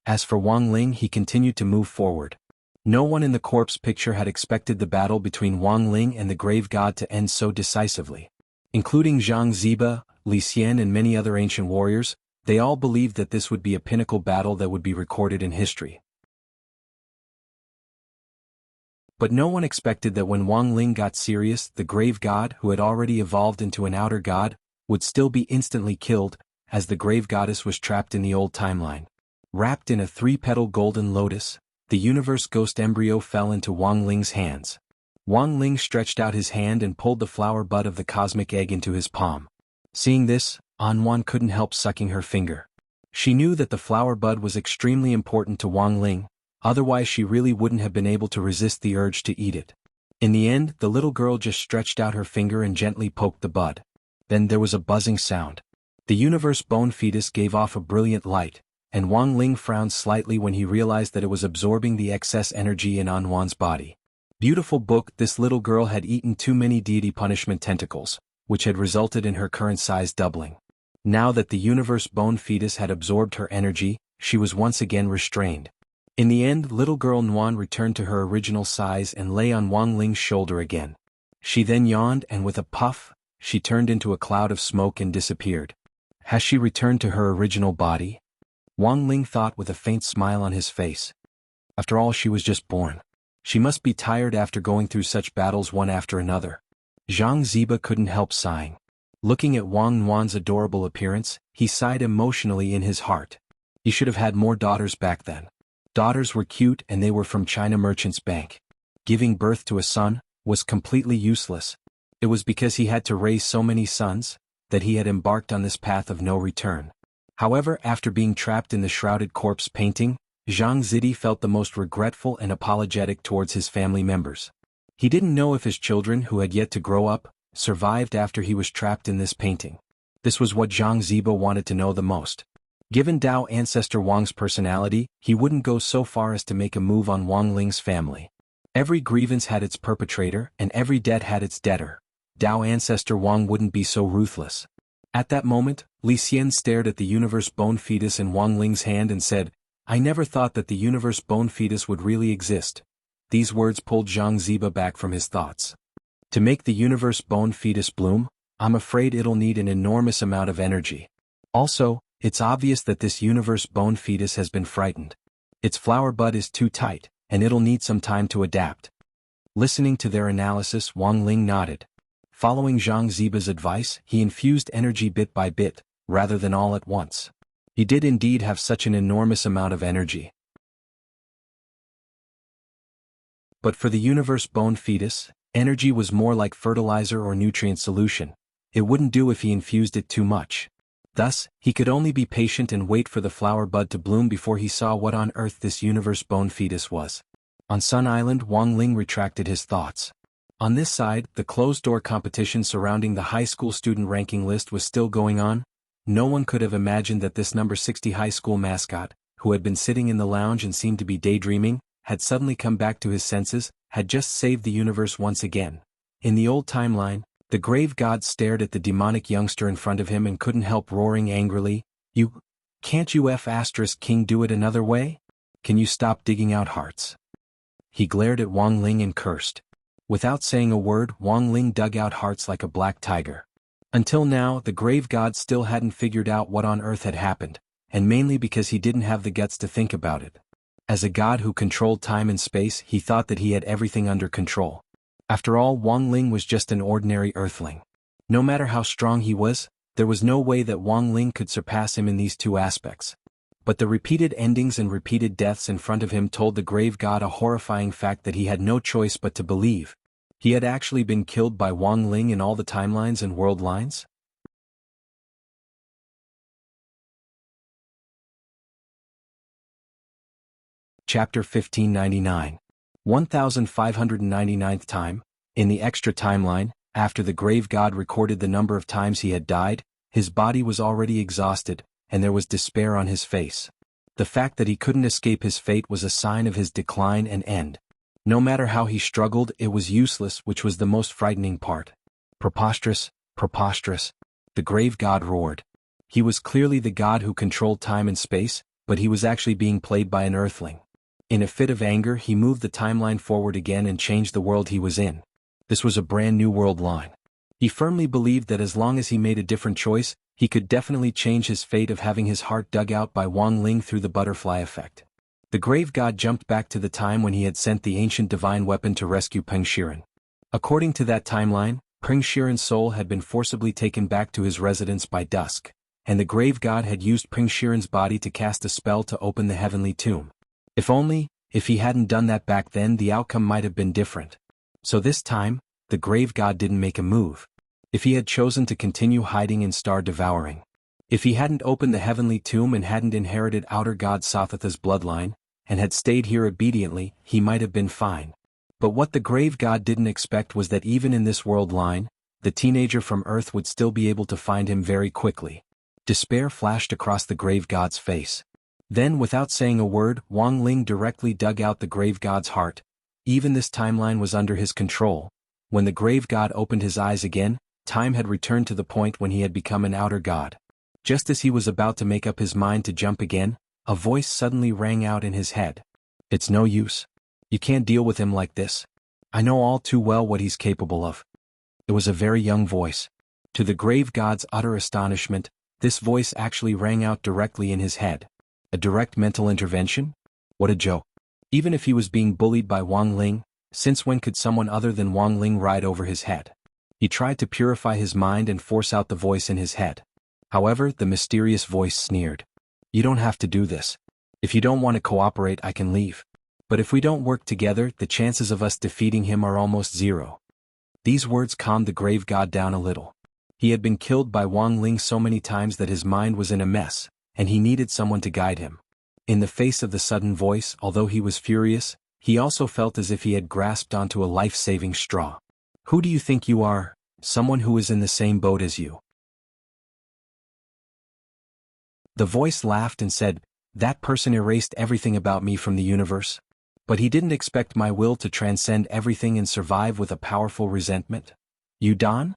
As for Wang Ling, he continued to move forward. No one in the corpse picture had expected the battle between Wang Ling and the grave god to end so decisively. Including Zhang Ziba, Li Xian and many other ancient warriors, they all believed that this would be a pinnacle battle that would be recorded in history. But no one expected that when Wang Ling got serious, the grave god, who had already evolved into an outer god, would still be instantly killed, as the grave goddess was trapped in the old timeline. Wrapped in a 3-petal golden lotus, the universe ghost embryo fell into Wang Ling's hands. Wang Ling stretched out his hand and pulled the flower bud of the cosmic egg into his palm. Seeing this, An Wan couldn't help sucking her finger. She knew that the flower bud was extremely important to Wang Ling, otherwise she really wouldn't have been able to resist the urge to eat it. In the end, the little girl just stretched out her finger and gently poked the bud. Then there was a buzzing sound. The universe bone fetus gave off a brilliant light, and Wang Ling frowned slightly when he realized that it was absorbing the excess energy in Anwan's body. Beautiful book, this little girl had eaten too many deity punishment tentacles, which had resulted in her current size doubling. Now that the universe bone fetus had absorbed her energy, she was once again restrained. In the end, little girl Nuan returned to her original size and lay on Wang Ling's shoulder again. She then yawned and with a puff, she turned into a cloud of smoke and disappeared. Has she returned to her original body? Wang Ling thought with a faint smile on his face. After all, she was just born. She must be tired after going through such battles one after another. Zhang Ziba couldn't help sighing. Looking at Wang Nuan's adorable appearance, he sighed emotionally in his heart. He should have had more daughters back then. Daughters were cute and they were from China Merchants Bank. Giving birth to a son was completely useless. It was because he had to raise so many sons that he had embarked on this path of no return. However, after being trapped in the shrouded corpse painting, Zhang Zidi felt the most regretful and apologetic towards his family members. He didn't know if his children, who had yet to grow up, survived after he was trapped in this painting. This was what Zhang Ziba wanted to know the most. Given Dao ancestor Wang's personality, he wouldn't go so far as to make a move on Wang Ling's family. Every grievance had its perpetrator, and every debt had its debtor. Dao ancestor Wang wouldn't be so ruthless. At that moment, Li Xian stared at the universe bone fetus in Wang Ling's hand and said, "I never thought that the universe bone fetus would really exist." These words pulled Zhang Ziba back from his thoughts. To make the universe bone fetus bloom, I'm afraid it'll need an enormous amount of energy. Also, it's obvious that this universe bone fetus has been frightened. Its flower bud is too tight, and it'll need some time to adapt. Listening to their analysis, Wang Ling nodded. Following Zhang Ziba's advice, he infused energy bit by bit, rather than all at once. He did indeed have such an enormous amount of energy. But for the universe bone fetus, energy was more like fertilizer or nutrient solution. It wouldn't do if he infused it too much. Thus, he could only be patient and wait for the flower bud to bloom before he saw what on earth this universe bone fetus was. On Sun Island, Wang Ling retracted his thoughts. On this side, the closed-door competition surrounding the high school student ranking list was still going on. No one could have imagined that this number 60 high school mascot, who had been sitting in the lounge and seemed to be daydreaming, had suddenly come back to his senses, had just saved the universe once again. In the old timeline, the grave god stared at the demonic youngster in front of him and couldn't help roaring angrily, Can't you King do it another way? Can you stop digging out hearts?" He glared at Wang Ling and cursed. Without saying a word, Wang Ling dug out hearts like a black tiger. Until now, the grave god still hadn't figured out what on earth had happened, and mainly because he didn't have the guts to think about it. As a god who controlled time and space, he thought that he had everything under control. After all, Wang Ling was just an ordinary earthling. No matter how strong he was, there was no way that Wang Ling could surpass him in these two aspects. But the repeated endings and repeated deaths in front of him told the grave god a horrifying fact that he had no choice but to believe. He had actually been killed by Wang Ling in all the timelines and world lines? Chapter 1599. 1599th time. In the extra timeline, after the grave god recorded the number of times he had died, his body was already exhausted, and there was despair on his face. The fact that he couldn't escape his fate was a sign of his decline and end. No matter how he struggled, it was useless, which was the most frightening part. Preposterous, preposterous, the grave god roared. He was clearly the god who controlled time and space, but he was actually being played by an earthling. In a fit of anger, he moved the timeline forward again and changed the world he was in. This was a brand new world line. He firmly believed that as long as he made a different choice, he could definitely change his fate of having his heart dug out by Wang Ling through the butterfly effect. The grave god jumped back to the time when he had sent the ancient divine weapon to rescue Peng Shiren. According to that timeline, Peng Shiren's soul had been forcibly taken back to his residence by dusk, and the grave god had used Peng Shiren's body to cast a spell to open the heavenly tomb. If he hadn't done that back then, the outcome might have been different. So this time, the grave god didn't make a move. If he had chosen to continue hiding and star devouring, If he hadn't opened the heavenly tomb and hadn't inherited outer god Sothatha's bloodline, and had stayed here obediently, he might have been fine. But what the grave god didn't expect was that even in this world line, the teenager from Earth would still be able to find him very quickly. Despair flashed across the grave god's face. Then, without saying a word, Wang Ling directly dug out the grave god's heart. Even this timeline was under his control. When the grave god opened his eyes again, time had returned to the point when he had become an outer god. Just as he was about to make up his mind to jump again, a voice suddenly rang out in his head. "It's no use. You can't deal with him like this. I know all too well what he's capable of." It was a very young voice. To the grave god's utter astonishment, this voice actually rang out directly in his head. A direct mental intervention? What a joke. Even if he was being bullied by Wang Ling, since when could someone other than Wang Ling ride over his head? He tried to purify his mind and force out the voice in his head. However, the mysterious voice sneered. "You don't have to do this. If you don't want to cooperate, I can leave. But if we don't work together, the chances of us defeating him are almost zero." These words calmed the grave god down a little. He had been killed by Wang Ling so many times that his mind was in a mess, and he needed someone to guide him. In the face of the sudden voice, although he was furious, he also felt as if he had grasped onto a life-saving straw. "Who do you think you are? Someone who is in the same boat as you." The voice laughed and said, "That person erased everything about me from the universe. But he didn't expect my will to transcend everything and survive with a powerful resentment. You Don?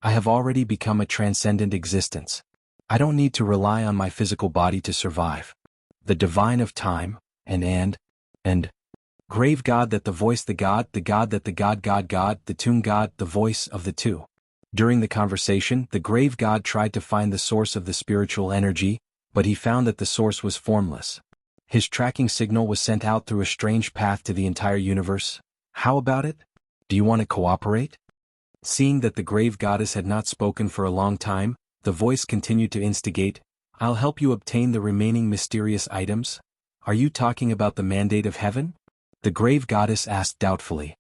I have already become a transcendent existence. I don't need to rely on my physical body to survive. The divine of time, and grave god that the voice the god that the god, the tomb god, the voice of the two." During the conversation, the grave god tried to find the source of the spiritual energy, but he found that the source was formless. His tracking signal was sent out through a strange path to the entire universe. "How about it? Do you want to cooperate?" Seeing that the grave goddess had not spoken for a long time, the voice continued to instigate, "I'll help you obtain the remaining mysterious items. Are you talking about the mandate of heaven?" The grave goddess asked doubtfully.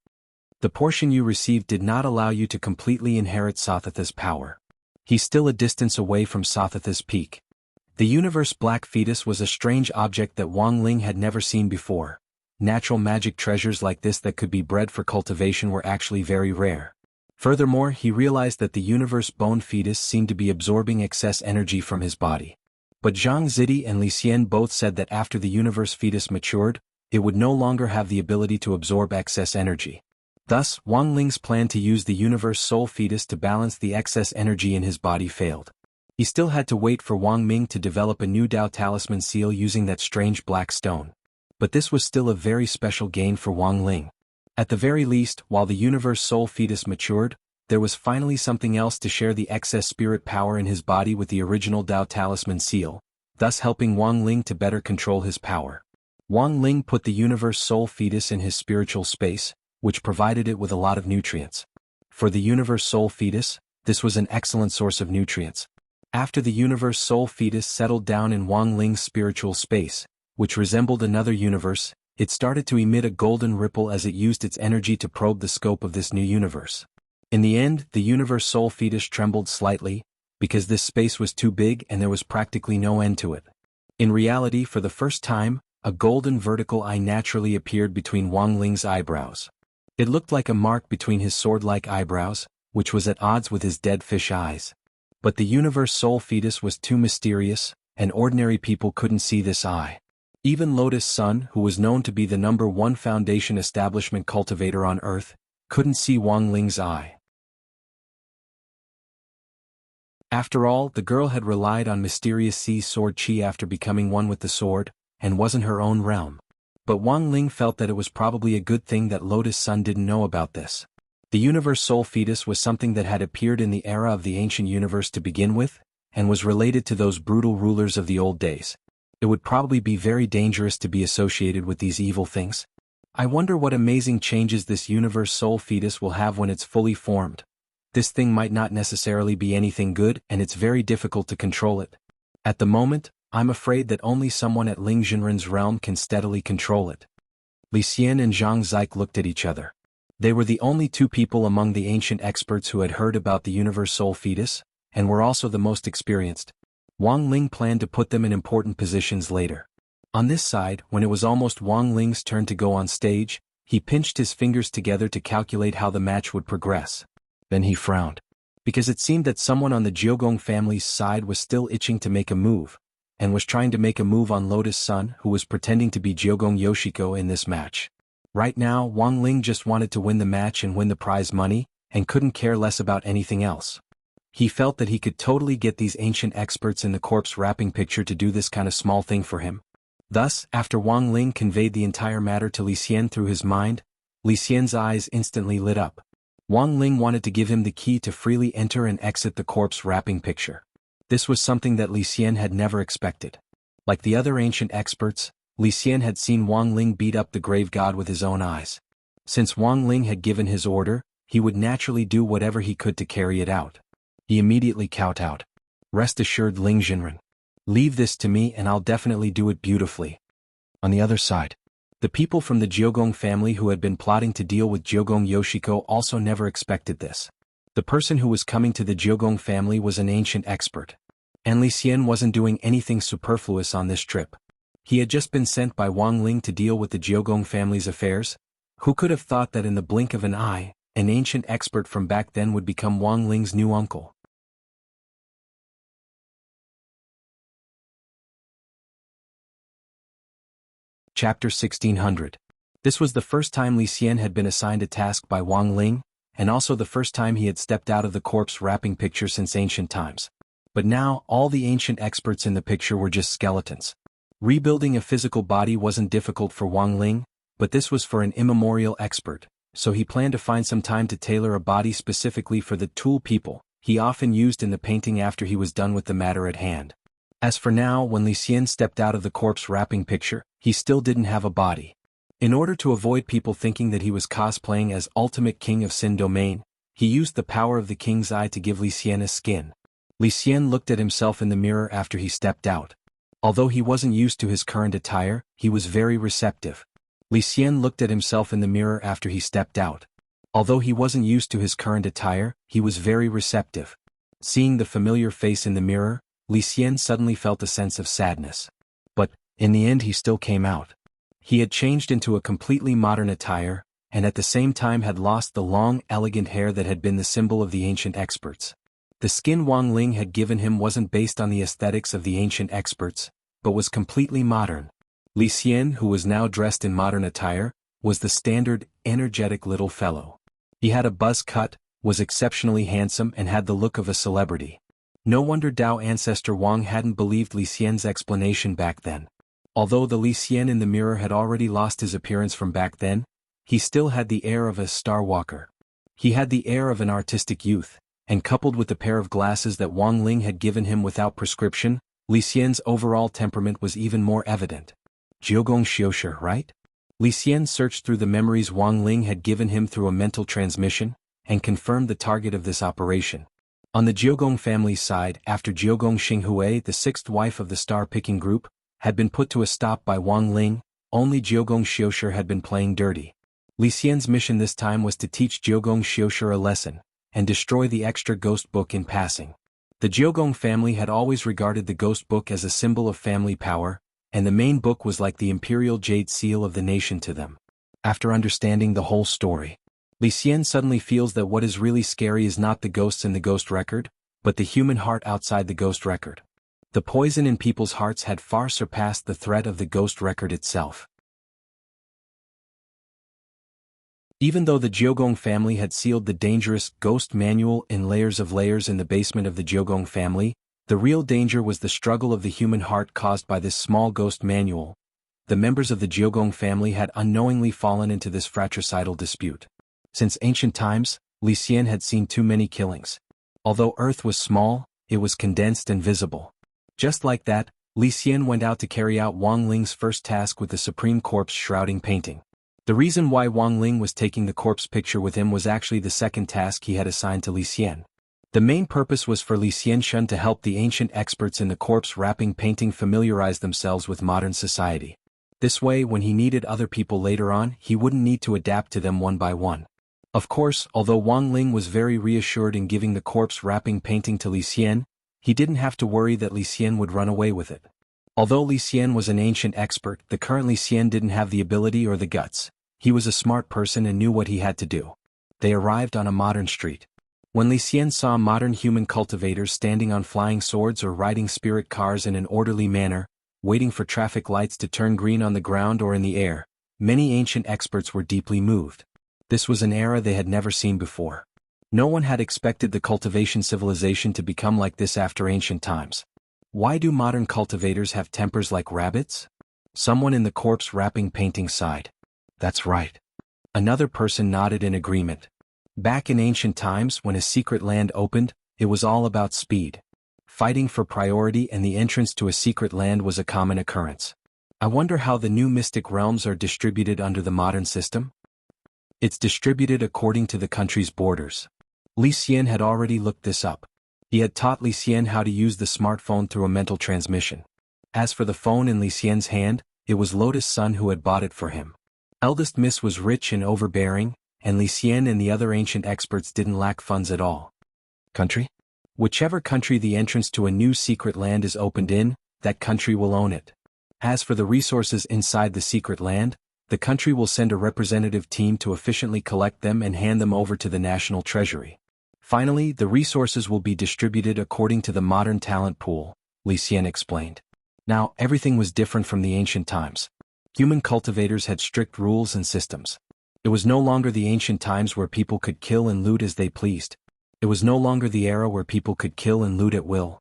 "The portion you received did not allow you to completely inherit Sothatha's power. He's still a distance away from Sothatha's peak." The universe black fetus was a strange object that Wang Ling had never seen before. Natural magic treasures like this that could be bred for cultivation were actually very rare. Furthermore, he realized that the universe bone fetus seemed to be absorbing excess energy from his body. But Zhang Zidi and Li Xian both said that after the universe fetus matured, it would no longer have the ability to absorb excess energy. Thus, Wang Ling's plan to use the universe soul fetus to balance the excess energy in his body failed. He still had to wait for Wang Ming to develop a new Dao talisman seal using that strange black stone. But this was still a very special gain for Wang Ling. At the very least, while the universe soul fetus matured, there was finally something else to share the excess spirit power in his body with the original Dao talisman seal, thus helping Wang Ling to better control his power. Wang Ling put the universe soul fetus in his spiritual space, which provided it with a lot of nutrients. For the universe soul fetus, this was an excellent source of nutrients. After the universe soul fetus settled down in Wang Ling's spiritual space, which resembled another universe, it started to emit a golden ripple as it used its energy to probe the scope of this new universe. In the end, the universe soul fetus trembled slightly, because this space was too big and there was practically no end to it. In reality, for the first time, a golden vertical eye naturally appeared between Wang Ling's eyebrows. It looked like a mark between his sword-like eyebrows, which was at odds with his dead fish eyes. But the universe soul fetus was too mysterious, and ordinary people couldn't see this eye. Even Lotus Sun, who was known to be the #1 foundation establishment cultivator on Earth, couldn't see Wang Ling's eye. After all, the girl had relied on mysterious sea sword chi after becoming one with the sword, and wasn't her own realm. But Wang Ling felt that it was probably a good thing that Lotus Sun didn't know about this. The universe soul fetus was something that had appeared in the era of the ancient universe to begin with, and was related to those brutal rulers of the old days. It would probably be very dangerous to be associated with these evil things. I wonder what amazing changes this universe soul fetus will have when it's fully formed. This thing might not necessarily be anything good, and it's very difficult to control it. At the moment, I'm afraid that only someone at Ling Jinren's realm can steadily control it. Li Xian and Zhang Zik looked at each other. They were the only two people among the ancient experts who had heard about the universe soul fetus, and were also the most experienced. Wang Ling planned to put them in important positions later. On this side, when it was almost Wang Ling's turn to go on stage, he pinched his fingers together to calculate how the match would progress. Then he frowned. Because it seemed that someone on the Jianghu family's side was still itching to make a move, and was trying to make a move on Lotus Sun, who was pretending to be Jianghu Yoshiko in this match. Right now, Wang Ling just wanted to win the match and win the prize money, and couldn't care less about anything else. He felt that he could totally get these ancient experts in the corpse wrapping picture to do this kind of small thing for him. Thus, after Wang Ling conveyed the entire matter to Li Xian through his mind, Li Xian's eyes instantly lit up. Wang Ling wanted to give him the key to freely enter and exit the corpse wrapping picture. This was something that Li Xian had never expected. Like the other ancient experts, Li Xian had seen Wang Ling beat up the grave god with his own eyes. Since Wang Ling had given his order, he would naturally do whatever he could to carry it out. He immediately kowtowed. Rest assured, Ling Jinren. Leave this to me and I'll definitely do it beautifully. On the other side, the people from the Jianghu family who had been plotting to deal with Jianghu Yoshiko also never expected this. The person who was coming to the Jianghu family was an ancient expert. And Li Xian wasn't doing anything superfluous on this trip. He had just been sent by Wang Ling to deal with the Jianghu family's affairs. Who could have thought that in the blink of an eye, an ancient expert from back then would become Wang Ling's new uncle? Chapter 1600. This was the first time Li Xian had been assigned a task by Wang Ling, and also the first time he had stepped out of the corpse wrapping picture since ancient times. But now, all the ancient experts in the picture were just skeletons. Rebuilding a physical body wasn't difficult for Wang Ling, but this was for an immemorial expert, so he planned to find some time to tailor a body specifically for the tool people he often used in the painting after he was done with the matter at hand. As for now, when Li Xian stepped out of the corpse wrapping picture, he still didn't have a body. In order to avoid people thinking that he was cosplaying as ultimate king of Sin Domain, he used the power of the king's eye to give Li Xian a skin. Li Xian looked at himself in the mirror after he stepped out. Although he wasn't used to his current attire, he was very receptive. Li Xian looked at himself in the mirror after he stepped out. Although he wasn't used to his current attire, he was very receptive. Seeing the familiar face in the mirror, Li Xian suddenly felt a sense of sadness. But, in the end he still came out. He had changed into a completely modern attire, and at the same time had lost the long, elegant hair that had been the symbol of the ancient experts. The skin Wang Ling had given him wasn't based on the aesthetics of the ancient experts, but was completely modern. Li Xian, who was now dressed in modern attire, was the standard, energetic little fellow. He had a buzz cut, was exceptionally handsome and had the look of a celebrity. No wonder Dao ancestor Wang hadn't believed Li Xian's explanation back then. Although the Li Xian in the mirror had already lost his appearance from back then, he still had the air of a star walker. He had the air of an artistic youth, and coupled with the pair of glasses that Wang Ling had given him without prescription, Li Xian's overall temperament was even more evident. Jianghu Xiushi, right? Li Xian searched through the memories Wang Ling had given him through a mental transmission, and confirmed the target of this operation. On the Jianghu family's side, after Jianghu Xinghui, the sixth wife of the star-picking group, had been put to a stop by Wang Ling, only Jianghu Xiushi had been playing dirty. Li Xian's mission this time was to teach Jianghu Xiushi a lesson, and destroy the extra ghost book in passing. The Jianghu family had always regarded the ghost book as a symbol of family power, and the main book was like the imperial jade seal of the nation to them. After understanding the whole story, Li Xian suddenly feels that what is really scary is not the ghosts in the ghost record, but the human heart outside the ghost record. The poison in people's hearts had far surpassed the threat of the ghost record itself. Even though the Jianghu family had sealed the dangerous ghost manual in layers in the basement of the Jianghu family, the real danger was the struggle of the human heart caused by this small ghost manual. The members of the Jianghu family had unknowingly fallen into this fratricidal dispute. Since ancient times, Li Xian had seen too many killings. Although Earth was small, it was condensed and visible. Just like that, Li Xian went out to carry out Wang Ling's first task with the Supreme Corpse shrouding painting. The reason why Wang Ling was taking the corpse picture with him was actually the second task he had assigned to Li Xian. The main purpose was for Li Xian to help the ancient experts in the corpse wrapping painting familiarize themselves with modern society. This way, when he needed other people later on, he wouldn't need to adapt to them one by one. Of course, although Wang Ling was very reassured in giving the corpse wrapping painting to Li Xian, He didn't have to worry that Li Xian would run away with it. Although Li Xian was an ancient expert, the current Li Xian didn't have the ability or the guts. He was a smart person and knew what he had to do. They arrived on a modern street. When Li Xian saw modern human cultivators standing on flying swords or riding spirit cars in an orderly manner, waiting for traffic lights to turn green on the ground or in the air, many ancient experts were deeply moved. This was an era they had never seen before. No one had expected the cultivation civilization to become like this after ancient times. Why do modern cultivators have tempers like rabbits? Someone in the corpse wrapping painting sighed. That's right. Another person nodded in agreement. Back in ancient times when a secret land opened, it was all about speed. Fighting for priority and the entrance to a secret land was a common occurrence. I wonder how the new mystic realms are distributed under the modern system? It's distributed according to the country's borders. Li Xian had already looked this up. He had taught Li Xian how to use the smartphone through a mental transmission. As for the phone in Li Xian's hand, it was Lotus' son who had bought it for him. Eldest Miss was rich and overbearing, and Li Xian and the other ancient experts didn't lack funds at all. Country? Whichever country the entrance to a new secret land is opened in, that country will own it. As for the resources inside the secret land, the country will send a representative team to efficiently collect them and hand them over to the national treasury. Finally, the resources will be distributed according to the modern talent pool, Li Xian explained. Now, everything was different from the ancient times. Human cultivators had strict rules and systems. It was no longer the ancient times where people could kill and loot as they pleased. It was no longer the era where people could kill and loot at will.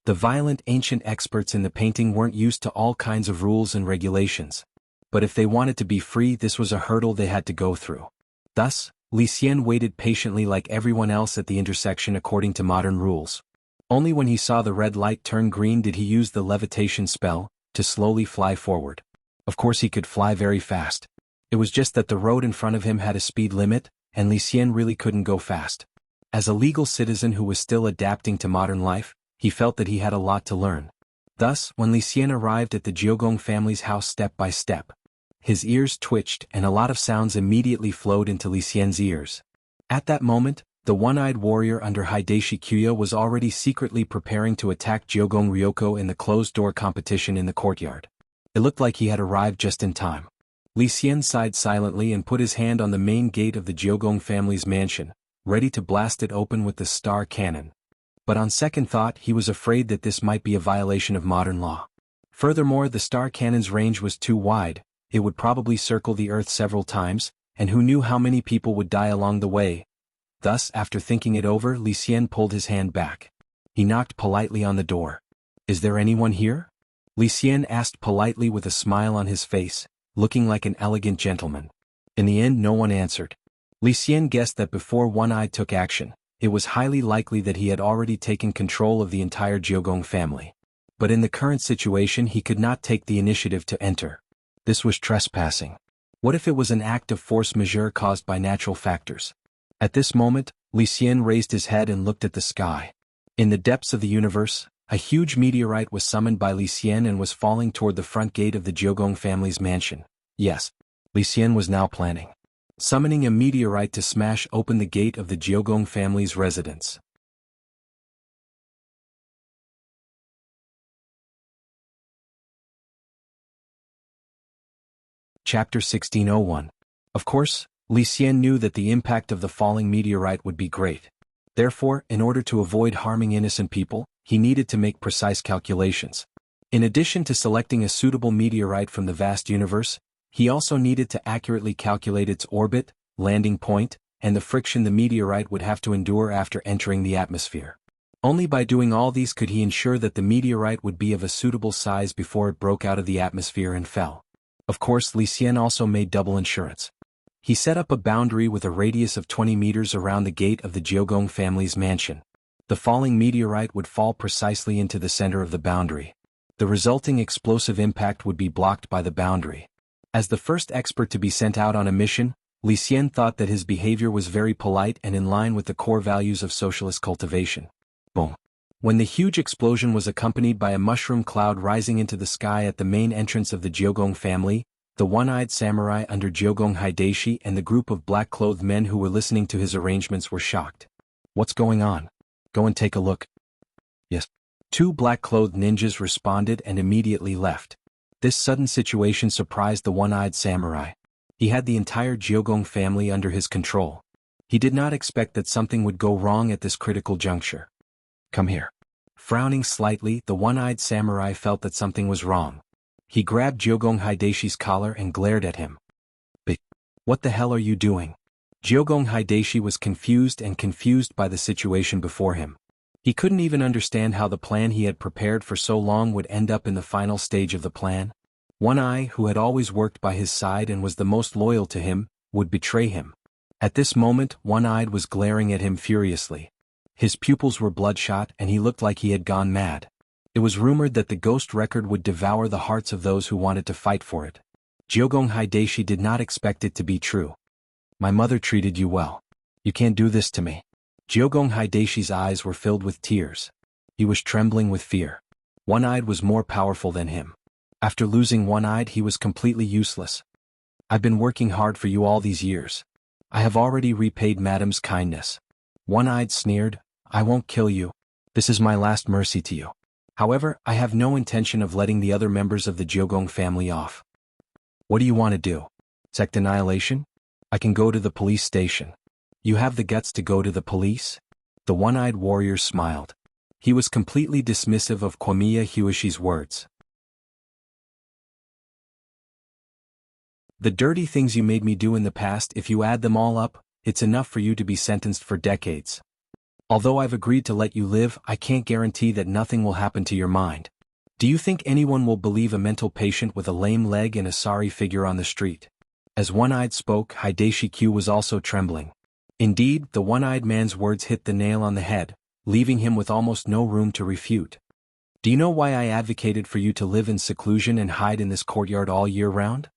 The violent ancient experts in the painting weren't used to all kinds of rules and regulations. But if they wanted to be free, this was a hurdle they had to go through. Thus, Li Xian waited patiently like everyone else at the intersection according to modern rules. Only when he saw the red light turn green did he use the levitation spell to slowly fly forward. Of course he could fly very fast. It was just that the road in front of him had a speed limit, and Li Xian really couldn't go fast. As a legal citizen who was still adapting to modern life, he felt that he had a lot to learn. Thus, when Li Xian arrived at the Jianghu family's house step by step, his ears twitched and a lot of sounds immediately flowed into Li Xian's ears. At that moment, the one-eyed warrior under Hideshi Kuya was already secretly preparing to attack Jianghu Ryoko in the closed-door competition in the courtyard. It looked like he had arrived just in time. Li Xian sighed silently and put his hand on the main gate of the Jianghu family's mansion, ready to blast it open with the star cannon. But on second thought he was afraid that this might be a violation of modern law. Furthermore, the star cannon's range was too wide. It would probably circle the earth several times, and who knew how many people would die along the way. Thus, after thinking it over, Li Xian pulled his hand back. He knocked politely on the door. "Is there anyone here?" Li Xian asked politely with a smile on his face, looking like an elegant gentleman. In the end, no one answered. Li Xian guessed that before One Eye took action, it was highly likely that he had already taken control of the entire Jianghu family. But in the current situation he could not take the initiative to enter. This was trespassing. What if it was an act of force majeure caused by natural factors? At this moment, Li Xian raised his head and looked at the sky. In the depths of the universe, a huge meteorite was summoned by Li Xian and was falling toward the front gate of the Jianghu family's mansion. Yes, Li Xian was now planning. Summoning a meteorite to smash open the gate of the Jianghu family's residence. Chapter 1601. Of course, Li Xian knew that the impact of the falling meteorite would be great. Therefore, in order to avoid harming innocent people, he needed to make precise calculations. In addition to selecting a suitable meteorite from the vast universe, he also needed to accurately calculate its orbit, landing point, and the friction the meteorite would have to endure after entering the atmosphere. Only by doing all these could he ensure that the meteorite would be of a suitable size before it broke out of the atmosphere and fell. Of course, Li Xian also made double insurance. He set up a boundary with a radius of 20 meters around the gate of the Jianghu family's mansion. The falling meteorite would fall precisely into the center of the boundary. The resulting explosive impact would be blocked by the boundary. As the first expert to be sent out on a mission, Li Xian thought that his behavior was very polite and in line with the core values of socialist cultivation. Boom. When the huge explosion was accompanied by a mushroom cloud rising into the sky at the main entrance of the Jianghu family, the one-eyed samurai under Jianghu Hideshi and the group of black-clothed men who were listening to his arrangements were shocked. What's going on? Go and take a look. Yes. Two black-clothed ninjas responded and immediately left. This sudden situation surprised the one-eyed samurai. He had the entire Jianghu family under his control. He did not expect that something would go wrong at this critical juncture. Come here. Frowning slightly, the one-eyed samurai felt that something was wrong. He grabbed Jianghu Hideshi's collar and glared at him. But what the hell are you doing? Jianghu Hideshi was confused by the situation before him. He couldn't even understand how the plan he had prepared for so long would end up in the final stage of the plan. One Eye, who had always worked by his side and was the most loyal to him, would betray him. At this moment, One-Eyed was glaring at him furiously. His pupils were bloodshot and he looked like he had gone mad. It was rumored that the ghost record would devour the hearts of those who wanted to fight for it. Jianghu Hideshi did not expect it to be true. My mother treated you well. You can't do this to me. Jianghu Hideshi's eyes were filled with tears. He was trembling with fear. One-Eyed was more powerful than him. After losing One-Eyed, he was completely useless. I've been working hard for you all these years. I have already repaid Madam's kindness. One-Eyed sneered, I won't kill you. This is my last mercy to you. However, I have no intention of letting the other members of the Jianghu family off. What do you want to do? Sect annihilation? I can go to the police station. You have the guts to go to the police? The one-eyed warrior smiled. He was completely dismissive of Komiya Huishi's words. The dirty things you made me do in the past, if you add them all up, it's enough for you to be sentenced for decades. Although I've agreed to let you live, I can't guarantee that nothing will happen to your mind. Do you think anyone will believe a mental patient with a lame leg and a sorry figure on the street? As One-Eyed spoke, Hideshi Q was also trembling. Indeed, the one-eyed man's words hit the nail on the head, leaving him with almost no room to refute. Do you know why I advocated for you to live in seclusion and hide in this courtyard all year round?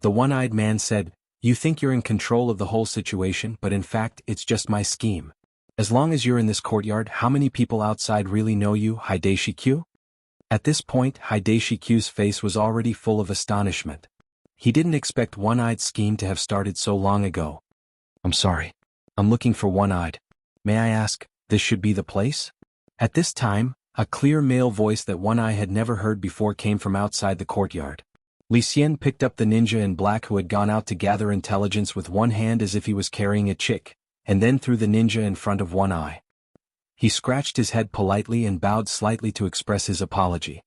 The one-eyed man said, You think you're in control of the whole situation, but in fact, it's just my scheme. As long as you're in this courtyard, how many people outside really know you, Hideshi Q? At this point, Hideshi Q's face was already full of astonishment. He didn't expect One-Eye's scheme to have started so long ago. I'm sorry. I'm looking for One-Eyed. May I ask, this should be the place? At this time, a clear male voice that One-Eye had never heard before came from outside the courtyard. Li Xian picked up the ninja in black who had gone out to gather intelligence with one hand as if he was carrying a chick, and then threw the ninja in front of One-Eye. He scratched his head politely and bowed slightly to express his apology.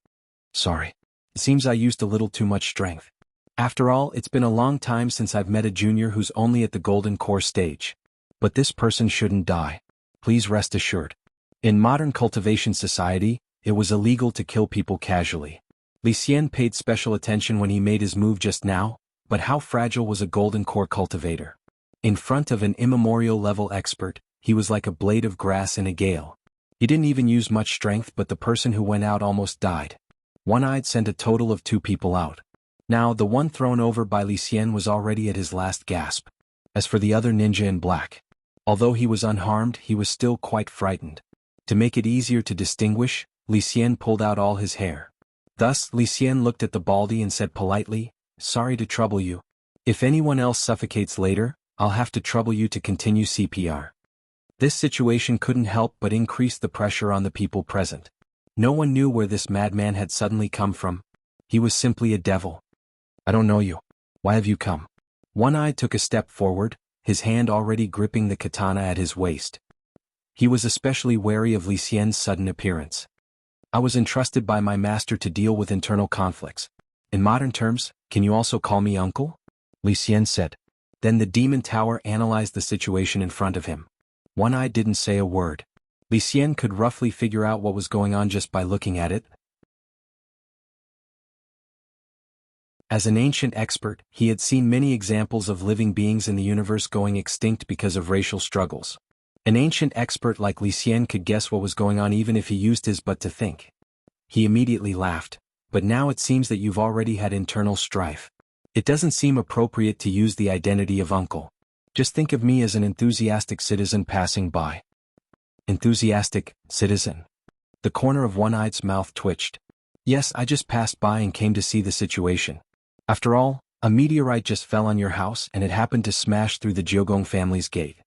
Sorry. It seems I used a little too much strength. After all, it's been a long time since I've met a junior who's only at the golden core stage. But this person shouldn't die. Please rest assured. In modern cultivation society, it was illegal to kill people casually. Li Xian paid special attention when he made his move just now, but how fragile was a golden core cultivator? In front of an immemorial level expert, he was like a blade of grass in a gale. He didn't even use much strength, but the person who went out almost died. One-Eyed sent a total of 2 people out. Now, the one thrown over by Li Xian was already at his last gasp. As for the other ninja in black, although he was unharmed, he was still quite frightened. To make it easier to distinguish, Li Xian pulled out all his hair. Thus, Li Xian looked at the baldy and said politely, Sorry to trouble you. If anyone else suffocates later, I'll have to trouble you to continue CPR. This situation couldn't help but increase the pressure on the people present. No one knew where this madman had suddenly come from. He was simply a devil. I don't know you. Why have you come? One-Eye took a step forward, his hand already gripping the katana at his waist. He was especially wary of Li Xian's sudden appearance. I was entrusted by my master to deal with internal conflicts. In modern terms, can you also call me uncle? Li Xian said. Then the demon tower analyzed the situation in front of him. One-Eye didn't say a word. Li Xian could roughly figure out what was going on just by looking at it. As an ancient expert, he had seen many examples of living beings in the universe going extinct because of racial struggles. An ancient expert like Li Xian could guess what was going on even if he used his butt to think. He immediately laughed. But now it seems that you've already had internal strife. It doesn't seem appropriate to use the identity of uncle. Just think of me as an enthusiastic citizen passing by. Enthusiastic citizen. The corner of One-Eye's mouth twitched. Yes, I just passed by and came to see the situation. After all, a meteorite just fell on your house and it happened to smash through the Jianghu family's gate.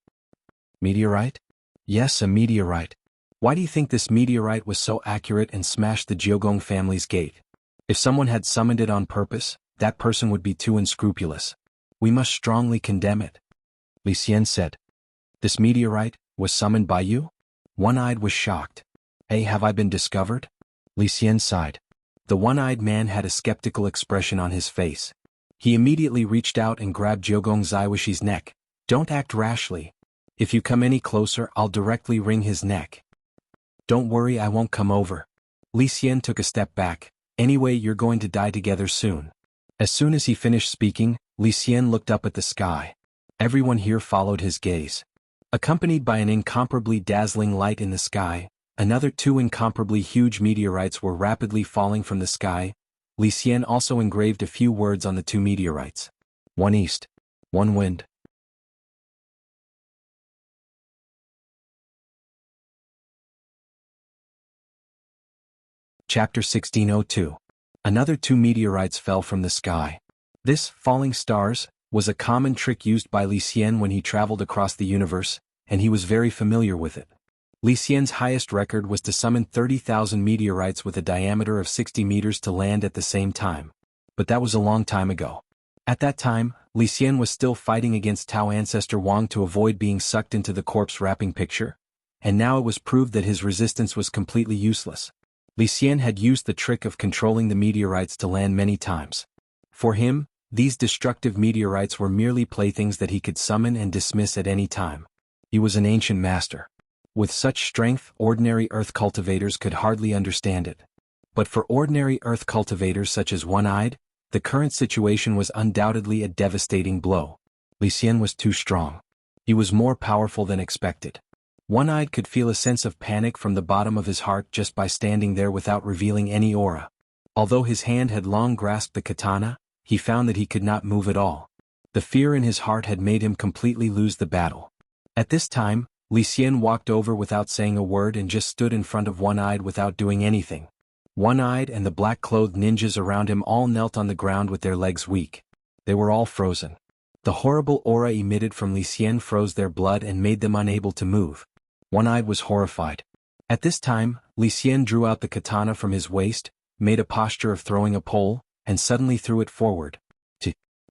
Meteorite? Yes, a meteorite. Why do you think this meteorite was so accurate and smashed the Jianghu family's gate? If someone had summoned it on purpose, that person would be too unscrupulous. We must strongly condemn it. Li Xian said. This meteorite was summoned by you? One-Eyed was shocked. Hey, have I been discovered? Li Xian sighed. The one-eyed man had a skeptical expression on his face. He immediately reached out and grabbed Jianghu Zaiwushi's neck. Don't act rashly. If you come any closer, I'll directly wring his neck. Don't worry, I won't come over. Li Xian took a step back. Anyway, you're going to die together soon. As soon as he finished speaking, Li Xian looked up at the sky. Everyone here followed his gaze. Accompanied by an incomparably dazzling light in the sky, another 2 incomparably huge meteorites were rapidly falling from the sky. Li Xian also engraved a few words on the 2 meteorites. One east, one wind. Chapter 1602. Another 2 meteorites fell from the sky. This, falling stars, was a common trick used by Li Xian when he traveled across the universe, and he was very familiar with it. Li Xian's highest record was to summon 30,000 meteorites with a diameter of 60 meters to land at the same time. But that was a long time ago. At that time, Li Xian was still fighting against Tao ancestor Wang to avoid being sucked into the corpse-wrapping picture, and now it was proved that his resistance was completely useless. Li Xian had used the trick of controlling the meteorites to land many times. For him, these destructive meteorites were merely playthings that he could summon and dismiss at any time. He was an ancient master. With such strength, ordinary earth cultivators could hardly understand it. But for ordinary earth cultivators such as One-Eyed, the current situation was undoubtedly a devastating blow. Li Xian was too strong. He was more powerful than expected. One-Eyed could feel a sense of panic from the bottom of his heart just by standing there without revealing any aura. Although his hand had long grasped the katana, he found that he could not move at all. The fear in his heart had made him completely lose the battle. At this time, Li Xian walked over without saying a word and just stood in front of One-Eyed without doing anything. One-Eyed and the black-clothed ninjas around him all knelt on the ground with their legs weak. They were all frozen. The horrible aura emitted from Li Xian froze their blood and made them unable to move. One-Eyed was horrified. At this time, Li Xian drew out the katana from his waist, made a posture of throwing a pole, and suddenly threw it forward.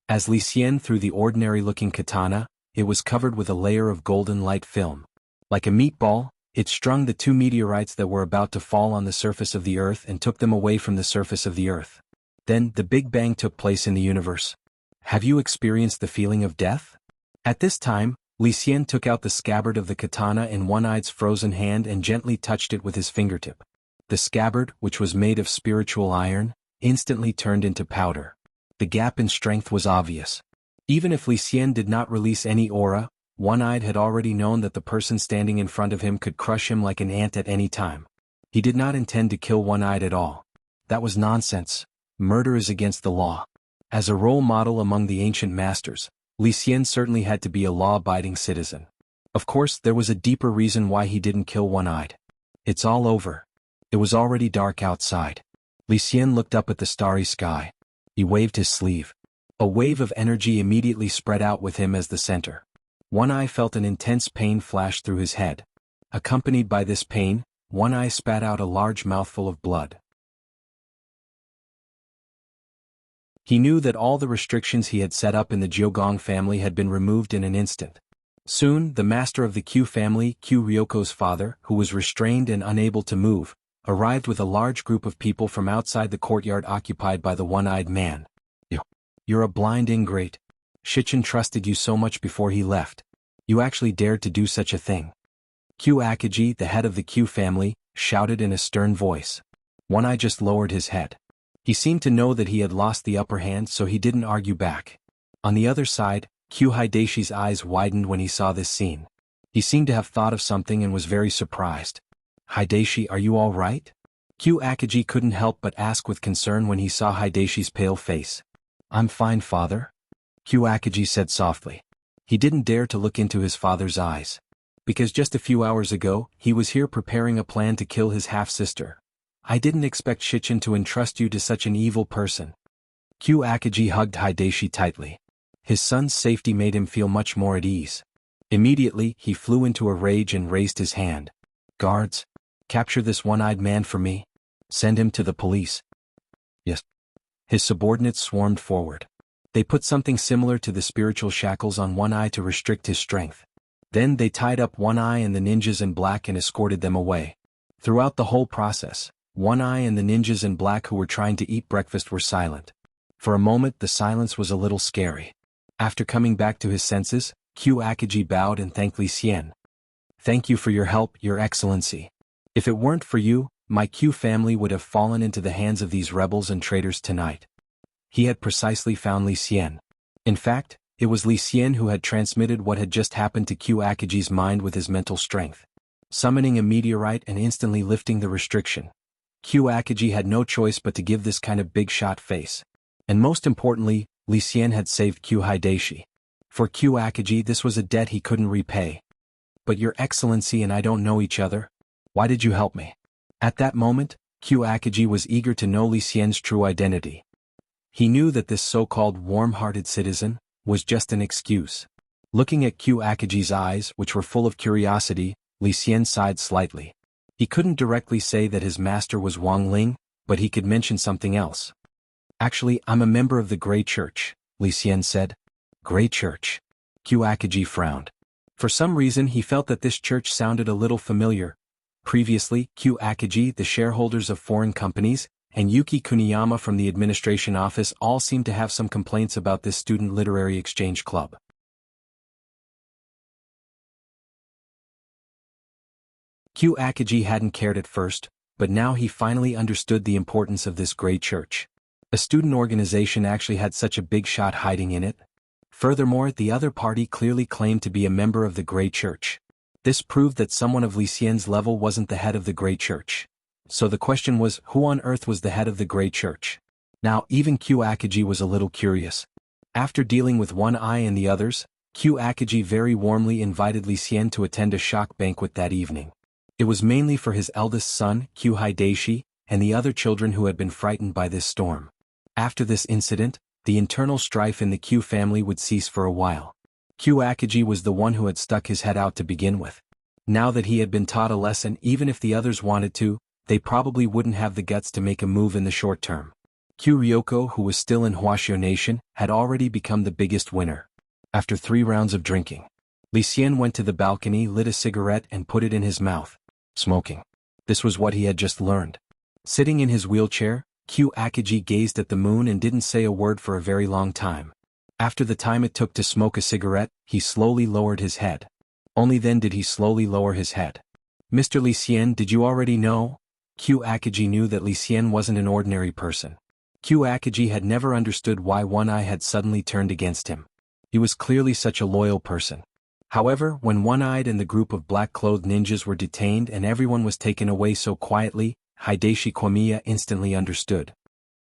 As Li Xian threw the ordinary-looking katana, it was covered with a layer of golden light film. Like a meatball, it strung the 2 meteorites that were about to fall on the surface of the earth and took them away from the surface of the earth. Then, the Big Bang took place in the universe. Have you experienced the feeling of death? At this time, Li Xian took out the scabbard of the katana in One-Eye's frozen hand and gently touched it with his fingertip. The scabbard, which was made of spiritual iron, instantly turned into powder. The gap in strength was obvious. Even if Li Xian did not release any aura, One-Eyed had already known that the person standing in front of him could crush him like an ant at any time. He did not intend to kill One-Eyed at all. That was nonsense. Murder is against the law. As a role model among the ancient masters, Li Xian certainly had to be a law-abiding citizen. Of course, there was a deeper reason why he didn't kill One-Eyed. It's all over. It was already dark outside. Li Xian looked up at the starry sky. He waved his sleeve. A wave of energy immediately spread out with him as the center. One-Eye felt an intense pain flash through his head. Accompanied by this pain, One-Eye spat out a large mouthful of blood. He knew that all the restrictions he had set up in the Jianghu family had been removed in an instant. Soon, the master of the Q family, Q Ryoko's father, who was restrained and unable to move, arrived with a large group of people from outside the courtyard occupied by the one-eyed man. You're a blind ingrate. Shichen trusted you so much before he left. You actually dared to do such a thing. Q Akiji, the head of the Q family, shouted in a stern voice. One-Eye just lowered his head. He seemed to know that he had lost the upper hand, so he didn't argue back. On the other side, Q Hideshi's eyes widened when he saw this scene. He seemed to have thought of something and was very surprised. Hideshi, are you all right? Q Akiji couldn't help but ask with concern when he saw Hideshi's pale face. I'm fine, father. Q Akiji said softly. He didn't dare to look into his father's eyes. Because just a few hours ago, he was here preparing a plan to kill his half-sister. I didn't expect Shichen to entrust you to such an evil person. Q Akiji hugged Hideshi tightly. His son's safety made him feel much more at ease. Immediately, he flew into a rage and raised his hand. "Guards, capture this one-eyed man for me. Send him to the police." "Yes." His subordinates swarmed forward. They put something similar to the spiritual shackles on One Eye to restrict his strength. Then they tied up One Eye and the ninjas in black and escorted them away. Throughout the whole process, One Eye and the ninjas in black who were trying to eat breakfast were silent. For a moment the silence was a little scary. After coming back to his senses, Q Akiji bowed and thanked Li Xian. "Thank you for your help, Your Excellency. If it weren't for you, my Q family would have fallen into the hands of these rebels and traitors tonight." He had precisely found Li Xian. In fact, it was Li Xian who had transmitted what had just happened to Q Akiji's mind with his mental strength. Summoning a meteorite and instantly lifting the restriction. Q Akiji had no choice but to give this kind of big shot face. And most importantly, Li Xian had saved Q Hideshi. For Q Akiji this was a debt he couldn't repay. "But Your Excellency and I don't know each other. Why did you help me?" At that moment, Q Akiji was eager to know Li Xian's true identity. He knew that this so-called warm-hearted citizen was just an excuse. Looking at Q Akiji's eyes, which were full of curiosity, Li Xian sighed slightly. He couldn't directly say that his master was Wang Ling, but he could mention something else. "Actually, I'm a member of the Grey Church," Li Xian said. "Grey Church?" Q Akiji frowned. For some reason he felt that this church sounded a little familiar. Previously, Q Akiji, the shareholders of foreign companies, and Yuki Kuniyama from the administration office all seemed to have some complaints about this student literary exchange club. Q Akiji hadn't cared at first, but now he finally understood the importance of this Grey Church. A student organization actually had such a big shot hiding in it. Furthermore, the other party clearly claimed to be a member of the Grey Church. This proved that someone of Li Xian's level wasn't the head of the Grey Church. So the question was, who on earth was the head of the Grey Church? Now, even Q Akiji was a little curious. After dealing with One Eye and the others, Q Akiji very warmly invited Li Xian to attend a shock banquet that evening. It was mainly for his eldest son, Q Hideshi, and the other children who had been frightened by this storm. After this incident, the internal strife in the Q family would cease for a while. Q Akiji was the one who had stuck his head out to begin with. Now that he had been taught a lesson, even if the others wanted to, they probably wouldn't have the guts to make a move in the short term. Q Ryoko, who was still in Huaxiao Nation, had already become the biggest winner. After 3 rounds of drinking, Li Xian went to the balcony, lit a cigarette and put it in his mouth. Smoking. This was what he had just learned. Sitting in his wheelchair, Q Akiji gazed at the moon and didn't say a word for a very long time. After the time it took to smoke a cigarette, he slowly lowered his head. Only then did he slowly lower his head. "Mr. Li Xian, did you already know?" Q Akiji knew that Li Xian wasn't an ordinary person. Q Akiji had never understood why One Eye had suddenly turned against him. He was clearly such a loyal person. However, when One-Eyed and the group of black-clothed ninjas were detained and everyone was taken away so quietly, Hideshi Komiya instantly understood.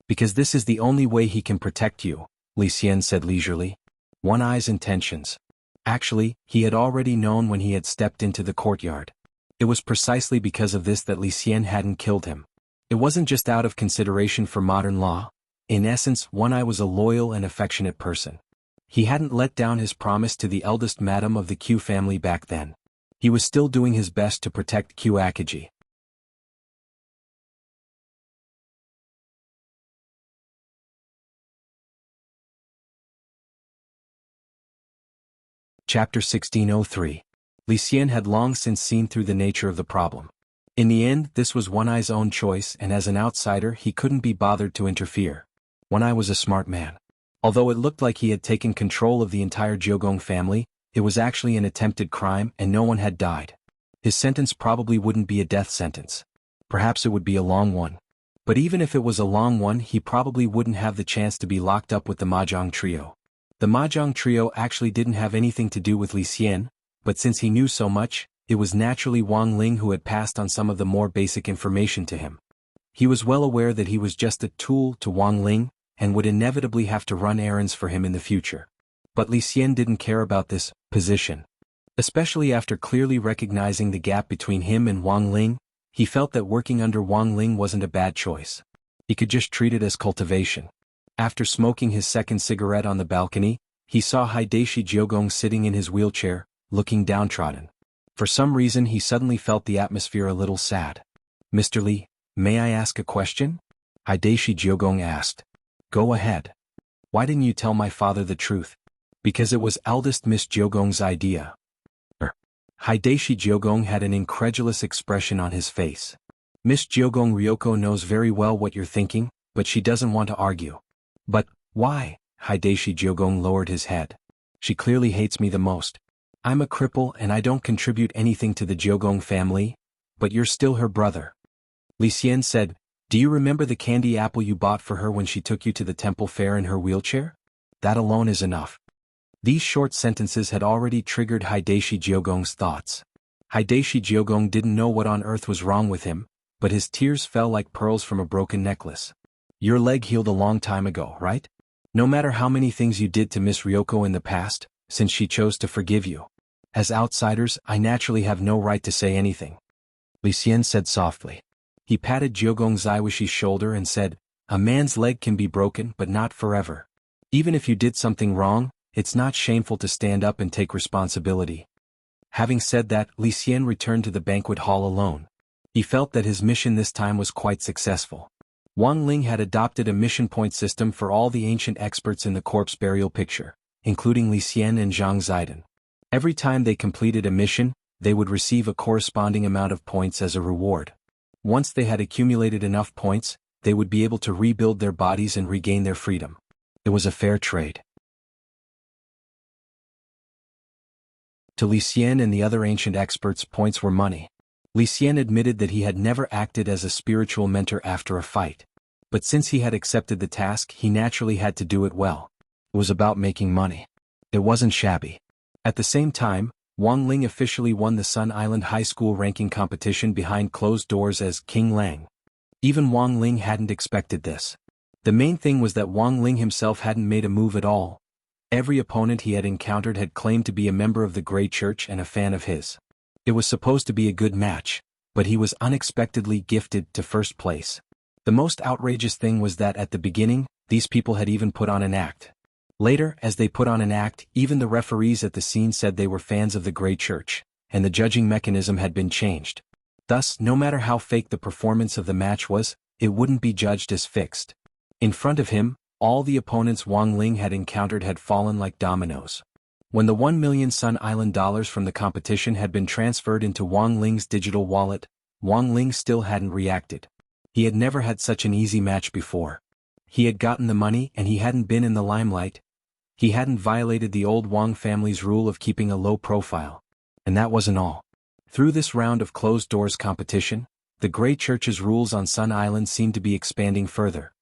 "Because this is the only way he can protect you," Li Xian said leisurely. One-Eye's intentions. Actually, he had already known when he had stepped into the courtyard. It was precisely because of this that Li Xian hadn't killed him. It wasn't just out of consideration for modern law. In essence, One-Eye was a loyal and affectionate person. He hadn't let down his promise to the eldest madam of the Q family back then. He was still doing his best to protect Q Akiji. Chapter 1603. Li Xian had long since seen through the nature of the problem. In the end, this was One-Eye's own choice, and as an outsider he couldn't be bothered to interfere. One-Eye was a smart man. Although it looked like he had taken control of the entire Jianghu family, it was actually an attempted crime and no one had died. His sentence probably wouldn't be a death sentence. Perhaps it would be a long one. But even if it was a long one, he probably wouldn't have the chance to be locked up with the Mahjong trio. The Mahjong trio actually didn't have anything to do with Li Xian, but since he knew so much, it was naturally Wang Ling who had passed on some of the more basic information to him. He was well aware that he was just a tool to Wang Ling, and would inevitably have to run errands for him in the future. But Li Xian didn't care about this position. Especially after clearly recognizing the gap between him and Wang Ling, he felt that working under Wang Ling wasn't a bad choice. He could just treat it as cultivation. After smoking his second cigarette on the balcony, he saw Hideshi Jiogong sitting in his wheelchair, looking downtrodden. For some reason he suddenly felt the atmosphere a little sad. "Mr. Li, may I ask a question?" Hideshi Jiogong asked. "Go ahead. Why didn't you tell my father the truth?" "Because it was eldest Miss Jiogong's idea." Hideshi Jiogong had an incredulous expression on his face. "Miss Jiogong Ryoko knows very well what you're thinking, but she doesn't want to argue." "But, why?" Hideshi Jiogong lowered his head. "She clearly hates me the most. I'm a cripple and I don't contribute anything to the Jiogong family, but you're still her brother." Li Xian said, "Do you remember the candy apple you bought for her when she took you to the temple fair in her wheelchair? That alone is enough." These short sentences had already triggered Hideshi Jiogong's thoughts. Hideshi Jiogong didn't know what on earth was wrong with him, but his tears fell like pearls from a broken necklace. "Your leg healed a long time ago, right? No matter how many things you did to Miss Ryoko in the past, since she chose to forgive you. As outsiders, I naturally have no right to say anything," Li Xian said softly. He patted Jiogong Zaiwushi's shoulder and said, "A man's leg can be broken but not forever. Even if you did something wrong, it's not shameful to stand up and take responsibility." Having said that, Li Xian returned to the banquet hall alone. He felt that his mission this time was quite successful. Wang Ling had adopted a mission point system for all the ancient experts in the corpse burial picture, including Li Xian and Zhang Zidong. Every time they completed a mission, they would receive a corresponding amount of points as a reward. Once they had accumulated enough points, they would be able to rebuild their bodies and regain their freedom. It was a fair trade. To Li Xian and the other ancient experts, points were money. Li Xian admitted that he had never acted as a spiritual mentor after a fight. But since he had accepted the task, he naturally had to do it well. It was about making money. It wasn't shabby. At the same time, Wang Ling officially won the Sun Island High School ranking competition behind closed doors as King Lang. Even Wang Ling hadn't expected this. The main thing was that Wang Ling himself hadn't made a move at all. Every opponent he had encountered had claimed to be a member of the Grey Church and a fan of his. It was supposed to be a good match, but he was unexpectedly gifted to first place. The most outrageous thing was that at the beginning, these people had even put on an act. Later, as they put on an act, even the referees at the scene said they were fans of the Grey Church, and the judging mechanism had been changed. Thus, no matter how fake the performance of the match was, it wouldn't be judged as fixed. In front of him, all the opponents Wang Ling had encountered had fallen like dominoes. When the 1 million Sun Island dollars from the competition had been transferred into Wang Ling's digital wallet, Wang Ling still hadn't reacted. He had never had such an easy match before. He had gotten the money and he hadn't been in the limelight. He hadn't violated the old Wang family's rule of keeping a low profile. And that wasn't all. Through this round of closed-doors competition, the Grey Church's rules on Sun Island seemed to be expanding further.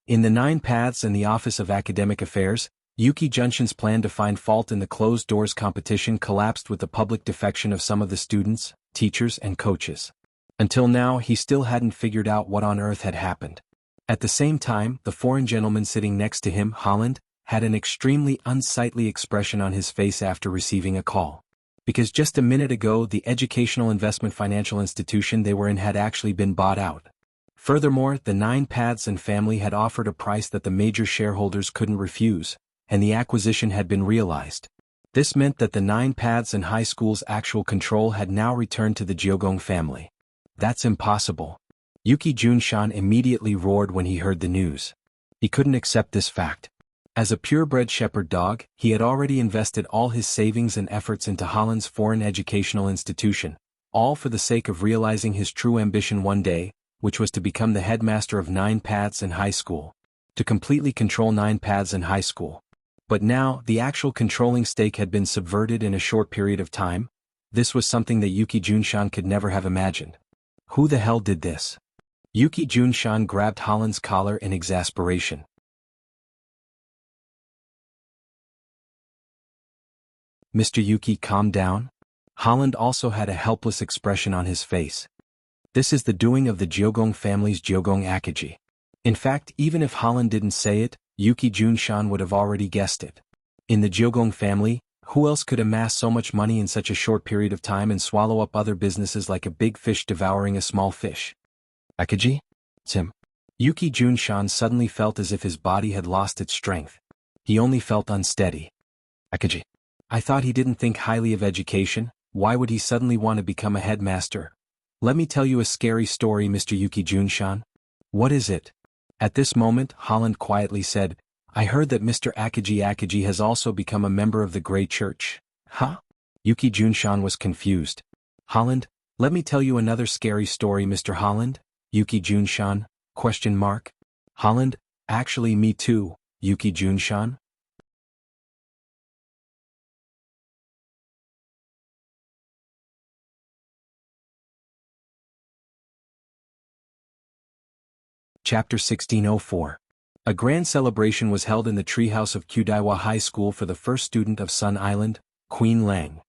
In the 9 Paths and the Office of Academic Affairs, Yuki Junshin's plan to find fault in the closed-doors competition collapsed with the public defection of some of the students, teachers and coaches. Until now, he still hadn't figured out what on earth had happened. At the same time, the foreign gentleman sitting next to him, Holland, had an extremely unsightly expression on his face after receiving a call. Because just a minute ago the educational investment financial institution they were in had actually been bought out. Furthermore, the 9 Paths and family had offered a price that the major shareholders couldn't refuse, and the acquisition had been realized. This meant that the 9 Paths and high school's actual control had now returned to the Jiogong family. That's impossible. Yuki Junshan immediately roared when he heard the news. He couldn't accept this fact. As a purebred shepherd dog, he had already invested all his savings and efforts into Holland's foreign educational institution, all for the sake of realizing his true ambition one day, which was to become the headmaster of 9 Paths and high school. To completely control 9 Paths and high school. But now, the actual controlling stake had been subverted in a short period of time. This was something that Yuki Junshan could never have imagined. Who the hell did this? Yuki Junshan grabbed Holland's collar in exasperation. Mr. Yuki, calm down. Holland also had a helpless expression on his face. This is the doing of the Jiogong family's Jiogong Akaji. In fact, even if Holland didn't say it, Yuki Junshan would have already guessed it. In the Jiogong family, who else could amass so much money in such a short period of time and swallow up other businesses like a big fish devouring a small fish? Akaji? Tim. Yuki Junshan suddenly felt as if his body had lost its strength. He only felt unsteady. Akaji. I thought he didn't think highly of education. Why would he suddenly want to become a headmaster? Let me tell you a scary story, Mr. Yuki Junshan. What is it? At this moment, Holland quietly said, I heard that Mr. Akagi has also become a member of the Great Church. Huh? Yuki Junshan was confused. Holland, let me tell you another scary story, Mr. Holland. Yuki Junshan? ? Holland, actually me too, Yuki Junshan. Chapter 1604. A grand celebration was held in the treehouse of Kudaiwa High School for the first student of Sun Island, Queen Lang.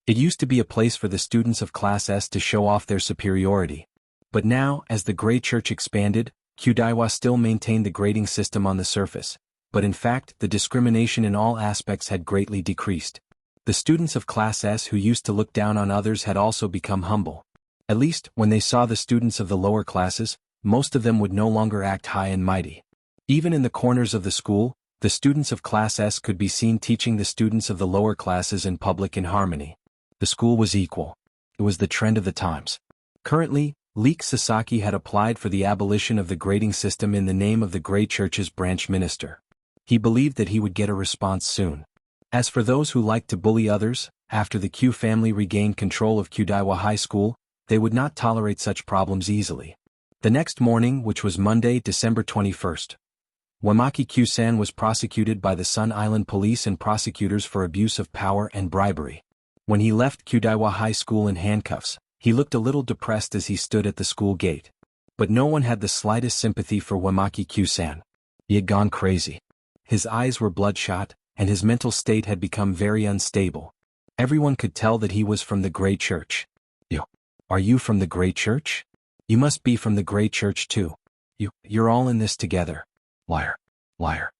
It used to be a place for the students of Class S to show off their superiority. But now, as the Great Church expanded, Kudaiwa still maintained the grading system on the surface, but in fact the discrimination in all aspects had greatly decreased. The students of Class S who used to look down on others had also become humble. At least, when they saw the students of the lower classes, most of them would no longer act high and mighty. Even in the corners of the school, the students of Class S could be seen teaching the students of the lower classes in public in harmony. The school was equal. It was the trend of the times. Currently, Leek Sasaki had applied for the abolition of the grading system in the name of the Great Church's branch minister. He believed that he would get a response soon. As for those who liked to bully others, after the Q family regained control of Kudaiwa High School, they would not tolerate such problems easily. The next morning, which was Monday, December 21st, Wamaki Q-san was prosecuted by the Sun Island Police and prosecutors for abuse of power and bribery. When he left Kudaiwa High School in handcuffs, he looked a little depressed as he stood at the school gate. But no one had the slightest sympathy for Wamaki Q-san. He had gone crazy. His eyes were bloodshot, and his mental state had become very unstable. Everyone could tell that he was from the Great Church. Are you from the Great Church? You must be from the Great Church too. You're all in this together. Liar. Liar.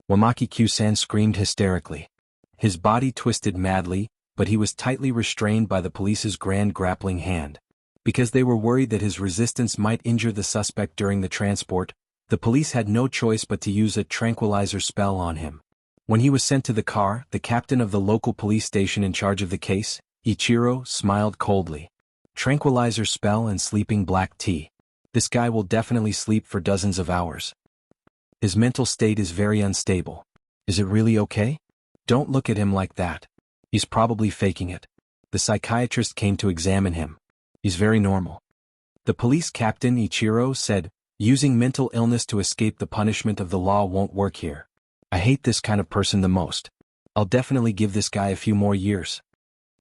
Wamaki Q-san screamed hysterically. His body twisted madly, but he was tightly restrained by the police's grand grappling hand. Because they were worried that his resistance might injure the suspect during the transport, the police had no choice but to use a tranquilizer spell on him. When he was sent to the car, the captain of the local police station in charge of the case, Ichiro, smiled coldly. Tranquilizer spell and sleeping black tea. This guy will definitely sleep for dozens of hours. His mental state is very unstable. Is it really okay? Don't look at him like that. He's probably faking it. The psychiatrist came to examine him. He's very normal. The police captain Ichiro said, using mental illness to escape the punishment of the law won't work here. I hate this kind of person the most. I'll definitely give this guy a few more years.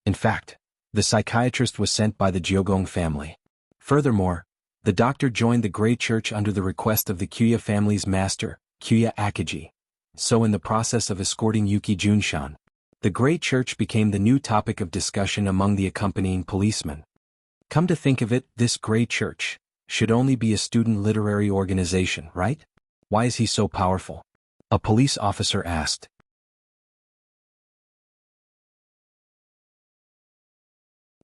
In fact, the psychiatrist was sent by the Jianghu family. Furthermore, the doctor joined the Great Church under the request of the Kuya family's master, Kuya Akagi. So in the process of escorting Yuki Junshan, the Great Church became the new topic of discussion among the accompanying policemen. Come to think of it, this Great Church should only be a student literary organization, right? Why is he so powerful? A police officer asked.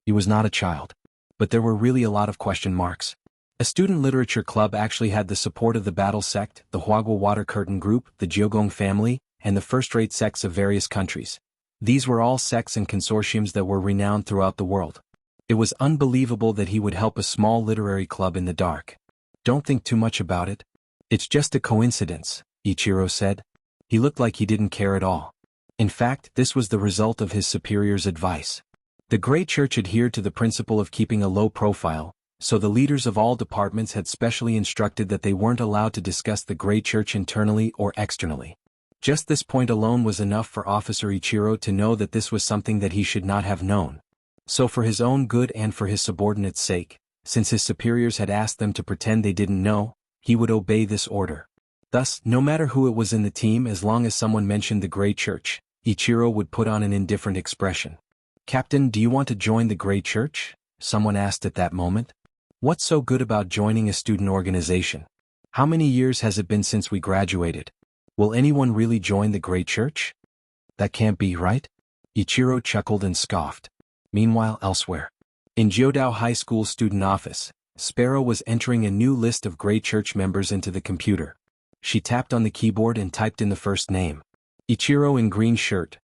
He was not a child. But there were really a lot of question marks. A student literature club actually had the support of the Battle Sect, the Huagua Water Curtain Group, the Jianghu family, and the first-rate sects of various countries. These were all sects and consortiums that were renowned throughout the world. It was unbelievable that he would help a small literary club in the dark. Don't think too much about it. It's just a coincidence, Ichiro said. He looked like he didn't care at all. In fact, this was the result of his superior's advice. The Great Church adhered to the principle of keeping a low profile, so the leaders of all departments had specially instructed that they weren't allowed to discuss the Great Church internally or externally. Just this point alone was enough for Officer Ichiro to know that this was something that he should not have known. So for his own good and for his subordinates' sake, since his superiors had asked them to pretend they didn't know, he would obey this order. Thus, no matter who it was in the team, as long as someone mentioned the Great Church, Ichiro would put on an indifferent expression. Captain, do you want to join the Great Church? Someone asked at that moment. What's so good about joining a student organization? How many years has it been since we graduated? Will anyone really join the Great Church? That can't be, right? Ichiro chuckled and scoffed. Meanwhile, elsewhere, in Jiodao High School student office, Sparrow was entering a new list of Great Church members into the computer. She tapped on the keyboard and typed in the first name. Ichiro in green shirt.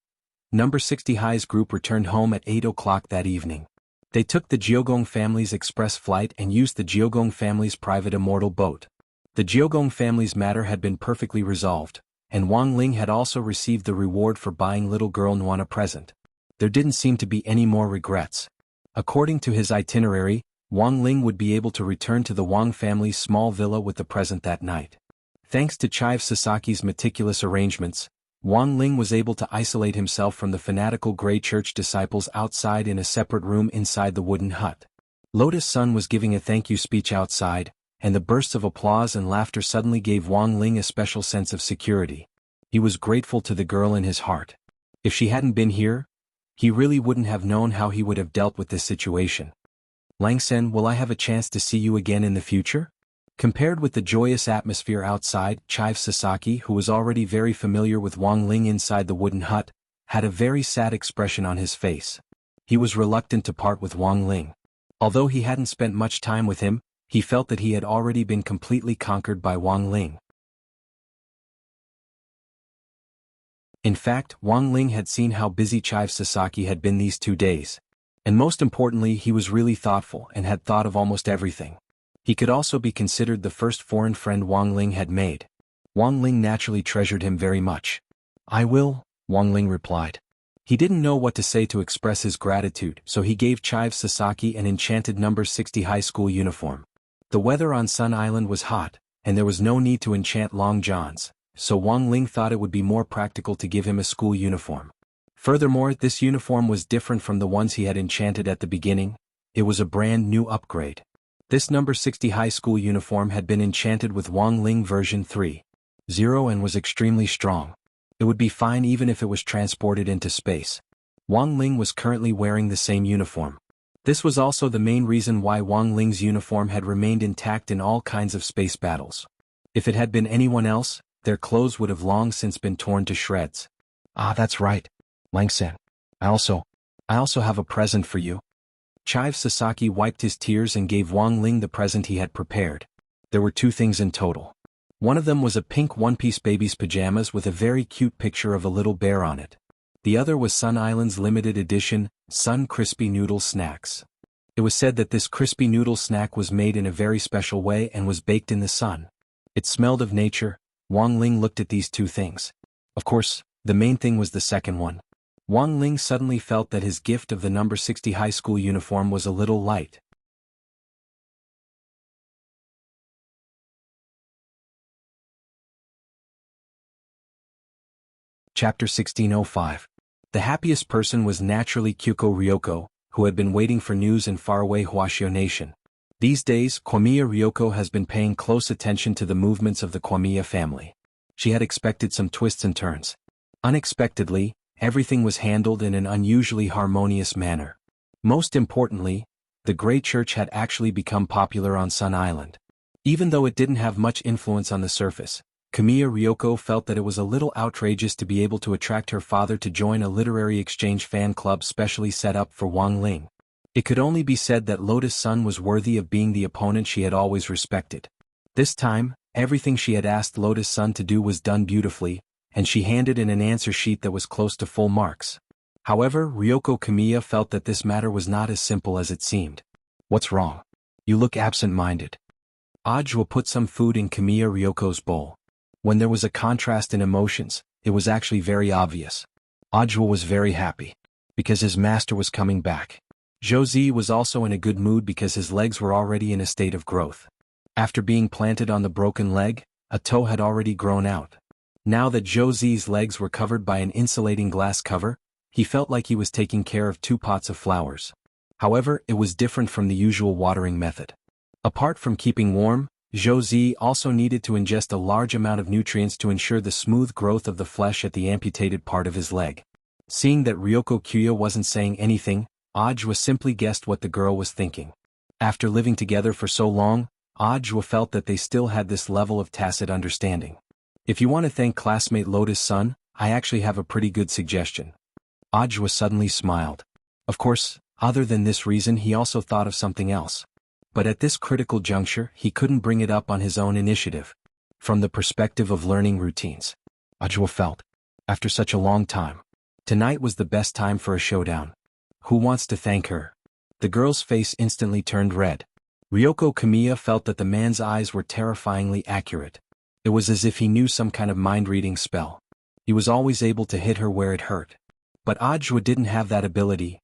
Number 60 High's group returned home at 8 o'clock that evening. They took the Jiogong family's express flight and used the Jiogong family's private Immortal boat. The Jiogong family's matter had been perfectly resolved, and Wang Ling had also received the reward for buying little girl Nuan a present. There didn't seem to be any more regrets. According to his itinerary, Wang Ling would be able to return to the Wang family's small villa with the present that night. Thanks to Chive Sasaki's meticulous arrangements, Wang Ling was able to isolate himself from the fanatical Grey Church disciples outside in a separate room inside the wooden hut. Lotus Sun was giving a thank you speech outside, and the bursts of applause and laughter suddenly gave Wang Ling a special sense of security. He was grateful to the girl in his heart. If she hadn't been here, he really wouldn't have known how he would have dealt with this situation. Langsen, will I have a chance to see you again in the future? Compared with the joyous atmosphere outside, Chive Sasaki, who was already very familiar with Wang Ling inside the wooden hut, had a very sad expression on his face. He was reluctant to part with Wang Ling. Although he hadn't spent much time with him, he felt that he had already been completely conquered by Wang Ling. In fact, Wang Ling had seen how busy Chive Sasaki had been these 2 days. And most importantly, he was really thoughtful and had thought of almost everything. He could also be considered the first foreign friend Wang Ling had made. Wang Ling naturally treasured him very much. I will, Wang Ling replied. He didn't know what to say to express his gratitude, so he gave Chive Sasaki an enchanted number 60 high school uniform. The weather on Sun Island was hot, and there was no need to enchant long johns, so Wang Ling thought it would be more practical to give him a school uniform. Furthermore, this uniform was different from the ones he had enchanted at the beginning. It was a brand new upgrade. This number 60 high school uniform had been enchanted with Wang Ling version 3.0 and was extremely strong. It would be fine even if it was transported into space. Wang Ling was currently wearing the same uniform. This was also the main reason why Wang Ling's uniform had remained intact in all kinds of space battles. If it had been anyone else, their clothes would have long since been torn to shreds. Ah, that's right. Lang-san. I also have a present for you. Chive Sasaki wiped his tears and gave Wang Ling the present he had prepared. There were 2 things in total. One of them was a pink one-piece baby's pajamas with a very cute picture of a little bear on it. The other was Sun Island's limited edition, Sun Crispy Noodle Snacks. It was said that this crispy noodle snack was made in a very special way and was baked in the sun. It smelled of nature. Wang Ling looked at these 2 things. Of course, the main thing was the second one. Wang Ling suddenly felt that his gift of the number 60 high school uniform was a little light. Chapter 1605. The happiest person was naturally Kyuko Ryoko, who had been waiting for news in faraway Huashio Nation. These days, Kwamiya Ryoko has been paying close attention to the movements of the Kwamiya family. She had expected some twists and turns. Unexpectedly, everything was handled in an unusually harmonious manner. Most importantly, the Grey Church had actually become popular on Sun Island. Even though it didn't have much influence on the surface, Kamiya Ryoko felt that it was a little outrageous to be able to attract her father to join a literary exchange fan club specially set up for Wang Ling. It could only be said that Lotus Sun was worthy of being the opponent she had always respected. This time, everything she had asked Lotus Sun to do was done beautifully, and she handed in an answer sheet that was close to full marks. However, Ryoko Kamiya felt that this matter was not as simple as it seemed. What's wrong? You look absent-minded. Ajwa put some food in Kamiya Ryoko's bowl. When there was a contrast in emotions, it was actually very obvious. Ajwa was very happy, because his master was coming back. Josie was also in a good mood because his legs were already in a state of growth. After being planted on the broken leg, a toe had already grown out. Now that Josie's legs were covered by an insulating glass cover, he felt like he was taking care of 2 pots of flowers. However, it was different from the usual watering method. Apart from keeping warm, Josie also needed to ingest a large amount of nutrients to ensure the smooth growth of the flesh at the amputated part of his leg. Seeing that Ryoko Kuya wasn't saying anything, Ajwa simply guessed what the girl was thinking. After living together for so long, Ajwa felt that they still had this level of tacit understanding. If you want to thank classmate Lotus Sun, I actually have a pretty good suggestion. Ajwa suddenly smiled. Of course, other than this reason he also thought of something else. But at this critical juncture he couldn't bring it up on his own initiative. From the perspective of learning routines, Ajwa felt, after such a long time, Tonight was the best time for a showdown. Who wants to thank her? The girl's face instantly turned red. Ryoko Kamiya felt that the man's eyes were terrifyingly accurate. It was as if he knew some kind of mind-reading spell. He was always able to hit her where it hurt. But Ajwa didn't have that ability.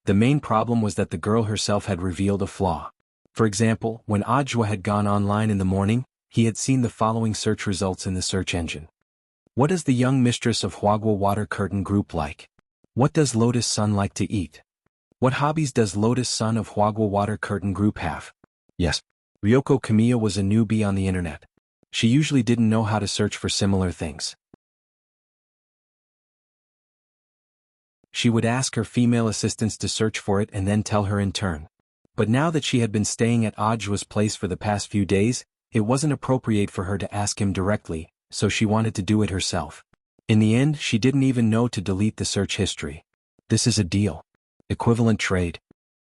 The main problem was that the girl herself had revealed a flaw. For example, when Ajwa had gone online in the morning, he had seen the following search results in the search engine. What is the young mistress of Huagua Water Curtain Group like? What does Lotus Sun like to eat? What hobbies does Lotus Sun of Huagua Water Curtain Group have? Yes, Ryoko Kamiya was a newbie on the internet. She usually didn't know how to search for similar things. She would ask her female assistants to search for it and then tell her in turn. But now that she had been staying at Ajwa's place for the past few days, it wasn't appropriate for her to ask him directly, so she wanted to do it herself. In the end, she didn't even know to delete the search history. This is a deal. Equivalent trade.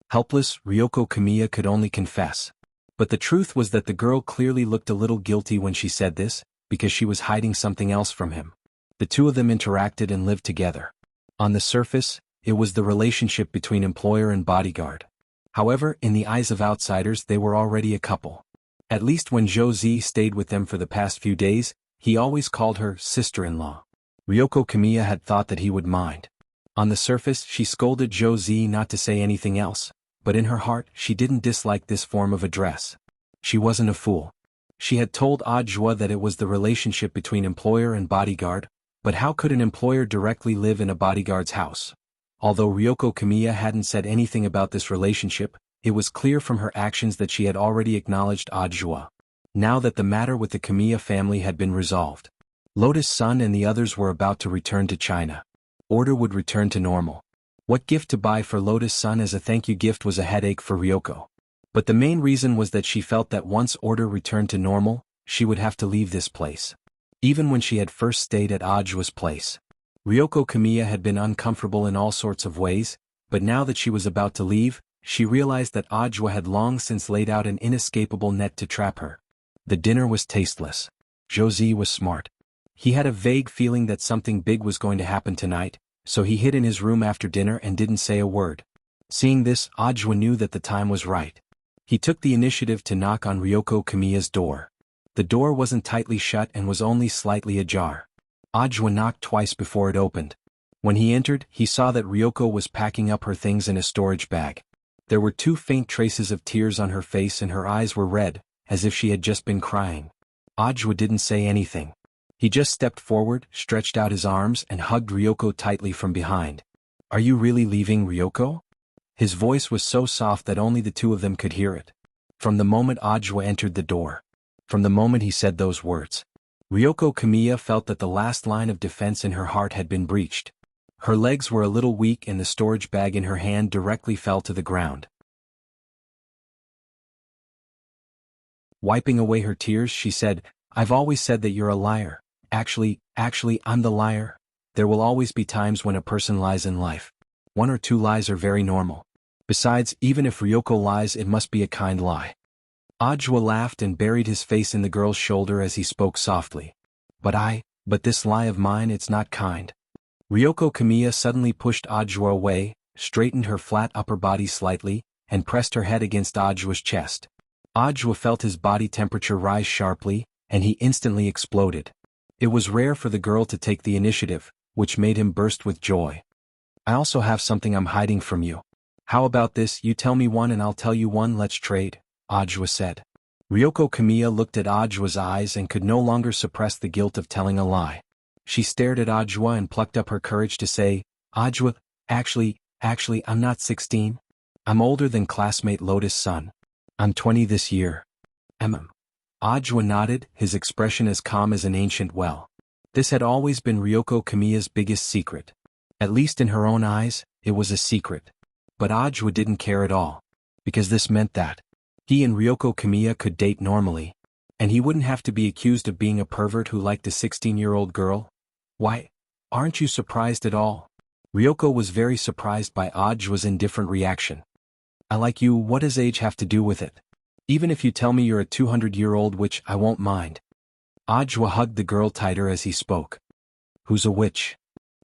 Helpless, Ryoko Kamiya could only confess. But the truth was that the girl clearly looked a little guilty when she said this, because she was hiding something else from him. The two of them interacted and lived together. On the surface, it was the relationship between employer and bodyguard. However, in the eyes of outsiders, they were already a couple. At least when Zhou Zi stayed with them for the past few days, he always called her sister-in-law. Ryoko Kamiya had thought that he would mind. On the surface, she scolded Zhou Zi not to say anything else, but in her heart, she didn't dislike this form of address. She wasn't a fool. She had told Ajwa that it was the relationship between employer and bodyguard, but how could an employer directly live in a bodyguard's house? Although Ryoko Kamiya hadn't said anything about this relationship, it was clear from her actions that she had already acknowledged Ajwa. Now that the matter with the Kamiya family had been resolved, Lotus Sun and the others were about to return to China. Order would return to normal. What gift to buy for Lotus Sun as a thank you gift was a headache for Ryoko. But the main reason was that she felt that once order returned to normal, she would have to leave this place. Even when she had first stayed at Ajwa's place, Ryoko Kamiya had been uncomfortable in all sorts of ways, but now that she was about to leave, she realized that Ajwa had long since laid out an inescapable net to trap her. The dinner was tasteless. Zhou Zi was smart. He had a vague feeling that something big was going to happen tonight, so he hid in his room after dinner and didn't say a word. Seeing this, Ajwa knew that the time was right. He took the initiative to knock on Ryoko Kamiya's door. The door wasn't tightly shut and was only slightly ajar. Ajwa knocked twice before it opened. When he entered, he saw that Ryoko was packing up her things in a storage bag. There were 2 faint traces of tears on her face and her eyes were red, as if she had just been crying. Ajwa didn't say anything. He just stepped forward, stretched out his arms and hugged Ryoko tightly from behind. Are you really leaving, Ryoko? His voice was so soft that only the two of them could hear it. From the moment Ajwa entered the door, from the moment he said those words, Ryoko Kamiya felt that the last line of defense in her heart had been breached. Her legs were a little weak and the storage bag in her hand directly fell to the ground. Wiping away her tears, she said, I've always said that you're a liar. Actually, I'm the liar. There will always be times when a person lies in life. 1 or 2 lies are very normal. Besides, even if Ryoko lies, it must be a kind lie. Ajwa laughed and buried his face in the girl's shoulder as he spoke softly. But this lie of mine, it's not kind. Ryoko Kamiya suddenly pushed Ajwa away, straightened her flat upper body slightly, and pressed her head against Ajwa's chest. Ajwa felt his body temperature rise sharply, and he instantly exploded. It was rare for the girl to take the initiative, which made him burst with joy. I also have something I'm hiding from you. How about this, you tell me one and I'll tell you one, let's trade, Ajwa said. Ryoko Kamiya looked at Ajwa's eyes and could no longer suppress the guilt of telling a lie. She stared at Ajwa and plucked up her courage to say, Ajwa, actually, I'm not 16. I'm older than classmate Lotus Sun. I'm 20 this year. Ajwa nodded, his expression as calm as an ancient well. This had always been Ryoko Kamiya's biggest secret. At least in her own eyes, it was a secret. But Ajwa didn't care at all, because this meant that he and Ryoko Kamiya could date normally, and he wouldn't have to be accused of being a pervert who liked a 16-year-old girl. Why, aren't you surprised at all? Ryoko was very surprised by Ajwa's indifferent reaction. I like you, what does age have to do with it? Even if you tell me you're a 200-year-old witch, I won't mind. Ajwa hugged the girl tighter as he spoke. Who's a witch?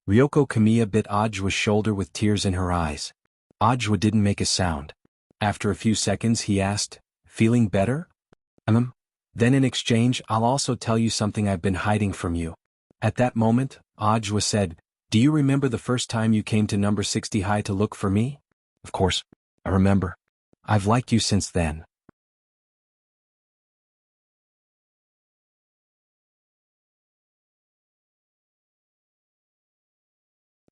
Ryoko Kamiya bit Ajua's shoulder with tears in her eyes. Ajua didn't make a sound. After a few seconds he asked, "Feeling better?" Then in exchange I'll also tell you something I've been hiding from you." At that moment, Ajua said, "Do you remember the first time you came to number 60 high to look for me?" "Of course. I remember. I've liked you since then."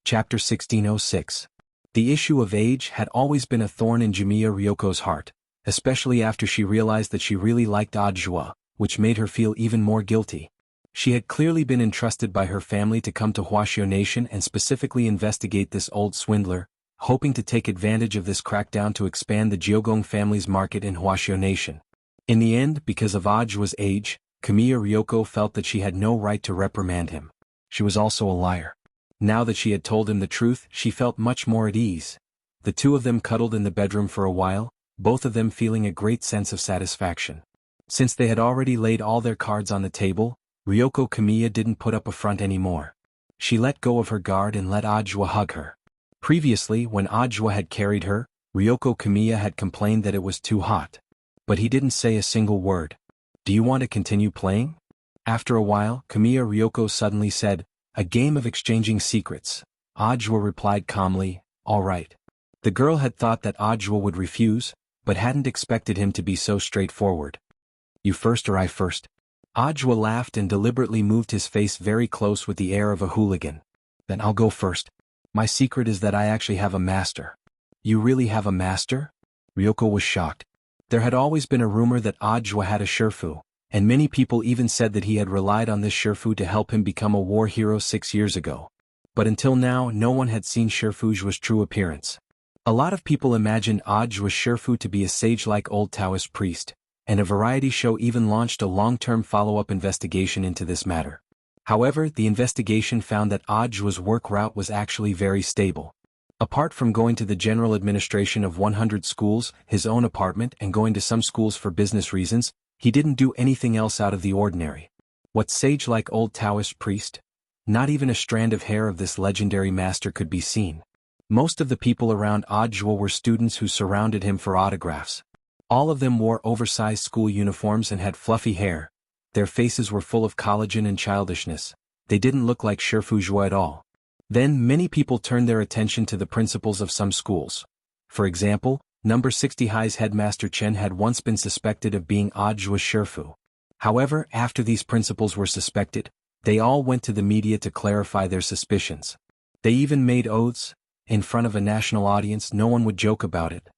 Chapter 1606. The issue of age had always been a thorn in Jimiya Ryoko's heart, especially after she realized that she really liked Ajua, which made her feel even more guilty. She had clearly been entrusted by her family to come to Huaxiao Nation and specifically investigate this old swindler, hoping to take advantage of this crackdown to expand the Jiogong family's market in Huaxiao Nation. In the end, because of Ajua's age, Kamiya Ryoko felt that she had no right to reprimand him. She was also a liar. Now that she had told him the truth, she felt much more at ease. The two of them cuddled in the bedroom for a while, both of them feeling a great sense of satisfaction. Since they had already laid all their cards on the table, Ryoko Kamiya didn't put up a front anymore. She let go of her guard and let Ajua hug her. Previously, when Ajua had carried her, Ryoko Kamiya had complained that it was too hot. But he didn't say a single word. "Do you want to continue playing?" After a while, Kamiya Ryoko suddenly said, "A game of exchanging secrets." Ajua replied calmly, "All right." The girl had thought that Ajua would refuse, but hadn't expected him to be so straightforward. "You first or I first?" Ajua laughed and deliberately moved his face very close with the air of a hooligan. "Then I'll go first. My secret is that I actually have a master." "You really have a master?" Ryoko was shocked. There had always been a rumor that Ajua had a shifu, and many people even said that he had relied on this shifu to help him become a war hero 6 years ago. But until now, no one had seen Shifu's true appearance. A lot of people imagined Ajua's shifu to be a sage-like old Taoist priest, and a variety show even launched a long-term follow-up investigation into this matter. However, the investigation found that Ajua's work route was actually very stable. Apart from going to the general administration of 100 schools, his own apartment, and going to some schools for business reasons, he didn't do anything else out of the ordinary. What sage-like old Taoist priest? Not even a strand of hair of this legendary master could be seen. Most of the people around Ajua were students who surrounded him for autographs. All of them wore oversized school uniforms and had fluffy hair. Their faces were full of collagen and childishness. They didn't look like Shifu at all. Then many people turned their attention to the principals of some schools. For example, number 60 High's headmaster Chen had once been suspected of being Ajua's shifu. However, after these principals were suspected, they all went to the media to clarify their suspicions. They even made oaths. In front of a national audience, no one would joke about it.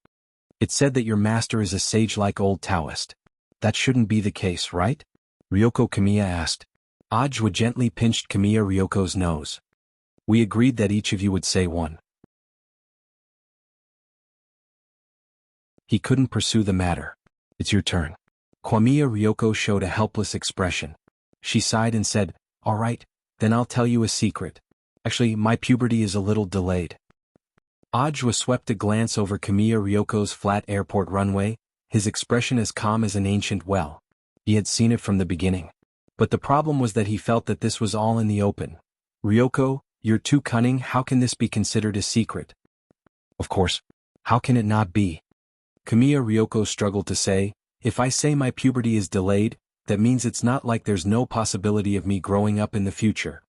"It said that your master is a sage-like old Taoist. That shouldn't be the case, right?" Ryoko Kamiya asked. Ajua gently pinched Kamiya Ryoko's nose. "We agreed that each of you would say one." He couldn't pursue the matter. "It's your turn." Kamiya Ryoko showed a helpless expression. She sighed and said, "All right, then I'll tell you a secret. Actually, my puberty is a little delayed." Ajua swept a glance over Kamiya Ryoko's flat airport runway, his expression as calm as an ancient well. He had seen it from the beginning. But the problem was that he felt that this was all in the open. "Ryoko, you're too cunning. How can this be considered a secret?" "Of course. How can it not be?" Kamiya Ryoko struggled to say, "If I say my puberty is delayed, that means it's not like there's no possibility of me growing up in the future."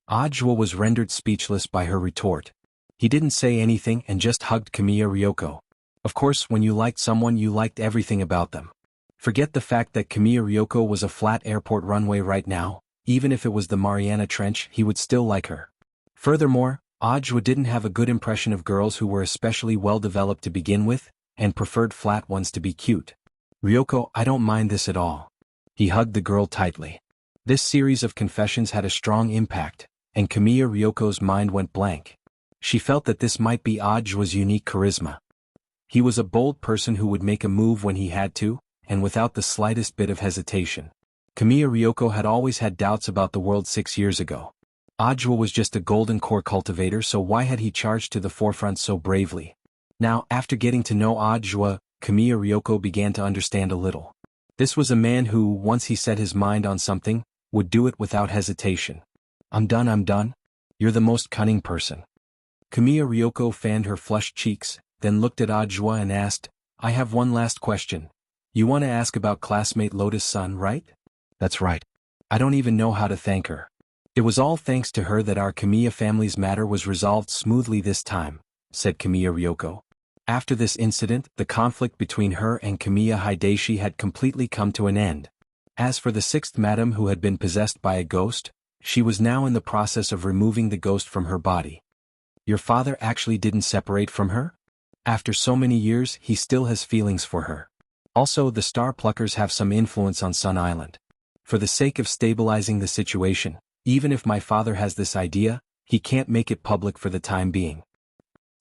Ajua was rendered speechless by her retort. He didn't say anything and just hugged Kamiya Ryoko. Of course, when you liked someone, you liked everything about them. Forget the fact that Kamiya Ryoko was a flat airport runway right now. Even if it was the Mariana Trench, he would still like her. Furthermore, Ajua didn't have a good impression of girls who were especially well-developed to begin with, and preferred flat ones to be cute. "Ryoko, I don't mind this at all." He hugged the girl tightly. This series of confessions had a strong impact, and Kamiya Ryoko's mind went blank. She felt that this might be Ajua's unique charisma. He was a bold person who would make a move when he had to, and without the slightest bit of hesitation. Kamiya Ryoko had always had doubts about the world 6 years ago. Ajua was just a golden core cultivator, so why had he charged to the forefront so bravely? Now, after getting to know Ajua, Kamiya Ryoko began to understand a little. This was a man who, once he set his mind on something, would do it without hesitation. I'm done. You're the most cunning person. Kamiya Ryoko fanned her flushed cheeks, then looked at Ajwa and asked, I have one last question. You want to ask about classmate Lotus-san, right? That's right. I don't even know how to thank her. It was all thanks to her that our Kamiya family's matter was resolved smoothly this time, said Kamiya Ryoko. After this incident, the conflict between her and Kamiya Hideshi had completely come to an end. As for the sixth madam who had been possessed by a ghost, she was now in the process of removing the ghost from her body. Your father actually didn't separate from her? After so many years, he still has feelings for her. Also, the Star Pluckers have some influence on Sun Island. For the sake of stabilizing the situation, even if my father has this idea, he can't make it public for the time being.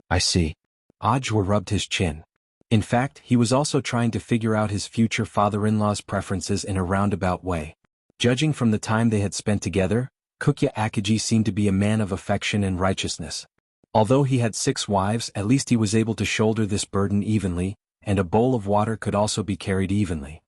I see. Ajwa rubbed his chin. In fact, he was also trying to figure out his future father-in-law's preferences in a roundabout way. Judging from the time they had spent together, Kukya Akiji seemed to be a man of affection and righteousness. Although he had 6 wives, at least he was able to shoulder this burden evenly, and a bowl of water could also be carried evenly.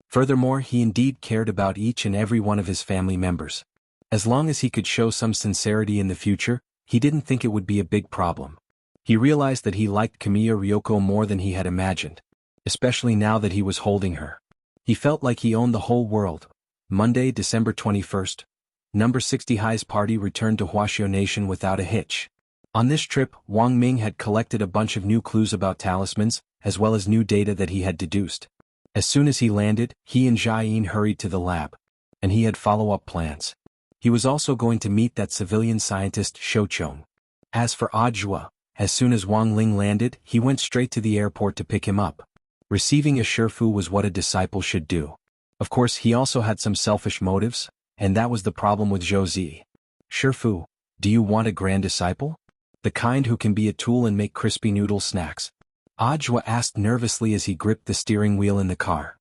Furthermore, he indeed cared about each and every one of his family members. As long as he could show some sincerity in the future, he didn't think it would be a big problem. He realized that he liked Kamiya Ryoko more than he had imagined, especially now that he was holding her. He felt like he owned the whole world. Monday, December 21st. Number 60 High's party returned to Huaxiao Nation without a hitch. On this trip, Wang Ming had collected a bunch of new clues about talismans, as well as new data that he had deduced. As soon as he landed, he and Jiayin hurried to the lab. And he had follow-up plans. He was also going to meet that civilian scientist Shouchong. As for Ajwa, as soon as Wang Ling landed, he went straight to the airport to pick him up. Receiving a Shifu was what a disciple should do. Of course, he also had some selfish motives, and that was the problem with Zhou Zi. Shifu, do you want a grand disciple? The kind who can be a tool and make crispy noodle snacks? Ajwa asked nervously as he gripped the steering wheel in the car.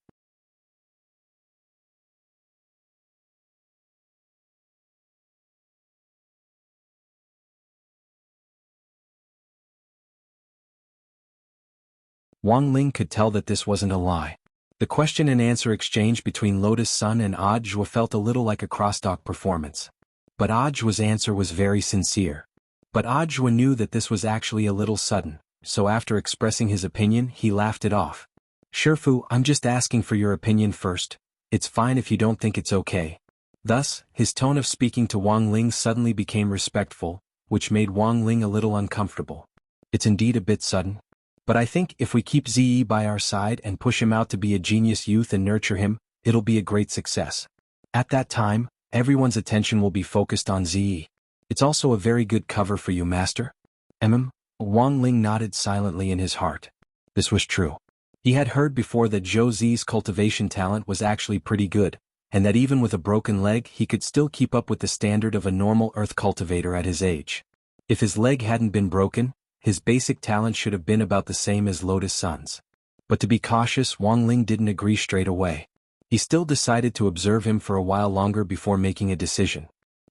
Wang Ling could tell that this wasn't a lie. The question and answer exchange between Lotus-san and Ajwa felt a little like a crosstalk performance. But Ajwa's answer was very sincere. But Ajwa knew that this was actually a little sudden, so after expressing his opinion, he laughed it off. Shifu, I'm just asking for your opinion first. It's fine if you don't think it's okay. Thus, his tone of speaking to Wang Ling suddenly became respectful, which made Wang Ling a little uncomfortable. It's indeed a bit sudden. But I think if we keep Zi by our side and push him out to be a genius youth and nurture him, it'll be a great success. At that time, everyone's attention will be focused on Zi. It's also a very good cover for you, Master. Wang Ling nodded silently in his heart. This was true. He had heard before that Zhou Zi's cultivation talent was actually pretty good, and that even with a broken leg he could still keep up with the standard of a normal earth cultivator at his age. If his leg hadn't been broken, his basic talent should have been about the same as Lotus-san's. But to be cautious, Wang Ling didn't agree straight away. He still decided to observe him for a while longer before making a decision.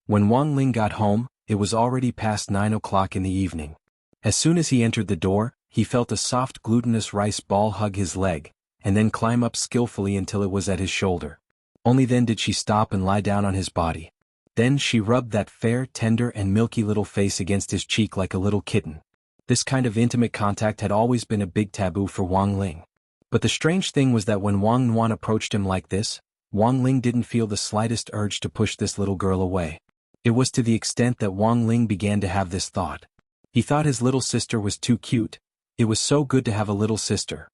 When Wang Ling got home, it was already past 9 o'clock in the evening. As soon as he entered the door, he felt a soft glutinous rice ball hug his leg, and then climb up skillfully until it was at his shoulder. Only then did she stop and lie down on his body. Then she rubbed that fair, tender and milky little face against his cheek like a little kitten. This kind of intimate contact had always been a big taboo for Wang Ling. But the strange thing was that when Wang Nuan approached him like this, Wang Ling didn't feel the slightest urge to push this little girl away. It was to the extent that Wang Ling began to have this thought. He thought his little sister was too cute. It was so good to have a little sister.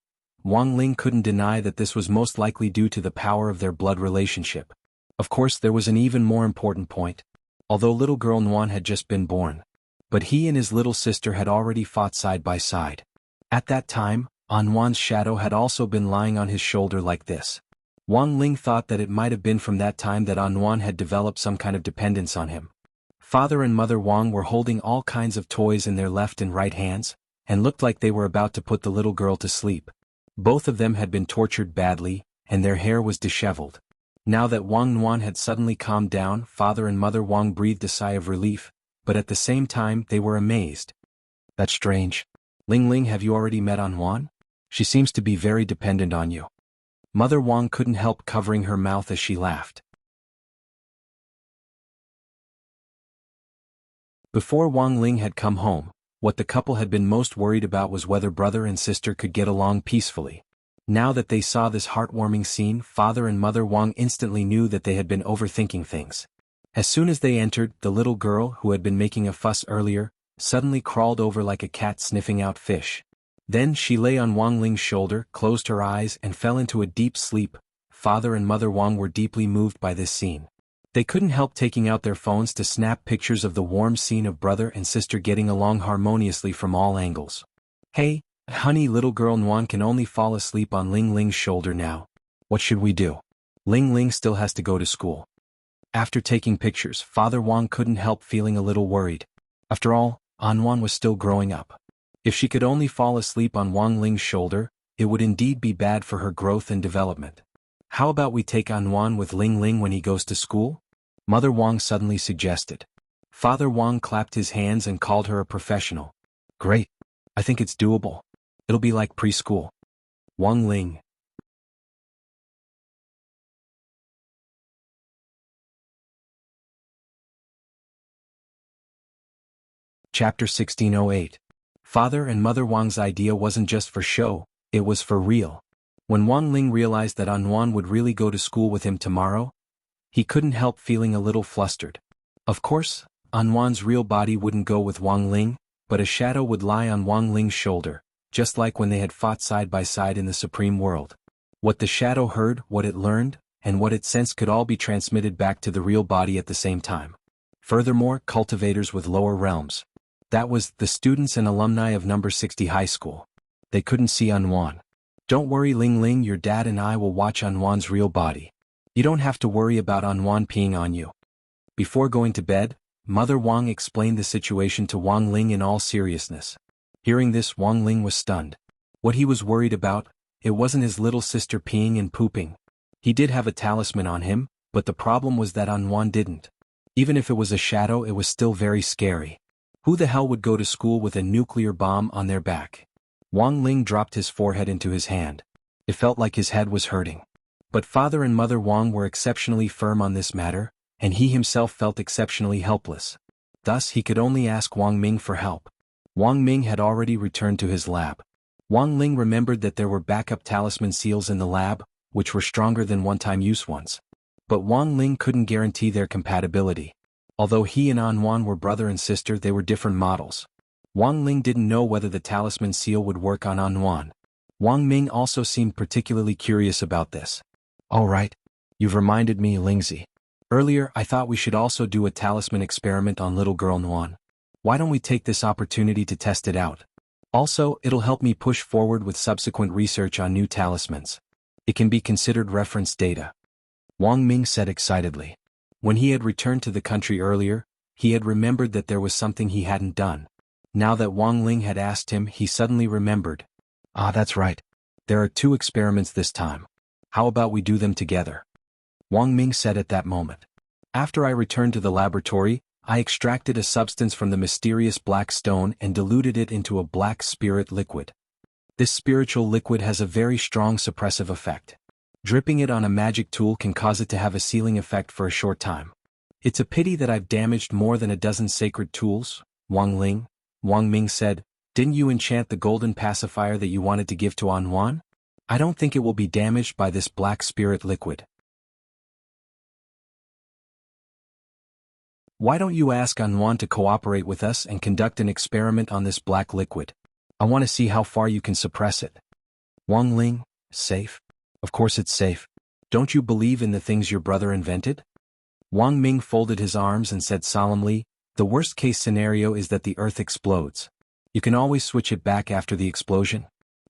Wang Ling couldn't deny that this was most likely due to the power of their blood relationship. Of course, there was an even more important point. Although little girl Nuan had just been born. But he and his little sister had already fought side by side. At that time, Nuan's shadow had also been lying on his shoulder like this. Wang Ling thought that it might have been from that time that Nuan had developed some kind of dependence on him. Father and Mother Wang were holding all kinds of toys in their left and right hands, and looked like they were about to put the little girl to sleep. Both of them had been tortured badly, and their hair was disheveled. Now that Wang Nuan had suddenly calmed down, Father and Mother Wang breathed a sigh of relief, but at the same time they were amazed. That's strange. Ling Ling, have you already met Nuan? She seems to be very dependent on you. Mother Wang couldn't help covering her mouth as she laughed. Before Wang Ling had come home, what the couple had been most worried about was whether brother and sister could get along peacefully. Now that they saw this heartwarming scene, father and mother Wang instantly knew that they had been overthinking things. As soon as they entered, the little girl, who had been making a fuss earlier, suddenly crawled over like a cat sniffing out fish. Then she lay on Wang Ling's shoulder, closed her eyes, and fell into a deep sleep. Father and mother Wang were deeply moved by this scene. They couldn't help taking out their phones to snap pictures of the warm scene of brother and sister getting along harmoniously from all angles. Hey, honey, little girl Nuan can only fall asleep on Ling Ling's shoulder now. What should we do? Ling Ling still has to go to school. After taking pictures, Father Wang couldn't help feeling a little worried. After all, Anwan was still growing up. If she could only fall asleep on Wang Ling's shoulder, it would indeed be bad for her growth and development. How about we take Anwan with Ling Ling when he goes to school? Mother Wang suddenly suggested. Father Wang clapped his hands and called her a professional. Great. I think it's doable. It'll be like preschool. Wang Ling. Chapter 1608. Father and Mother Wang's idea wasn't just for show, it was for real. When Wang Ling realized that Anwan would really go to school with him tomorrow, he couldn't help feeling a little flustered. Of course, Anwan's real body wouldn't go with Wang Ling, but a shadow would lie on Wang Ling's shoulder, just like when they had fought side by side in the Supreme World. What the shadow heard, what it learned, and what it sensed could all be transmitted back to the real body at the same time. Furthermore, cultivators with lower realms. That was, the students and alumni of number 60 high school. They couldn't see Anwan. Don't worry Ling Ling, your dad and I will watch Anwan's real body. You don't have to worry about Anwan peeing on you. Before going to bed, Mother Wang explained the situation to Wang Ling in all seriousness. Hearing this, Wang Ling was stunned. What he was worried about, it wasn't his little sister peeing and pooping. He did have a talisman on him, but the problem was that Anwan didn't. Even if it was a shadow, it was still very scary. Who the hell would go to school with a nuclear bomb on their back? Wang Ling dropped his forehead into his hand. It felt like his head was hurting. But Father and Mother Wang were exceptionally firm on this matter, and he himself felt exceptionally helpless. Thus he could only ask Wang Ming for help. Wang Ming had already returned to his lab. Wang Ling remembered that there were backup talisman seals in the lab, which were stronger than one-time use ones. But Wang Ling couldn't guarantee their compatibility. Although he and Anwan were brother and sister, they were different models. Wang Ling didn't know whether the talisman seal would work on Anwan. Wang Ming also seemed particularly curious about this. All right. You've reminded me, Lingzi. Earlier, I thought we should also do a talisman experiment on little girl Nuan. Why don't we take this opportunity to test it out? Also, it'll help me push forward with subsequent research on new talismans. It can be considered reference data. Wang Ming said excitedly. When he had returned to the country earlier, he had remembered that there was something he hadn't done. Now that Wang Ling had asked him, he suddenly remembered. Ah, that's right. There are 2 experiments this time. How about we do them together? Wang Ming said at that moment. After I returned to the laboratory, I extracted a substance from the mysterious black stone and diluted it into a black spirit liquid. This spiritual liquid has a very strong suppressive effect. Dripping it on a magic tool can cause it to have a sealing effect for a short time. It's a pity that I've damaged more than a dozen sacred tools, Wang Ming said. Didn't you enchant the golden pacifier that you wanted to give to Anwan? I don't think it will be damaged by this black spirit liquid. Why don't you ask Anwan to cooperate with us and conduct an experiment on this black liquid? I want to see how far you can suppress it. Wang Ling, safe? Of course it's safe. Don't you believe in the things your brother invented? Wang Ming folded his arms and said solemnly, the worst-case scenario is that the earth explodes. You can always switch it back after the explosion.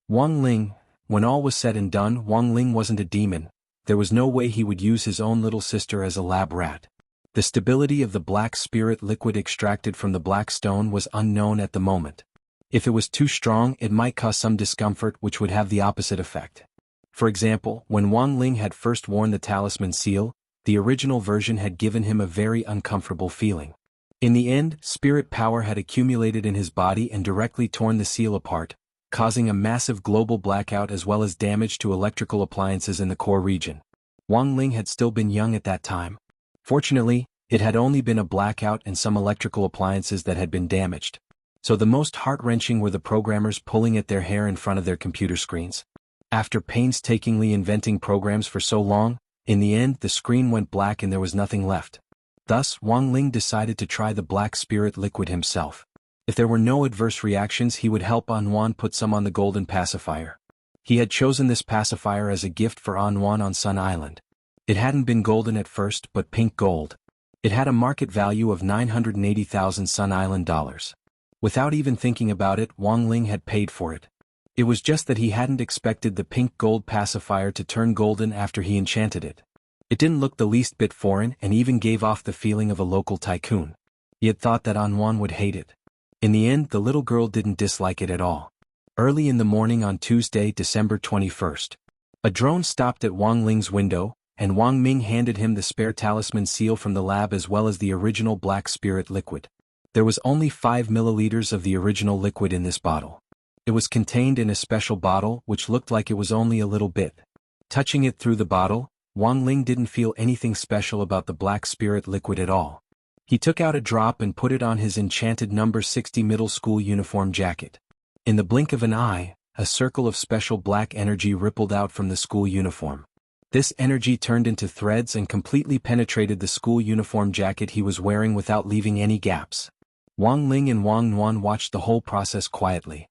Wang Ling, when all was said and done, Wang Ling wasn't a demon. There was no way he would use his own little sister as a lab rat. The stability of the black spirit liquid extracted from the black stone was unknown at the moment. If it was too strong, it might cause some discomfort which would have the opposite effect. For example, when Wang Ling had first worn the talisman seal, the original version had given him a very uncomfortable feeling. In the end, spirit power had accumulated in his body and directly torn the seal apart, causing a massive global blackout as well as damage to electrical appliances in the core region. Wang Ling had still been young at that time. Fortunately, It had only been a blackout and some electrical appliances that had been damaged. So the most heart-wrenching were the programmers pulling at their hair in front of their computer screens. After painstakingly inventing programs for so long, in the end the screen went black and there was nothing left. Thus, Wang Ling decided to try the black spirit liquid himself. If there were no adverse reactions, he would help Anwan put some on the golden pacifier. He had chosen this pacifier as a gift for Anwan on Sun Island. It hadn't been golden at first but pink gold. It had a market value of 980,000 Sun Island dollars. Without even thinking about it, Wang Ling had paid for it. It was just that he hadn't expected the pink gold pacifier to turn golden after he enchanted it. It didn't look the least bit foreign and even gave off the feeling of a local tycoon. He had thought that Anwan would hate it. In the end, the little girl didn't dislike it at all. Early in the morning on Tuesday, December 21st, a drone stopped at Wang Ling's window, and Wang Ming handed him the spare talisman seal from the lab as well as the original black spirit liquid. There was only 5 milliliters of the original liquid in this bottle. It was contained in a special bottle which looked like it was only a little bit. Touching it through the bottle, Wang Ling didn't feel anything special about the black spirit liquid at all. He took out a drop and put it on his enchanted number 60 middle school uniform jacket. In the blink of an eye, a circle of special black energy rippled out from the school uniform. This energy turned into threads and completely penetrated the school uniform jacket he was wearing without leaving any gaps. Wang Ling and Wang Nuan watched the whole process quietly.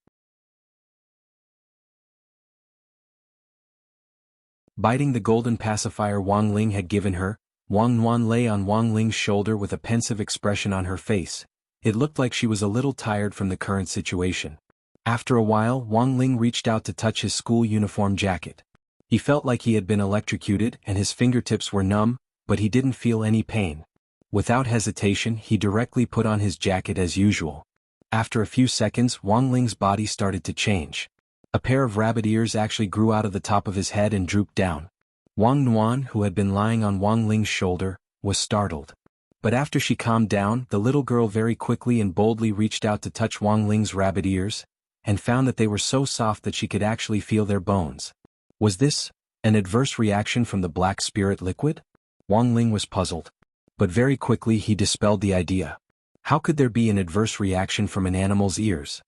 Biting the golden pacifier Wang Ling had given her, Wang Nuan lay on Wang Ling's shoulder with a pensive expression on her face. It looked like she was a little tired from the current situation. After a while, Wang Ling reached out to touch his school uniform jacket. He felt like he had been electrocuted and his fingertips were numb, but he didn't feel any pain. Without hesitation, he directly put on his jacket as usual. After a few seconds, Wang Ling's body started to change. A pair of rabbit ears actually grew out of the top of his head and drooped down. Wang Nuan, who had been lying on Wang Ling's shoulder, was startled. But after she calmed down, the little girl very quickly and boldly reached out to touch Wang Ling's rabbit ears, and found that they were so soft that she could actually feel their bones. Was this an adverse reaction from the black spirit liquid? Wang Ling was puzzled. But very quickly he dispelled the idea. How could there be an adverse reaction from an animal's ears?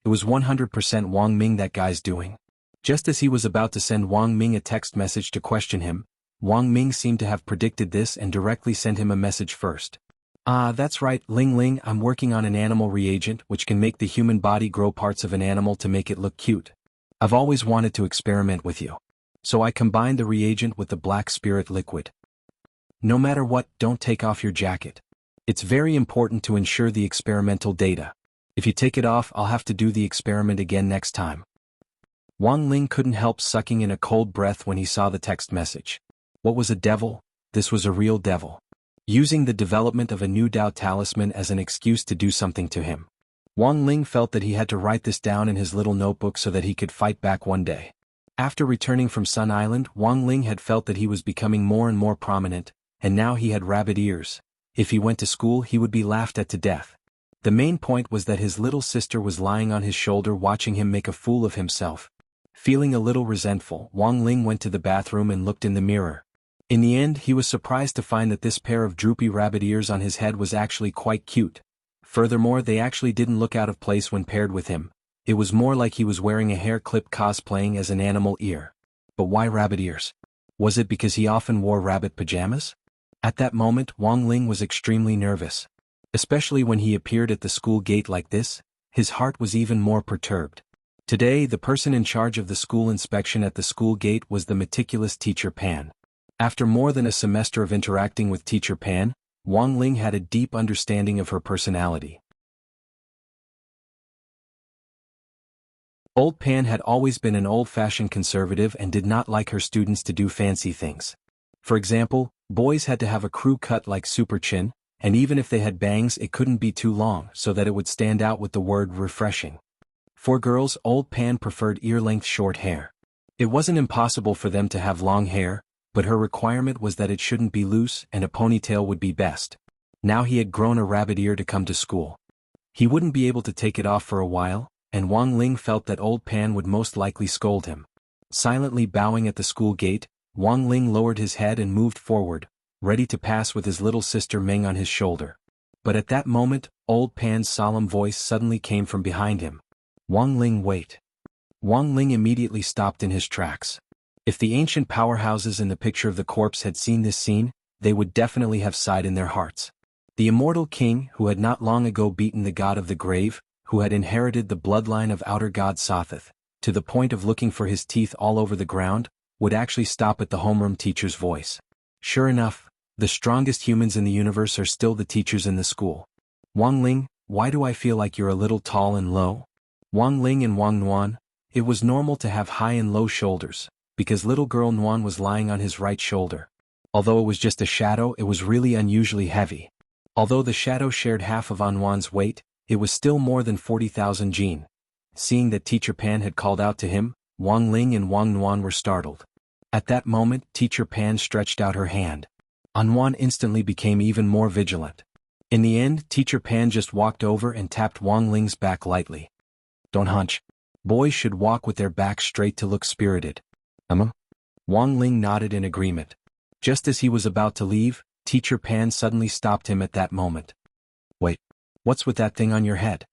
It was 100% Wang Ming that guy's doing. Just as he was about to send Wang Ming a text message to question him, Wang Ming seemed to have predicted this and directly sent him a message first. That's right, Ling Ling, I'm working on an animal reagent which can make the human body grow parts of an animal to make it look cute. I've always wanted to experiment with you. So I combined the reagent with the black spirit liquid. No matter what, don't take off your jacket. It's very important to ensure the experimental data. If you take it off, I'll have to do the experiment again next time. Wang Ling couldn't help sucking in a cold breath when he saw the text message. What was a devil? This was a real devil. Using the development of a new Dao talisman as an excuse to do something to him. Wang Ling felt that he had to write this down in his little notebook so that he could fight back one day. After returning from Sun Island, Wang Ling had felt that he was becoming more and more prominent, and now he had rabbit ears. If he went to school, he would be laughed at to death. The main point was that his little sister was lying on his shoulder watching him make a fool of himself. Feeling a little resentful, Wang Ling went to the bathroom and looked in the mirror. In the end, he was surprised to find that this pair of droopy rabbit ears on his head was actually quite cute. Furthermore, they actually didn't look out of place when paired with him. It was more like he was wearing a hair clip cosplaying as an animal ear. But why rabbit ears? Was it because he often wore rabbit pajamas? At that moment, Wang Ling was extremely nervous. Especially when he appeared at the school gate like this, his heart was even more perturbed. Today, the person in charge of the school inspection at the school gate was the meticulous Teacher Pan. After more than a semester of interacting with Teacher Pan, Wang Ling had a deep understanding of her personality. Old Pan had always been an old-fashioned conservative and did not like her students to do fancy things. For example, boys had to have a crew cut like super chin, and even if they had bangs it couldn't be too long so that it would stand out with the word refreshing. For girls, Old Pan preferred ear-length short hair. It wasn't impossible for them to have long hair, but her requirement was that it shouldn't be loose and a ponytail would be best. Now he had grown a rabbit ear to come to school. He wouldn't be able to take it off for a while, and Wang Ling felt that Old Pan would most likely scold him. Silently bowing at the school gate, Wang Ling lowered his head and moved forward, ready to pass with his little sister Meng on his shoulder. But at that moment, old Pan's solemn voice suddenly came from behind him. "Wang Ling, wait." Wang Ling immediately stopped in his tracks. If the ancient powerhouses in the picture of the corpse had seen this scene, they would definitely have sighed in their hearts. The immortal king, who had not long ago beaten the god of the grave, who had inherited the bloodline of outer god Sotheth, to the point of looking for his teeth all over the ground, would actually stop at the homeroom teacher's voice. Sure enough, the strongest humans in the universe are still the teachers in the school. "Wang Ling, why do I feel like you're a little tall and low?" Wang Ling and Wang Nuan, it was normal to have high and low shoulders, because little girl Nuan was lying on his right shoulder. Although it was just a shadow, it was really unusually heavy. Although the shadow shared half of Nuan's weight, it was still more than 40,000 jin. Seeing that Teacher Pan had called out to him, Wang Ling and Wang Nuan were startled. At that moment, Teacher Pan stretched out her hand. Nuan instantly became even more vigilant. In the end, Teacher Pan just walked over and tapped Wang Ling's back lightly. "Don't hunch. Boys should walk with their backs straight to look spirited." Wang Ling nodded in agreement. Just as he was about to leave, Teacher Pan suddenly stopped him at that moment. "Wait, what's with that thing on your head?"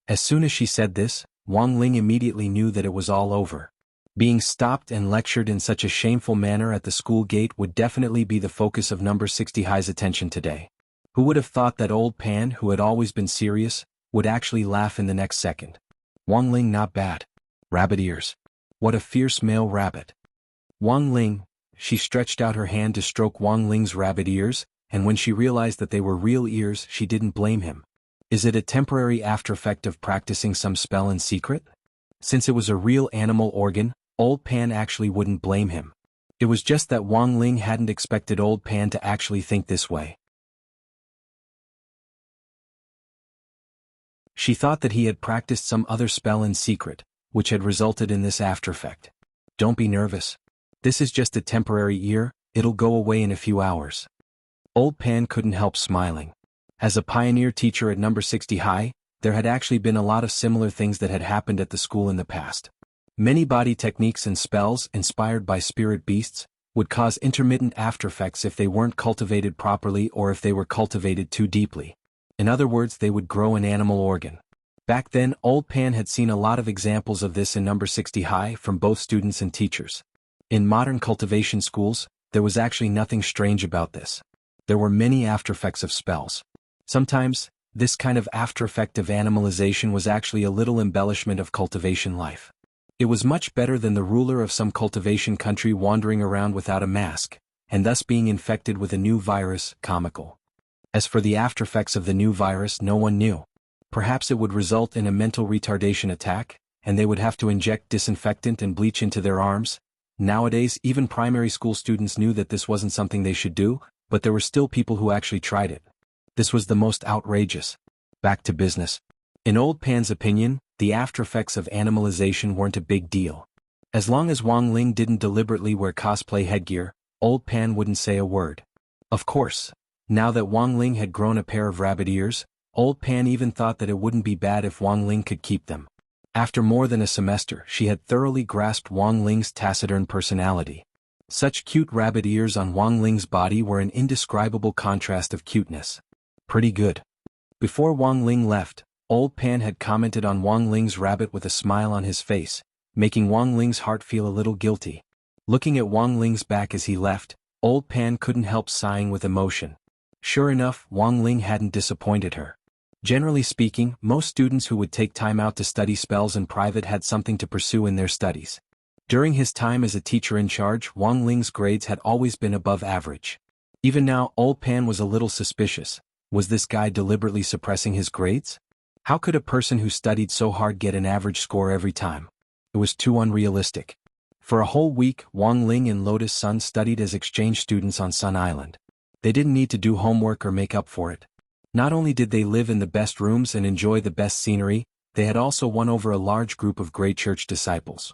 As soon as she said this, Wang Ling immediately knew that it was all over. Being stopped and lectured in such a shameful manner at the school gate would definitely be the focus of number 60 High's attention today. Who would have thought that old Pan, who had always been serious, would actually laugh in the next second? "Wang Ling, not bad. Rabbit ears. What a fierce male rabbit." Wang Ling, she stretched out her hand to stroke Wang Ling's rabbit ears, and when she realized that they were real ears, she didn't blame him. Is it a temporary aftereffect of practicing some spell in secret? Since it was a real animal organ, old Pan actually wouldn't blame him. It was just that Wang Ling hadn't expected old Pan to actually think this way. She thought that he had practiced some other spell in secret, which had resulted in this aftereffect. "Don't be nervous. This is just a temporary ear, it'll go away in a few hours." Old Pan couldn't help smiling. As a pioneer teacher at number 60 High, there had actually been a lot of similar things that had happened at the school in the past. Many body techniques and spells, inspired by spirit beasts, would cause intermittent aftereffects if they weren't cultivated properly or if they were cultivated too deeply. In other words, they would grow an animal organ. Back then, old Pan had seen a lot of examples of this in number 60 High from both students and teachers. In modern cultivation schools, there was actually nothing strange about this. There were many aftereffects of spells. Sometimes, this kind of aftereffect of animalization was actually a little embellishment of cultivation life. It was much better than the ruler of some cultivation country wandering around without a mask, and thus being infected with a new virus, comical. As for the aftereffects of the new virus, no one knew. Perhaps it would result in a mental retardation attack, and they would have to inject disinfectant and bleach into their arms. Nowadays, even primary school students knew that this wasn't something they should do, but there were still people who actually tried it. This was the most outrageous. Back to business. In old Pan's opinion, the aftereffects of animalization weren't a big deal. As long as Wang Ling didn't deliberately wear cosplay headgear, old Pan wouldn't say a word. Of course, now that Wang Ling had grown a pair of rabbit ears, old Pan even thought that it wouldn't be bad if Wang Ling could keep them. After more than a semester, she had thoroughly grasped Wang Ling's taciturn personality. Such cute rabbit ears on Wang Ling's body were an indescribable contrast of cuteness. Pretty good. Before Wang Ling left, old Pan had commented on Wang Ling's rabbit with a smile on his face, making Wang Ling's heart feel a little guilty. Looking at Wang Ling's back as he left, old Pan couldn't help sighing with emotion. Sure enough, Wang Ling hadn't disappointed her. Generally speaking, most students who would take time out to study spells in private had something to pursue in their studies. During his time as a teacher in charge, Wang Ling's grades had always been above average. Even now, old Pan was a little suspicious. Was this guy deliberately suppressing his grades? How could a person who studied so hard get an average score every time? It was too unrealistic. For a whole week, Wang Ling and Lotus Sun studied as exchange students on Sun Island. They didn't need to do homework or make up for it. Not only did they live in the best rooms and enjoy the best scenery, they had also won over a large group of great church disciples.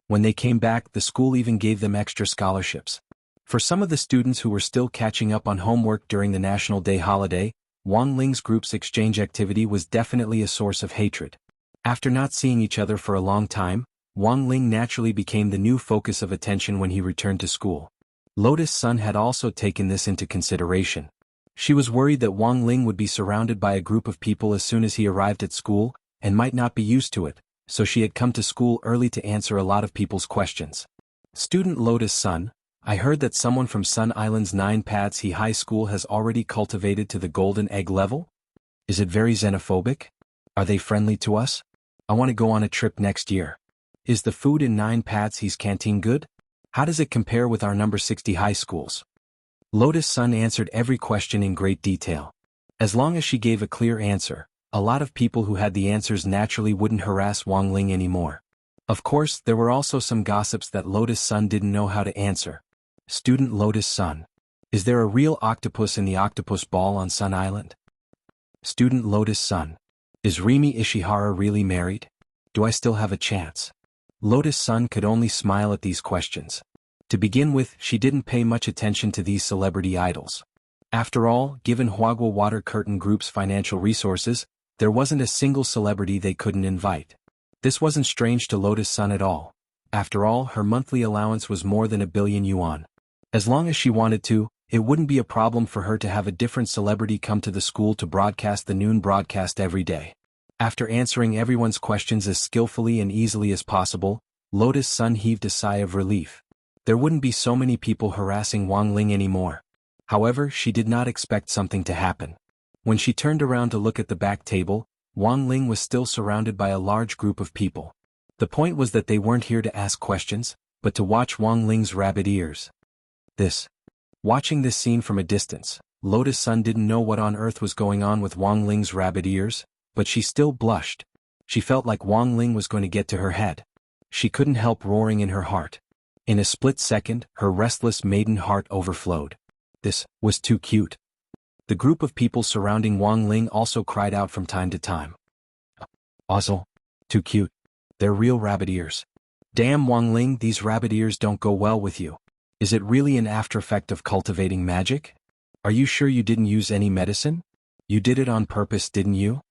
When they came back, the school even gave them extra scholarships. For some of the students who were still catching up on homework during the National Day holiday, Wang Ling's group's exchange activity was definitely a source of hatred. After not seeing each other for a long time, Wang Ling naturally became the new focus of attention when he returned to school. Lotus Sun had also taken this into consideration. She was worried that Wang Ling would be surrounded by a group of people as soon as he arrived at school, and might not be used to it, so she had come to school early to answer a lot of people's questions. Student Lotus Sun, I heard that someone from Sun Island's 9 Paths High School has already cultivated to the golden egg level? Is it very xenophobic? Are they friendly to us? I want to go on a trip next year. Is the food in 9 Paths H's canteen good? How does it compare with our number 60 high schools? Lotus Sun answered every question in great detail. As long as she gave a clear answer, a lot of people who had the answers naturally wouldn't harass Wang Ling anymore. Of course, there were also some gossips that Lotus Sun didn't know how to answer. Student Lotus Sun. Is there a real octopus in the octopus ball on Sun Island? Student Lotus Sun. Is Rimi Ishihara really married? Do I still have a chance? Lotus Sun could only smile at these questions. To begin with, she didn't pay much attention to these celebrity idols. After all, given Huagua Water Curtain Group's financial resources, there wasn't a single celebrity they couldn't invite. This wasn't strange to Lotus Sun at all. After all, her monthly allowance was more than 1 billion yuan. As long as she wanted to, it wouldn't be a problem for her to have a different celebrity come to the school to broadcast the noon broadcast every day. After answering everyone's questions as skillfully and easily as possible, Lotus Sun heaved a sigh of relief. There wouldn't be so many people harassing Wang Ling anymore. However, she did not expect something to happen. When she turned around to look at the back table, Wang Ling was still surrounded by a large group of people. The point was that they weren't here to ask questions, but to watch Wang Ling's rabbit ears. Watching this scene from a distance, Lotus Sun didn't know what on earth was going on with Wang Ling's rabbit ears, but she still blushed. She felt like Wang Ling was going to get to her head. She couldn't help roaring in her heart. In a split second, her restless maiden heart overflowed. This was too cute. The group of people surrounding Wang Ling also cried out from time to time. Ozzel, too cute. They're real rabbit ears. Damn Wang Ling, these rabbit ears don't go well with you. Is it really an after effect of cultivating magic? Are you sure you didn't use any medicine? You did it on purpose, didn't you?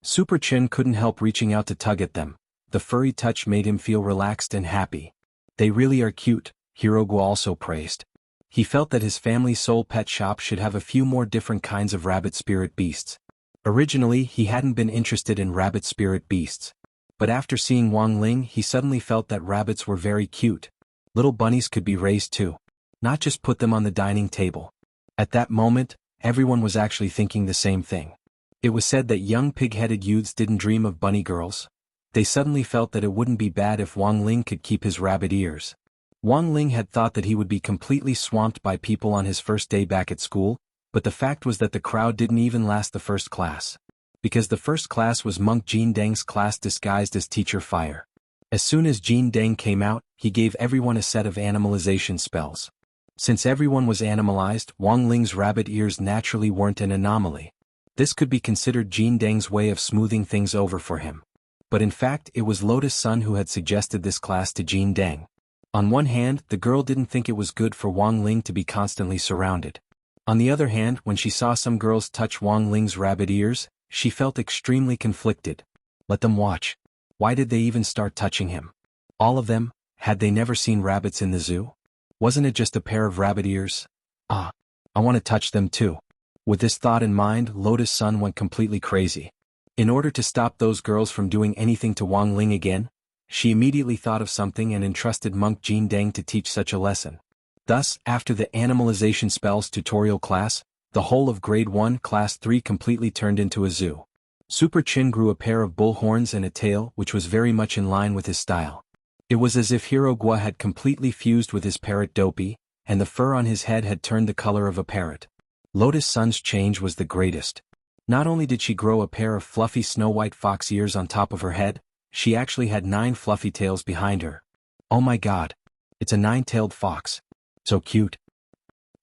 Super Chin couldn't help reaching out to tug at them. The furry touch made him feel relaxed and happy. They really are cute, Hirogu also praised. He felt that his family's soul pet shop should have a few more different kinds of rabbit spirit beasts. Originally, he hadn't been interested in rabbit spirit beasts. But after seeing Wang Ling, he suddenly felt that rabbits were very cute. Little bunnies could be raised too. Not just put them on the dining table. At that moment, everyone was actually thinking the same thing. It was said that young pig-headed youths didn't dream of bunny girls. They suddenly felt that it wouldn't be bad if Wang Ling could keep his rabbit ears. Wang Ling had thought that he would be completely swamped by people on his first day back at school, but the fact was that the crowd didn't even last the first class. Because the first class was Monk Jin Deng's class disguised as Teacher Fire. As soon as Jin Deng came out, he gave everyone a set of animalization spells. Since everyone was animalized, Wang Ling's rabbit ears naturally weren't an anomaly. This could be considered Jin Deng's way of smoothing things over for him. But in fact, it was Lotus Sun who had suggested this class to Jin Deng. On one hand, the girl didn't think it was good for Wang Ling to be constantly surrounded. On the other hand, when she saw some girls touch Wang Ling's rabbit ears, she felt extremely conflicted. Let them watch. Why did they even start touching him? All of them? Had they never seen rabbits in the zoo? Wasn't it just a pair of rabbit ears? I want to touch them too. With this thought in mind, Lotus Sun went completely crazy. In order to stop those girls from doing anything to Wang Ling again, she immediately thought of something and entrusted Monk Jin Deng to teach such a lesson. Thus, after the animalization spells tutorial class, the whole of Grade 1 Class 3 completely turned into a zoo. Super Chin grew a pair of bull horns and a tail which was very much in line with his style. It was as if Hirogua had completely fused with his parrot Dopey, and the fur on his head had turned the color of a parrot. Lotus Sun's change was the greatest. Not only did she grow a pair of fluffy snow-white fox ears on top of her head, she actually had 9 fluffy tails behind her. Oh my god! It's a 9-tailed fox. So cute.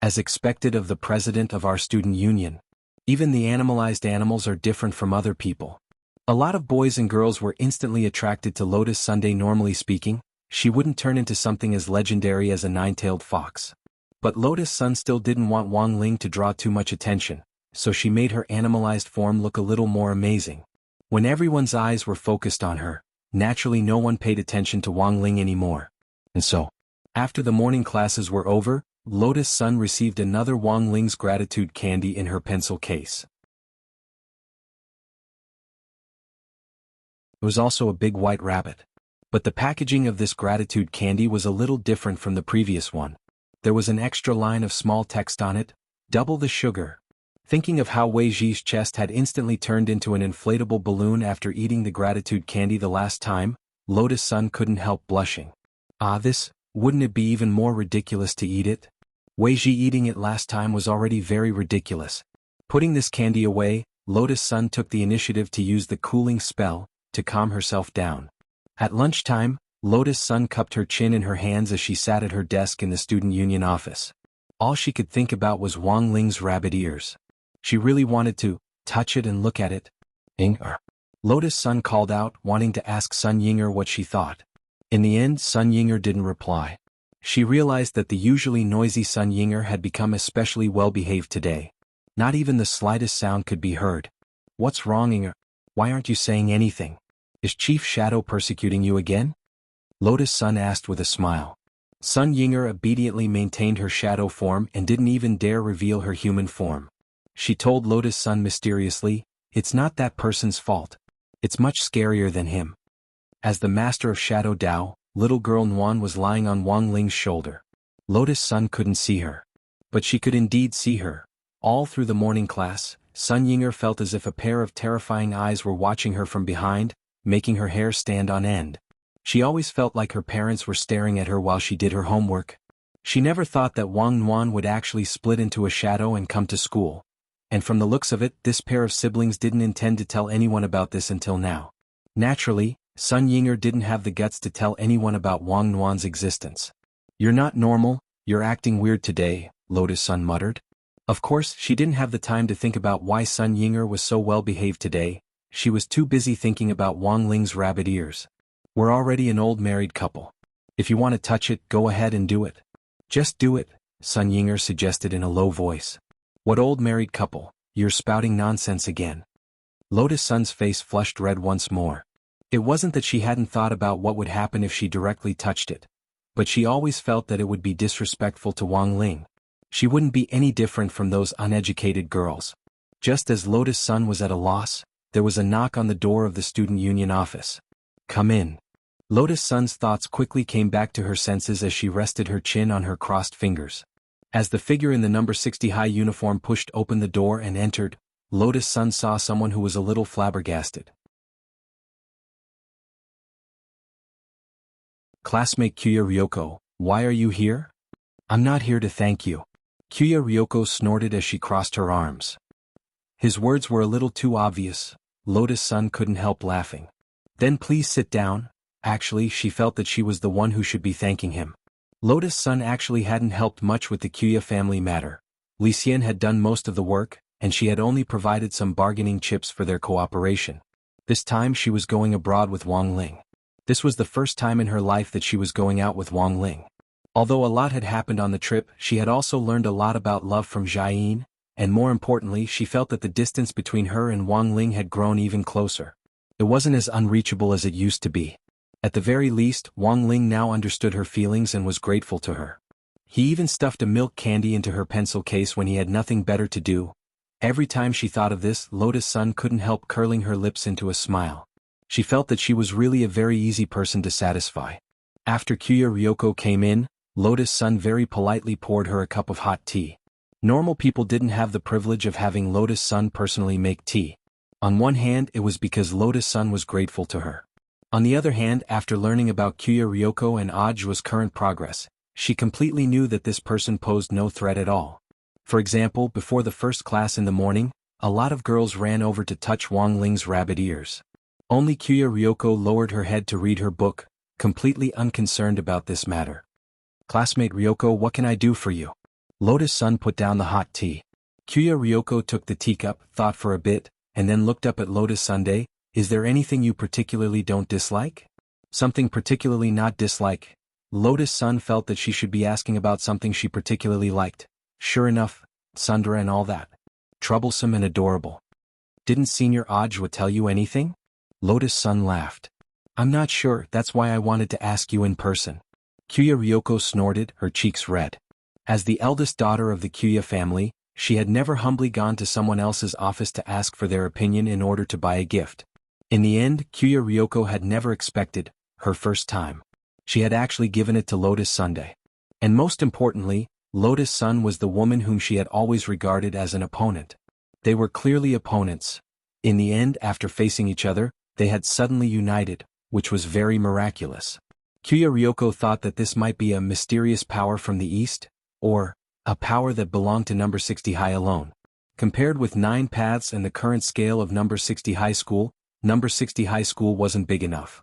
As expected of the president of our student union. Even the animalized animals are different from other people. A lot of boys and girls were instantly attracted to Lotus Sunday. Normally speaking, she wouldn't turn into something as legendary as a 9-tailed fox. But Lotus Sun still didn't want Wang Ling to draw too much attention, so she made her animalized form look a little more amazing. When everyone's eyes were focused on her, naturally no one paid attention to Wang Ling anymore. And so, after the morning classes were over, Lotus Sun received another Wang Ling's gratitude candy in her pencil case. It was also a big white rabbit. But the packaging of this gratitude candy was a little different from the previous one. There was an extra line of small text on it, double the sugar. Thinking of how Wei Ji's chest had instantly turned into an inflatable balloon after eating the gratitude candy the last time, Lotus Sun couldn't help blushing. Wouldn't it be even more ridiculous to eat it? Wei Ji eating it last time was already very ridiculous. Putting this candy away, Lotus Sun took the initiative to use the cooling spell to calm herself down. At lunchtime, Lotus Sun cupped her chin in her hands as she sat at her desk in the student union office. All she could think about was Wang Ling's rabbit ears. She really wanted to touch it and look at it. Yinger. Lotus Sun called out, wanting to ask Sun Yinger what she thought. In the end, Sun Yinger didn't reply. She realized that the usually noisy Sun Yinger had become especially well-behaved today. Not even the slightest sound could be heard. What's wrong, Yinger? Why aren't you saying anything? Is Chief Shadow persecuting you again? Lotus Sun asked with a smile. Sun Yinger obediently maintained her shadow form and didn't even dare reveal her human form. She told Lotus Sun mysteriously, "It's not that person's fault. It's much scarier than him." As the master of Shadow Dao, little girl Nuan was lying on Wang Ling's shoulder. Lotus Sun couldn't see her. But she could indeed see her. All through the morning class, Sun Yinger felt as if a pair of terrifying eyes were watching her from behind, making her hair stand on end. She always felt like her parents were staring at her while she did her homework. She never thought that Wang Nuan would actually split into a shadow and come to school. And from the looks of it, this pair of siblings didn't intend to tell anyone about this until now. Naturally, Sun Yinger didn't have the guts to tell anyone about Wang Nuan's existence. "You're not normal, you're acting weird today," Lotus Sun muttered. Of course, she didn't have the time to think about why Sun Yinger was so well-behaved today. She was too busy thinking about Wang Ling's rabbit ears. "We're already an old married couple. If you want to touch it, go ahead and do it." "Just do it," Sun Yinger suggested in a low voice. "What old married couple? You're spouting nonsense again." Lotus Sun's face flushed red once more. It wasn't that she hadn't thought about what would happen if she directly touched it. But she always felt that it would be disrespectful to Wang Ling. She wouldn't be any different from those uneducated girls. Just as Lotus Sun was at a loss, there was a knock on the door of the student union office. "Come in." Lotus Sun's thoughts quickly came back to her senses as she rested her chin on her crossed fingers. As the figure in the number 60 high uniform pushed open the door and entered, Lotus Sun saw someone who was a little flabbergasted. "Classmate Kuya Ryoko, why are you here?" "I'm not here to thank you." Kuya Ryoko snorted as she crossed her arms. His words were a little too obvious. Lotus Sun couldn't help laughing. "Then please sit down." Actually, she felt that she was the one who should be thanking him. Lotus Sun actually hadn't helped much with the Kuya family matter. Li Xian had done most of the work, and she had only provided some bargaining chips for their cooperation. This time she was going abroad with Wang Ling. This was the first time in her life that she was going out with Wang Ling. Although a lot had happened on the trip, she had also learned a lot about love from Jianghu, and more importantly, she felt that the distance between her and Wang Ling had grown even closer. It wasn't as unreachable as it used to be. At the very least, Wang Ling now understood her feelings and was grateful to her. He even stuffed a milk candy into her pencil case when he had nothing better to do. Every time she thought of this, Lotus Sun couldn't help curling her lips into a smile. She felt that she was really a very easy person to satisfy. After Kuya Ryoko came in, Lotus Sun very politely poured her a cup of hot tea. Normal people didn't have the privilege of having Lotus Sun personally make tea. On one hand, it was because Lotus Sun was grateful to her. On the other hand, after learning about Kuya Ryoko and Audiobook's current progress, she completely knew that this person posed no threat at all. For example, before the first class in the morning, a lot of girls ran over to touch Wang Ling's rabbit ears. Only Kuya Ryoko lowered her head to read her book, completely unconcerned about this matter. "Classmate Ryoko, what can I do for you?" Lotus Sun put down the hot tea. Kuya Ryoko took the teacup, thought for a bit, and then looked up at Lotus Sunday. "Is there anything you particularly don't dislike?" "Something particularly not dislike." Lotus Sun felt that she should be asking about something she particularly liked. Sure enough, Sundra and all that. Troublesome and adorable. "Didn't Senior Audiobook tell you anything?" Lotus Sun laughed. I'm not sure, that's why I wanted to ask you in person. Kuya Ryoko snorted, her cheeks red. As the eldest daughter of the Kuya family, she had never humbly gone to someone else's office to ask for their opinion in order to buy a gift. In the end, Kuya Ryoko had never expected her first time. She had actually given it to Lotus Sunday. And most importantly, Lotus Sun was the woman whom she had always regarded as an opponent. They were clearly opponents. In the end, after facing each other, they had suddenly united, which was very miraculous. Kuya Ryoko thought that this might be a mysterious power from the east, or a power that belonged to number 60 high alone. Compared with 9 paths and the current scale of number 60 high school, number 60 high school wasn't big enough.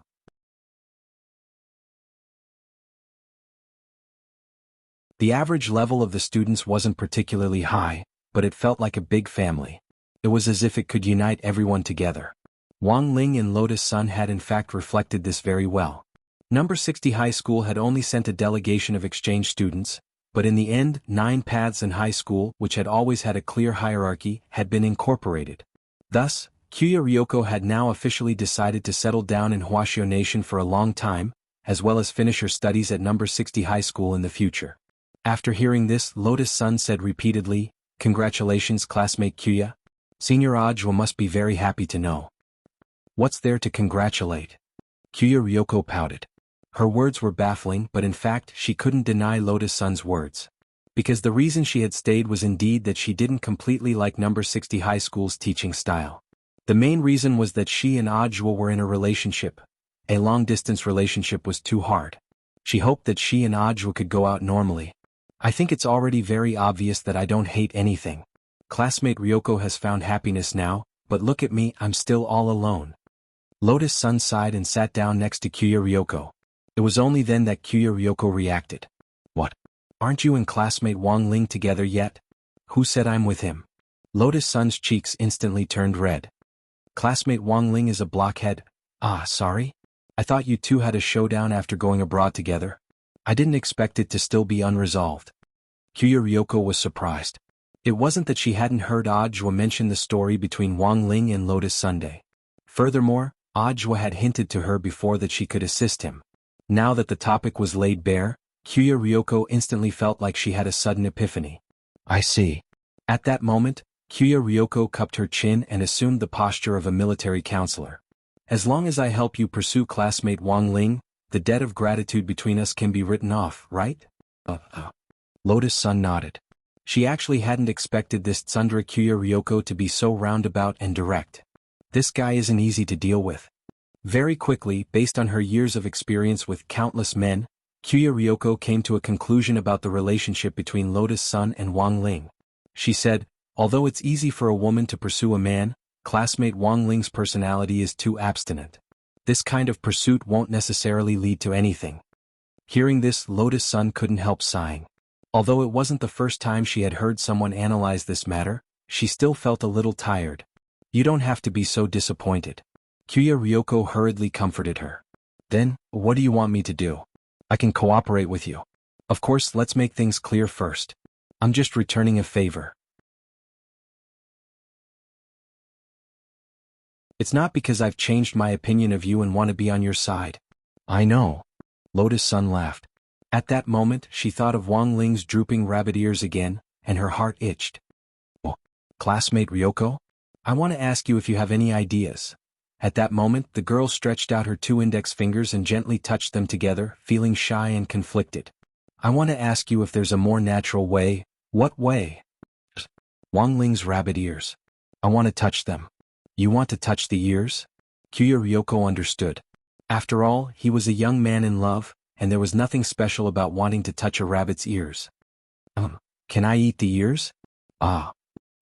The average level of the students wasn't particularly high, but it felt like a big family. It was as if it could unite everyone together. Wang Ling and Lotus Sun had in fact reflected this very well. Number 60 high school had only sent a delegation of exchange students, but in the end, 9 paths and high school, which had always had a clear hierarchy, had been incorporated. Thus, Kuya Ryoko had now officially decided to settle down in Huashio Nation for a long time, as well as finish her studies at number 60 high school in the future. After hearing this, Lotus Sun said repeatedly, "Congratulations, classmate Kuya. Senior Ajwa must be very happy to know." "What's there to congratulate?" Kuya Ryoko pouted. Her words were baffling, but in fact she couldn't deny Lotus Sun's words. Because the reason she had stayed was indeed that she didn't completely like number 60 high school's teaching style. The main reason was that she and Ajwa were in a relationship. A long-distance relationship was too hard. She hoped that she and Ajwa could go out normally. "I think it's already very obvious that I don't hate anything. Classmate Ryoko has found happiness now, but look at me, I'm still all alone." Lotus Sun sighed and sat down next to Kuya Ryoko. It was only then that Kuya Ryoko reacted. "What? Aren't you and classmate Wang Ling together yet?" "Who said I'm with him?" Lotus Sun's cheeks instantly turned red. "Classmate Wang Ling is a blockhead." "Ah, sorry? I thought you two had a showdown after going abroad together. I didn't expect it to still be unresolved." Kuya Ryoko was surprised. It wasn't that she hadn't heard Ajwa mention the story between Wang Ling and Lotus Sunday. Furthermore, Ajwa had hinted to her before that she could assist him. Now that the topic was laid bare, Kuya Ryoko instantly felt like she had a sudden epiphany. "I see." At that moment, Kuya Ryoko cupped her chin and assumed the posture of a military counselor. "As long as I help you pursue classmate Wang Ling, the debt of gratitude between us can be written off, right?" Lotus Sun nodded. She actually hadn't expected this tsundere Kuya Ryoko to be so roundabout and direct. This guy isn't easy to deal with. Very quickly, based on her years of experience with countless men, Kuya Ryoko came to a conclusion about the relationship between Lotus Sun and Wang Ling. She said, "Although it's easy for a woman to pursue a man, classmate Wang Ling's personality is too abstinent. This kind of pursuit won't necessarily lead to anything." Hearing this, Lotus Sun couldn't help sighing. Although it wasn't the first time she had heard someone analyze this matter, she still felt a little tired. "You don't have to be so disappointed." Kuya Ryoko hurriedly comforted her. "Then, what do you want me to do? I can cooperate with you. Of course, let's make things clear first. I'm just returning a favor. It's not because I've changed my opinion of you and want to be on your side." "I know." Lotus Sun laughed. At that moment, she thought of Wang Ling's drooping rabbit ears again, and her heart itched. "Oh, classmate Ryoko? I want to ask you if you have any ideas." At that moment, the girl stretched out her 2 index fingers and gently touched them together, feeling shy and conflicted. "I want to ask you if there's a more natural way." "What way?" "Wang Ling's rabbit ears. I want to touch them." "You want to touch the ears?" Kuya Ryoko understood. After all, he was a young man in love, and there was nothing special about wanting to touch a rabbit's ears. Can I eat the ears?" "Ah.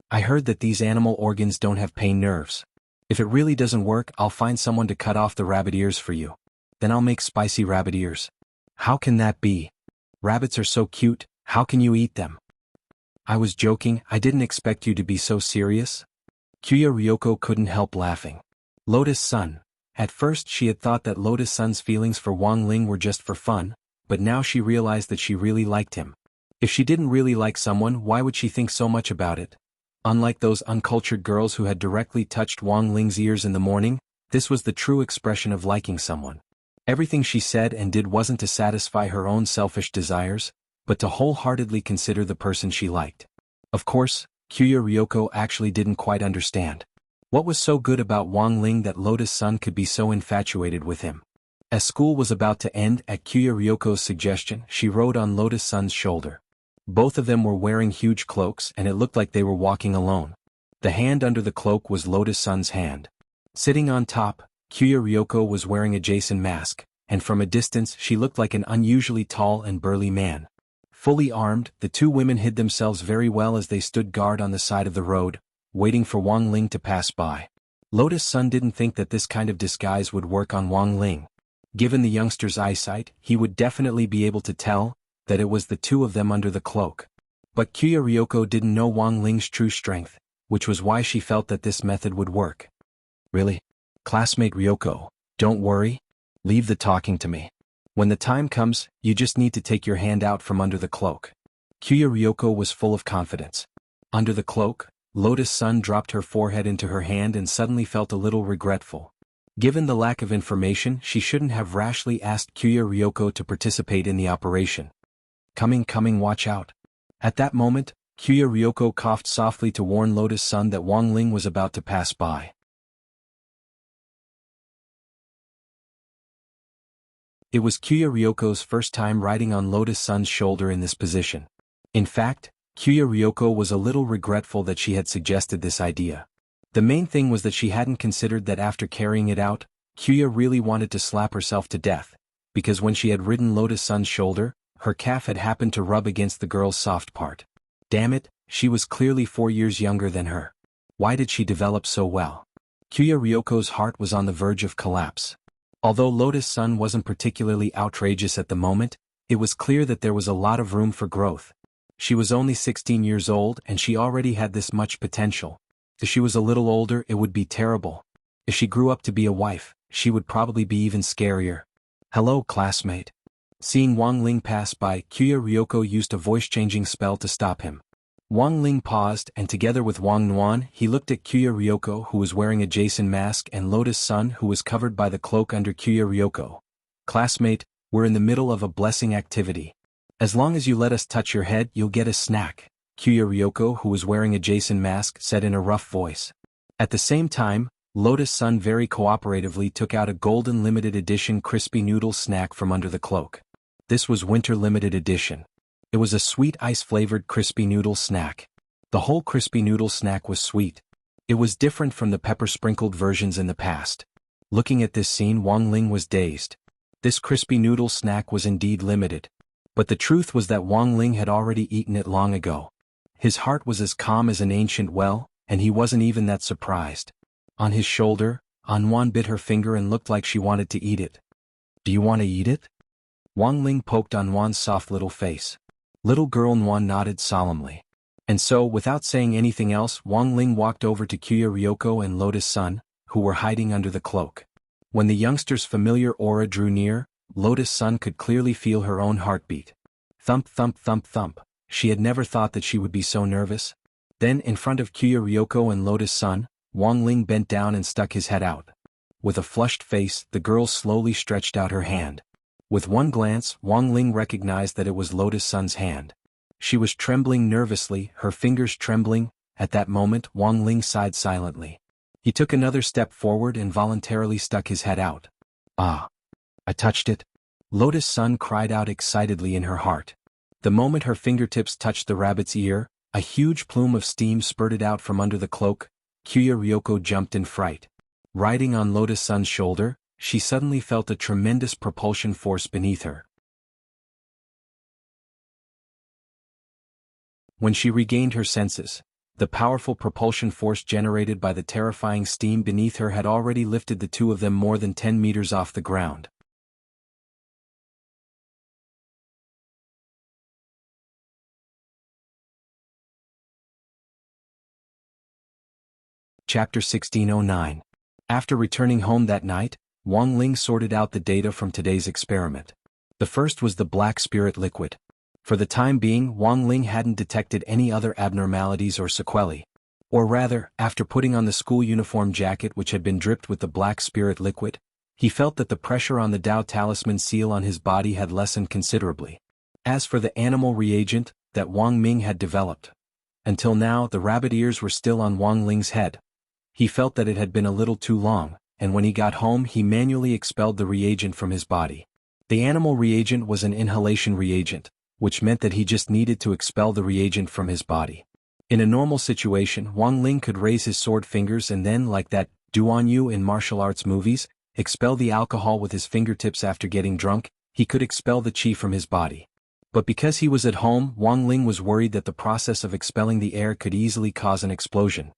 I heard that these animal organs don't have pain nerves. If it really doesn't work, I'll find someone to cut off the rabbit ears for you. Then I'll make spicy rabbit ears." "How can that be? Rabbits are so cute, how can you eat them?" "I was joking, I didn't expect you to be so serious." Kuya Ryoko couldn't help laughing. Lotus Sun. At first she had thought that Lotus Sun's feelings for Wang Ling were just for fun, but now she realized that she really liked him. If she didn't really like someone, why would she think so much about it? Unlike those uncultured girls who had directly touched Wang Ling's ears in the morning, This was the true expression of liking someone. Everything she said and did wasn't to satisfy her own selfish desires, but to wholeheartedly consider the person she liked. Of course, Kyu Ryoko actually didn't quite understand. What was so good about Wang Ling that Lotus-san could be so infatuated with him? As school was about to end, at Kyu Ryoko's suggestion, she rode on Lotus-san's shoulder. Both of them were wearing huge cloaks and it looked like they were walking alone. The hand under the cloak was Lotus-san's hand. Sitting on top, Kyu Ryoko was wearing a Jason mask, and from a distance she looked like an unusually tall and burly man. Fully armed, the two women hid themselves very well as they stood guard on the side of the road, waiting for Wang Ling to pass by. Lotus-san didn't think that this kind of disguise would work on Wang Ling. Given the youngster's eyesight, he would definitely be able to tell that it was the two of them under the cloak. But Kyu Ryoko didn't know Wang Ling's true strength, which was why she felt that this method would work. Really? Classmate Ryoko, don't worry. Leave the talking to me. When the time comes, you just need to take your hand out from under the cloak. Kyu Ryoko was full of confidence. Under the cloak, Lotus-san dropped her forehead into her hand and suddenly felt a little regretful. Given the lack of information, she shouldn't have rashly asked Kyu Ryoko to participate in the operation. Coming, watch out. At that moment, Kyu Ryoko coughed softly to warn Lotus-san that Wang Ling was about to pass by. It was Kyu Ryoko's first time riding on Lotus-san's shoulder in this position. In fact, Kyu Ryoko was a little regretful that she had suggested this idea. The main thing was that she hadn't considered that after carrying it out, Kyu really wanted to slap herself to death, because when she had ridden Lotus-san's shoulder, her calf had happened to rub against the girl's soft part. Damn it, she was clearly 4 years younger than her. Why did she develop so well? Kyu Ryoko's heart was on the verge of collapse. Although Lotus-san wasn't particularly outrageous at the moment, it was clear that there was a lot of room for growth. She was only 16 years old and she already had this much potential. If she was a little older, it would be terrible. If she grew up to be a wife, she would probably be even scarier. Hello, classmate. Seeing Wang Ling pass by, Kyu Ryoko used a voice-changing spell to stop him. Wang Ling paused and together with Wang Nuan, he looked at Kyu Ryoko who was wearing a Jason mask and Lotus-san who was covered by the cloak under Kyu Ryoko. Classmate, we're in the middle of a blessing activity. As long as you let us touch your head, you'll get a snack, Kyu Ryoko who was wearing a Jason mask said in a rough voice. At the same time, Lotus-san very cooperatively took out a golden limited edition crispy noodle snack from under the cloak. This was winter limited edition. It was a sweet ice-flavored crispy noodle snack. The whole crispy noodle snack was sweet. It was different from the pepper-sprinkled versions in the past. Looking at this scene, Wang Ling was dazed. This crispy noodle snack was indeed limited. But the truth was that Wang Ling had already eaten it long ago. His heart was as calm as an ancient well, and he wasn't even that surprised. On his shoulder, Anwan bit her finger and looked like she wanted to eat it. Do you want to eat it? Wang Ling poked Anwan's soft little face. Little girl Anwan nodded solemnly. And so, without saying anything else, Wang Ling walked over to Kyu Ryoko and Lotus-san, who were hiding under the cloak. When the youngster's familiar aura drew near, Lotus-san could clearly feel her own heartbeat. Thump thump thump thump. She had never thought that she would be so nervous. Then, in front of Kyu Ryoko and Lotus-san, Wang Ling bent down and stuck his head out. With a flushed face, the girl slowly stretched out her hand. With one glance, Wang Ling recognized that it was Lotus-san's hand. She was trembling nervously, her fingers trembling. At that moment, Wang Ling sighed silently. He took another step forward and voluntarily stuck his head out. Ah! I touched it. Lotus-san cried out excitedly in her heart. The moment her fingertips touched the rabbit's ear, a huge plume of steam spurted out from under the cloak. Kyu Ryoko jumped in fright. Riding on Lotus-san's shoulder, she suddenly felt a tremendous propulsion force beneath her. When she regained her senses, the powerful propulsion force generated by the terrifying steam beneath her had already lifted the two of them more than 10 meters off the ground. Chapter 1609. After returning home that night, Wang Ling sorted out the data from today's experiment. The first was the black spirit liquid. For the time being, Wang Ling hadn't detected any other abnormalities or sequelae. Or rather, after putting on the school uniform jacket which had been dripped with the black spirit liquid, he felt that the pressure on the Tao talisman seal on his body had lessened considerably. As for the animal reagent that Wang Ming had developed, until now the rabbit ears were still on Wang Ling's head. He felt that it had been a little too long, and when he got home he manually expelled the reagent from his body. The animal reagent was an inhalation reagent, which meant that he just needed to expel the reagent from his body. In a normal situation, Wang Ling could raise his sword fingers and then, like that Duan Yu in martial arts movies, expel the alcohol with his fingertips after getting drunk. He could expel the qi from his body. But because he was at home, Wang Ling was worried that the process of expelling the air could easily cause an explosion.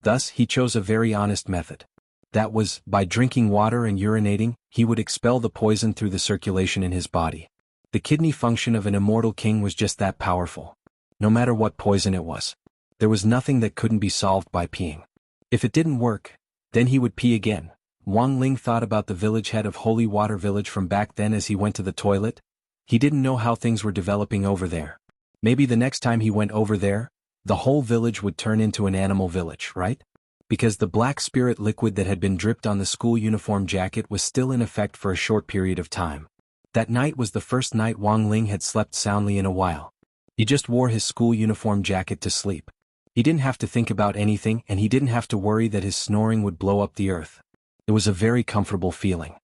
Thus, he chose a very honest method. That was, by drinking water and urinating, he would expel the poison through the circulation in his body. The kidney function of an immortal king was just that powerful. No matter what poison it was, there was nothing that couldn't be solved by peeing. If it didn't work, then he would pee again. Wang Ling thought about the village head of Holy Water Village from back then as he went to the toilet. He didn't know how things were developing over there. Maybe the next time he went over there, the whole village would turn into an animal village, right? Because the black spirit liquid that had been dripped on the school uniform jacket was still in effect for a short period of time. That night was the first night Wang Ling had slept soundly in a while. He just wore his school uniform jacket to sleep. He didn't have to think about anything, and he didn't have to worry that his snoring would blow up the earth. It was a very comfortable feeling.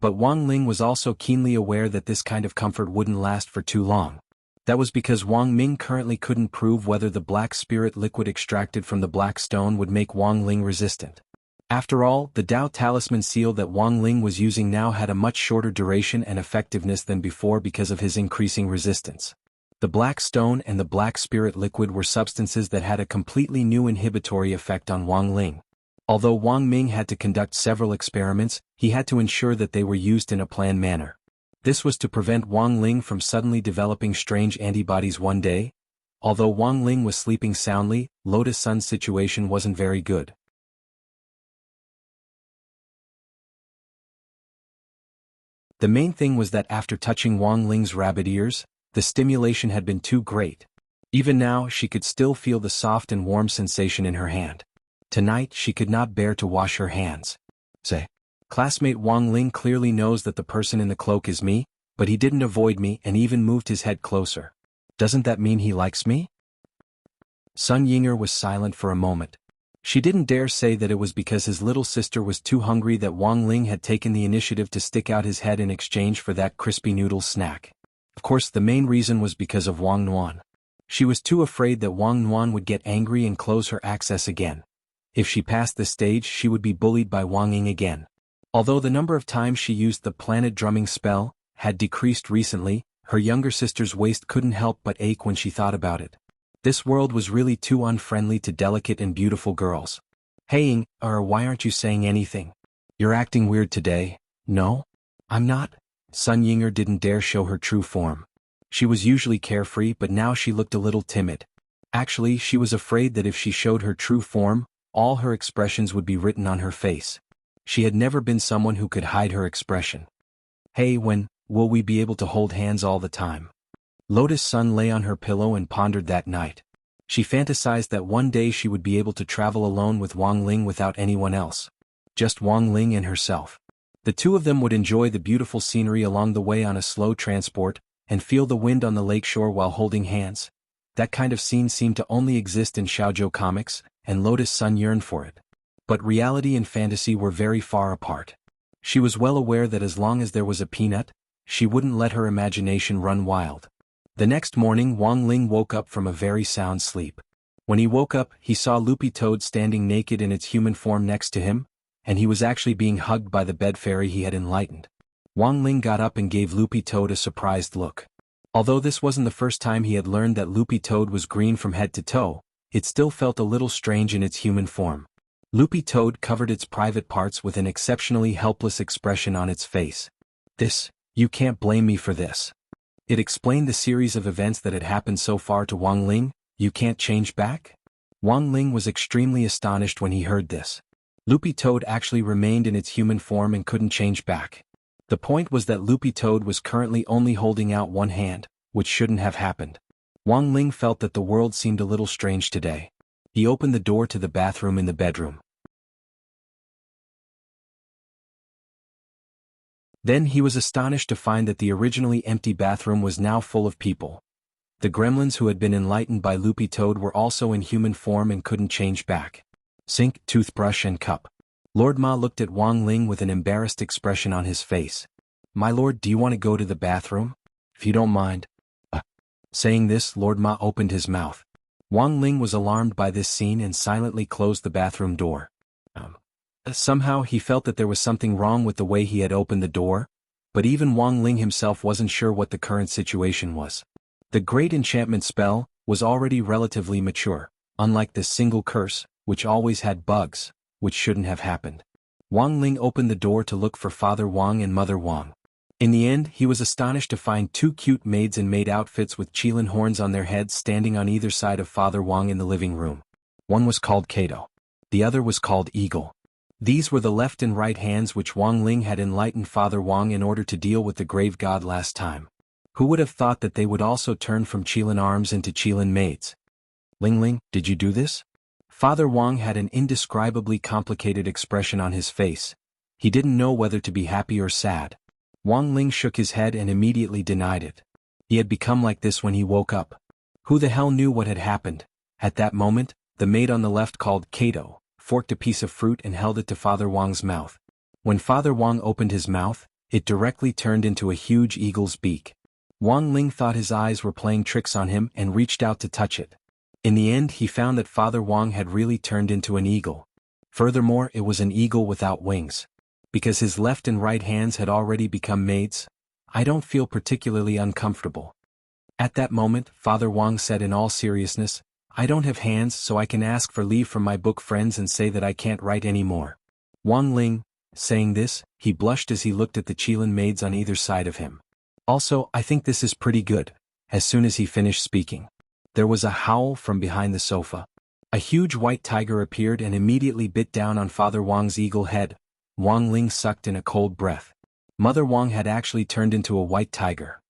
But Wang Ling was also keenly aware that this kind of comfort wouldn't last for too long. That was because Wang Ming currently couldn't prove whether the black spirit liquid extracted from the black stone would make Wang Ling resistant. After all, the Tao talisman seal that Wang Ling was using now had a much shorter duration and effectiveness than before because of his increasing resistance. The black stone and the black spirit liquid were substances that had a completely new inhibitory effect on Wang Ling. Although Wang Ming had to conduct several experiments, he had to ensure that they were used in a planned manner. This was to prevent Wang Ling from suddenly developing strange antibodies one day. Although Wang Ling was sleeping soundly, Lotus Sun's situation wasn't very good. The main thing was that after touching Wang Ling's rabbit ears, the stimulation had been too great. Even now, she could still feel the soft and warm sensation in her hand. Tonight, she could not bear to wash her hands. Say, classmate Wang Ling clearly knows that the person in the cloak is me, but he didn't avoid me and even moved his head closer. Doesn't that mean he likes me? Sun Yinger was silent for a moment. She didn't dare say that it was because his little sister was too hungry that Wang Ling had taken the initiative to stick out his head in exchange for that crispy noodle snack. Of course, the main reason was because of Wang Nuan. She was too afraid that Wang Nuan would get angry and close her access again. If she passed this stage, she would be bullied by Wang Ying again. Although the number of times she used the planet drumming spell had decreased recently, her younger sister's waist couldn't help but ache when she thought about it. This world was really too unfriendly to delicate and beautiful girls. Hey Ying, why aren't you saying anything? You're acting weird today. No? I'm not. Sun Yinger didn't dare show her true form. She was usually carefree, but now she looked a little timid. Actually, she was afraid that if she showed her true form, all her expressions would be written on her face. She had never been someone who could hide her expression. Hey, when will we be able to hold hands all the time? Lotus Sun lay on her pillow and pondered that night. She fantasized that one day she would be able to travel alone with Wang Ling without anyone else. Just Wang Ling and herself. The two of them would enjoy the beautiful scenery along the way on a slow transport, and feel the wind on the lakeshore while holding hands. That kind of scene seemed to only exist in shoujo comics, and Lotus Sun yearned for it. But reality and fantasy were very far apart. She was well aware that as long as there was a peanut, she wouldn't let her imagination run wild. The next morning Wang Ling woke up from a very sound sleep. When he woke up, he saw Loopy Toad standing naked in its human form next to him, and he was actually being hugged by the bed fairy he had enlightened. Wang Ling got up and gave Loopy Toad a surprised look. Although this wasn't the first time he had learned that Loopy Toad was green from head to toe, it still felt a little strange in its human form. Loopy Toad covered its private parts with an exceptionally helpless expression on its face. You can't blame me for this. It explained the series of events that had happened so far to Wang Ling. You can't change back? Wang Ling was extremely astonished when he heard this. Loopy Toad actually remained in its human form and couldn't change back. The point was that Loopy Toad was currently only holding out one hand, which shouldn't have happened. Wang Ling felt that the world seemed a little strange today. He opened the door to the bathroom in the bedroom. Then he was astonished to find that the originally empty bathroom was now full of people. The gremlins who had been enlightened by Loopy Toad were also in human form and couldn't change back. Sink, toothbrush and cup. Lord Ma looked at Wang Ling with an embarrassed expression on his face. "My lord, do you want to go to the bathroom? If you don't mind." Saying this, Lord Ma opened his mouth. Wang Ling was alarmed by this scene and silently closed the bathroom door. Somehow he felt that there was something wrong with the way he had opened the door, but even Wang Ling himself wasn't sure what the current situation was. The great enchantment spell was already relatively mature, unlike the single curse, which always had bugs, which shouldn't have happened. Wang Ling opened the door to look for Father Wang and Mother Wang. In the end, he was astonished to find two cute maids in maid outfits with qilin horns on their heads standing on either side of Father Wang in the living room. One was called Kato. The other was called Eagle. These were the left and right hands which Wang Ling had enlightened Father Wang in order to deal with the grave god last time. Who would have thought that they would also turn from qilin arms into qilin maids? "Ling Ling, did you do this?" Father Wang had an indescribably complicated expression on his face. He didn't know whether to be happy or sad. Wang Ling shook his head and immediately denied it. He had become like this when he woke up. Who the hell knew what had happened? At that moment, the maid on the left called Kato forked a piece of fruit and held it to Father Wang's mouth. When Father Wang opened his mouth, it directly turned into a huge eagle's beak. Wang Ling thought his eyes were playing tricks on him and reached out to touch it. In the end, he found that Father Wang had really turned into an eagle. Furthermore, it was an eagle without wings. Because his left and right hands had already become maids, I don't feel particularly uncomfortable. At that moment, Father Wang said in all seriousness, "I don't have hands, so I can ask for leave from my book friends and say that I can't write anymore." Wang Ling, saying this, he blushed as he looked at the qilin maids on either side of him. "Also, I think this is pretty good." As soon as he finished speaking, there was a howl from behind the sofa. A huge white tiger appeared and immediately bit down on Father Wang's eagle head. Wang Ling sucked in a cold breath. Mother Wang had actually turned into a white tiger.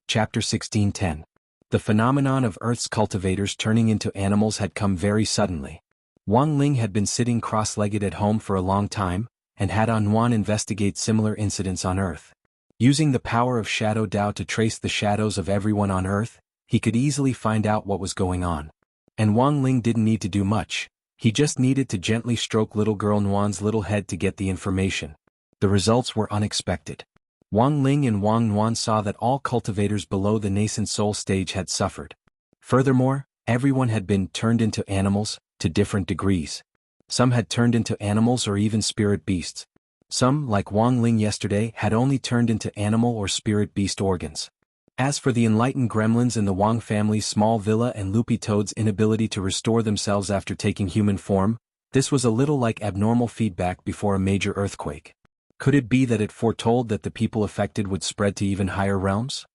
Chapter 16:10. The phenomenon of Earth's cultivators turning into animals had come very suddenly. Wang Ling had been sitting cross-legged at home for a long time, and had Anwan investigate similar incidents on Earth. Using the power of Shadow Dao to trace the shadows of everyone on Earth, he could easily find out what was going on. And Wang Ling didn't need to do much. He just needed to gently stroke little girl Nuan's little head to get the information. The results were unexpected. Wang Ling and Wang Nuan saw that all cultivators below the nascent soul stage had suffered. Furthermore, everyone had been turned into animals, to different degrees. Some had turned into animals or even spirit beasts. Some, like Wang Ling yesterday, had only turned into animal or spirit beast organs. As for the enlightened gremlins in the Wang family's small villa and Loopy Toad's inability to restore themselves after taking human form, this was a little like abnormal feedback before a major earthquake. Could it be that it foretold that the people affected would spread to even higher realms?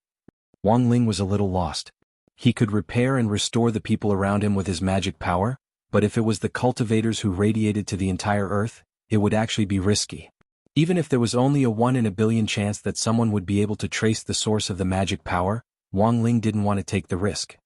Wang Ling was a little lost. He could repair and restore the people around him with his magic power, but if it was the cultivators who radiated to the entire Earth, it would actually be risky. Even if there was only a 1 in a billion chance that someone would be able to trace the source of the magic power, Wang Ling didn't want to take the risk.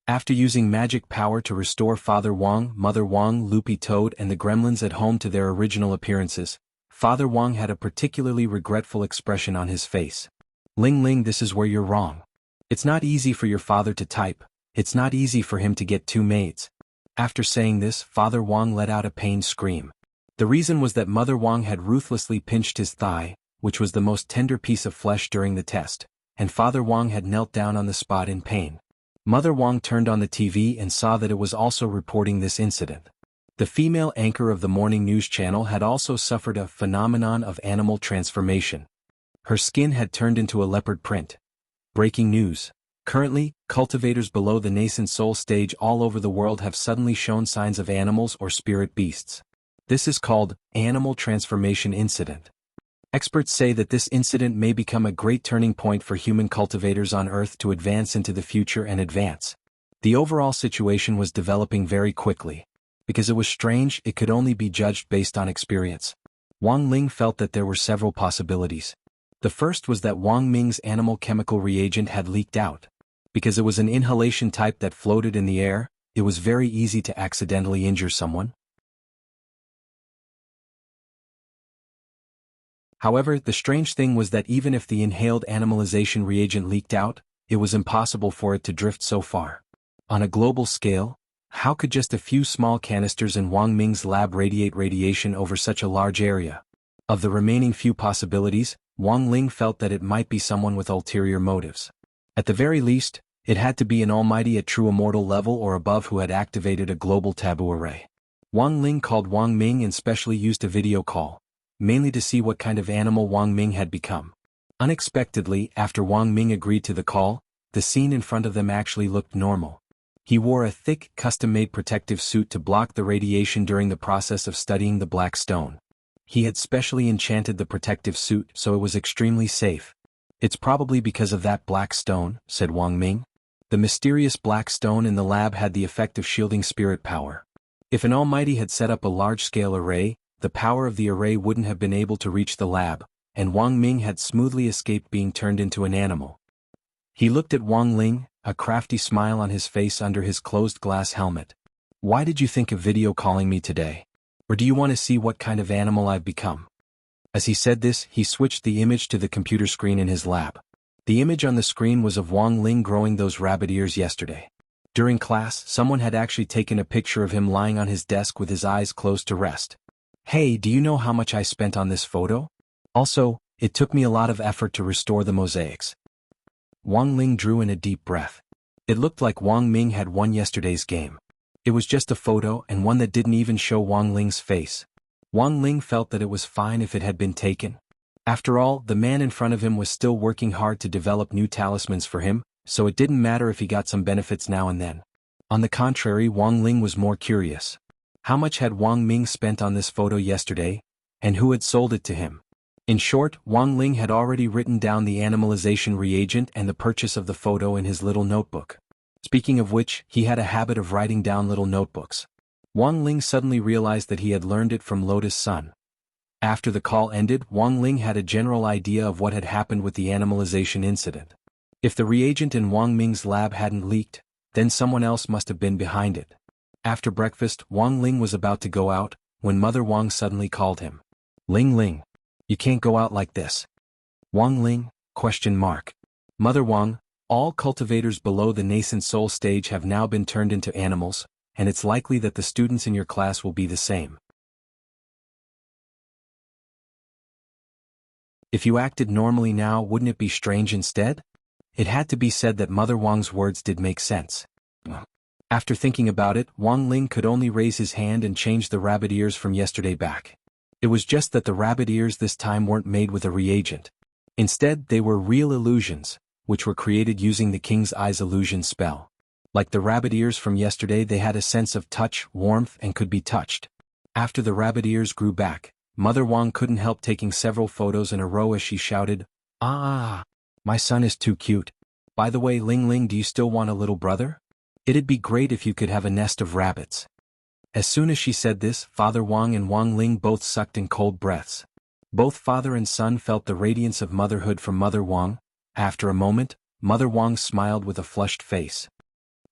After using magic power to restore Father Wang, Mother Wang, Loopy Toad and the gremlins at home to their original appearances, Father Wang had a particularly regretful expression on his face. "Ling Ling, this is where you're wrong. It's not easy for your father to type. It's not easy for him to get 2 maids." After saying this, Father Wang let out a pained scream. The reason was that Mother Wang had ruthlessly pinched his thigh, which was the most tender piece of flesh during the test, and Father Wang had knelt down on the spot in pain. Mother Wang turned on the TV and saw that it was also reporting this incident. The female anchor of the morning news channel had also suffered a phenomenon of animal transformation. Her skin had turned into a leopard print. Breaking news. Currently, cultivators below the nascent soul stage all over the world have suddenly shown signs of animals or spirit beasts. This is called animal transformation incident. Experts say that this incident may become a great turning point for human cultivators on Earth to advance into the future and advance. The overall situation was developing very quickly. Because it was strange, it could only be judged based on experience. Wang Ling felt that there were several possibilities. The first was that Wang Ming's animal chemical reagent had leaked out. Because it was an inhalation type that floated in the air, it was very easy to accidentally injure someone. However, the strange thing was that even if the inhaled animalization reagent leaked out, it was impossible for it to drift so far. On a global scale, how could just a few small canisters in Wang Ming's lab radiate radiation over such a large area? Of the remaining few possibilities, Wang Ling felt that it might be someone with ulterior motives. At the very least, it had to be an almighty at true immortal level or above who had activated a global taboo array. Wang Ling called Wang Ming and specially used a video call, mainly to see what kind of animal Wang Ming had become. Unexpectedly, after Wang Ming agreed to the call, the scene in front of them actually looked normal. He wore a thick, custom-made protective suit to block the radiation during the process of studying the black stone. He had specially enchanted the protective suit so it was extremely safe. "It's probably because of that black stone," said Wang Ming. The mysterious black stone in the lab had the effect of shielding spirit power. If an almighty had set up a large-scale array, the power of the array wouldn't have been able to reach the lab, and Wang Ming had smoothly escaped being turned into an animal. He looked at Wang Ling, a crafty smile on his face under his closed glass helmet. "Why did you think of video calling me today? Or do you want to see what kind of animal I've become?" As he said this, he switched the image to the computer screen in his lab. The image on the screen was of Wang Ling growing those rabbit ears yesterday. During class, someone had actually taken a picture of him lying on his desk with his eyes closed to rest. "Hey, do you know how much I spent on this photo? Also, it took me a lot of effort to restore the mosaics." Wang Ling drew in a deep breath. It looked like Wang Ming had won yesterday's game. It was just a photo and one that didn't even show Wang Ling's face. Wang Ling felt that it was fine if it had been taken. After all, the man in front of him was still working hard to develop new talismans for him, so it didn't matter if he got some benefits now and then. On the contrary, Wang Ling was more curious. How much had Wang Ming spent on this photo yesterday, and who had sold it to him? In short, Wang Ling had already written down the animalization reagent and the purchase of the photo in his little notebook. Speaking of which, he had a habit of writing down little notebooks. Wang Ling suddenly realized that he had learned it from Lotus Sun. After the call ended, Wang Ling had a general idea of what had happened with the animalization incident. If the reagent in Wang Ming's lab hadn't leaked, then someone else must have been behind it. After breakfast, Wang Ling was about to go out, when Mother Wang suddenly called him. "Ling Ling. You can't go out like this." "Wang Ling?" ? "Mother Wang, all cultivators below the nascent soul stage have now been turned into animals, and it's likely that the students in your class will be the same. If you acted normally now, wouldn't it be strange instead?" It had to be said that Mother Wang's words did make sense. After thinking about it, Wang Ling could only raise his hand and change the rabbit ears from yesterday back. It was just that the rabbit ears this time weren't made with a reagent. Instead, they were real illusions, which were created using the King's Eyes illusion spell. Like the rabbit ears from yesterday, they had a sense of touch, warmth, and could be touched. After the rabbit ears grew back, Mother Wang couldn't help taking several photos in a row as she shouted, "Ah! My son is too cute. By the way, Ling Ling, do you still want a little brother? It'd be great if you could have a nest of rabbits." As soon as she said this, Father Wang and Wang Ling both sucked in cold breaths. Both father and son felt the radiance of motherhood from Mother Wang. After a moment, Mother Wang smiled with a flushed face.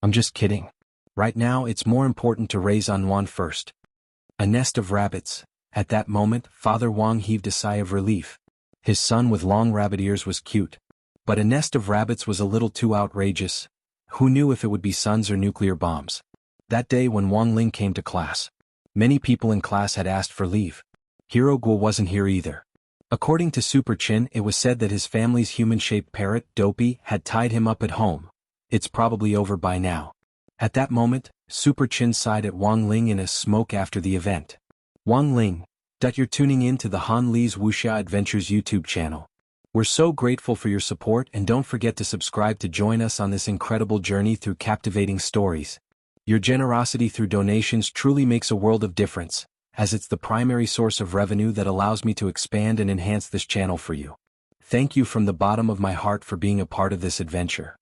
"I'm just kidding. Right now it's more important to raise Anwan first." A nest of rabbits. At that moment, Father Wang heaved a sigh of relief. His son with long rabbit ears was cute. But a nest of rabbits was a little too outrageous. Who knew if it would be suns or nuclear bombs? That day when Wang Ling came to class, many people in class had asked for leave. Hero Guo wasn't here either. According to Super Chin, it was said that his family's human-shaped parrot, Dopey, had tied him up at home. It's probably over by now. At that moment, Super Chin sighed at Wang Ling in a smoke after the event. "Wang Ling, you're tuning in to the Han Li's Wuxia Adventures YouTube channel. We're so grateful for your support, and don't forget to subscribe to join us on this incredible journey through captivating stories. Your generosity through donations truly makes a world of difference, as it's the primary source of revenue that allows me to expand and enhance this channel for you. Thank you from the bottom of my heart for being a part of this adventure."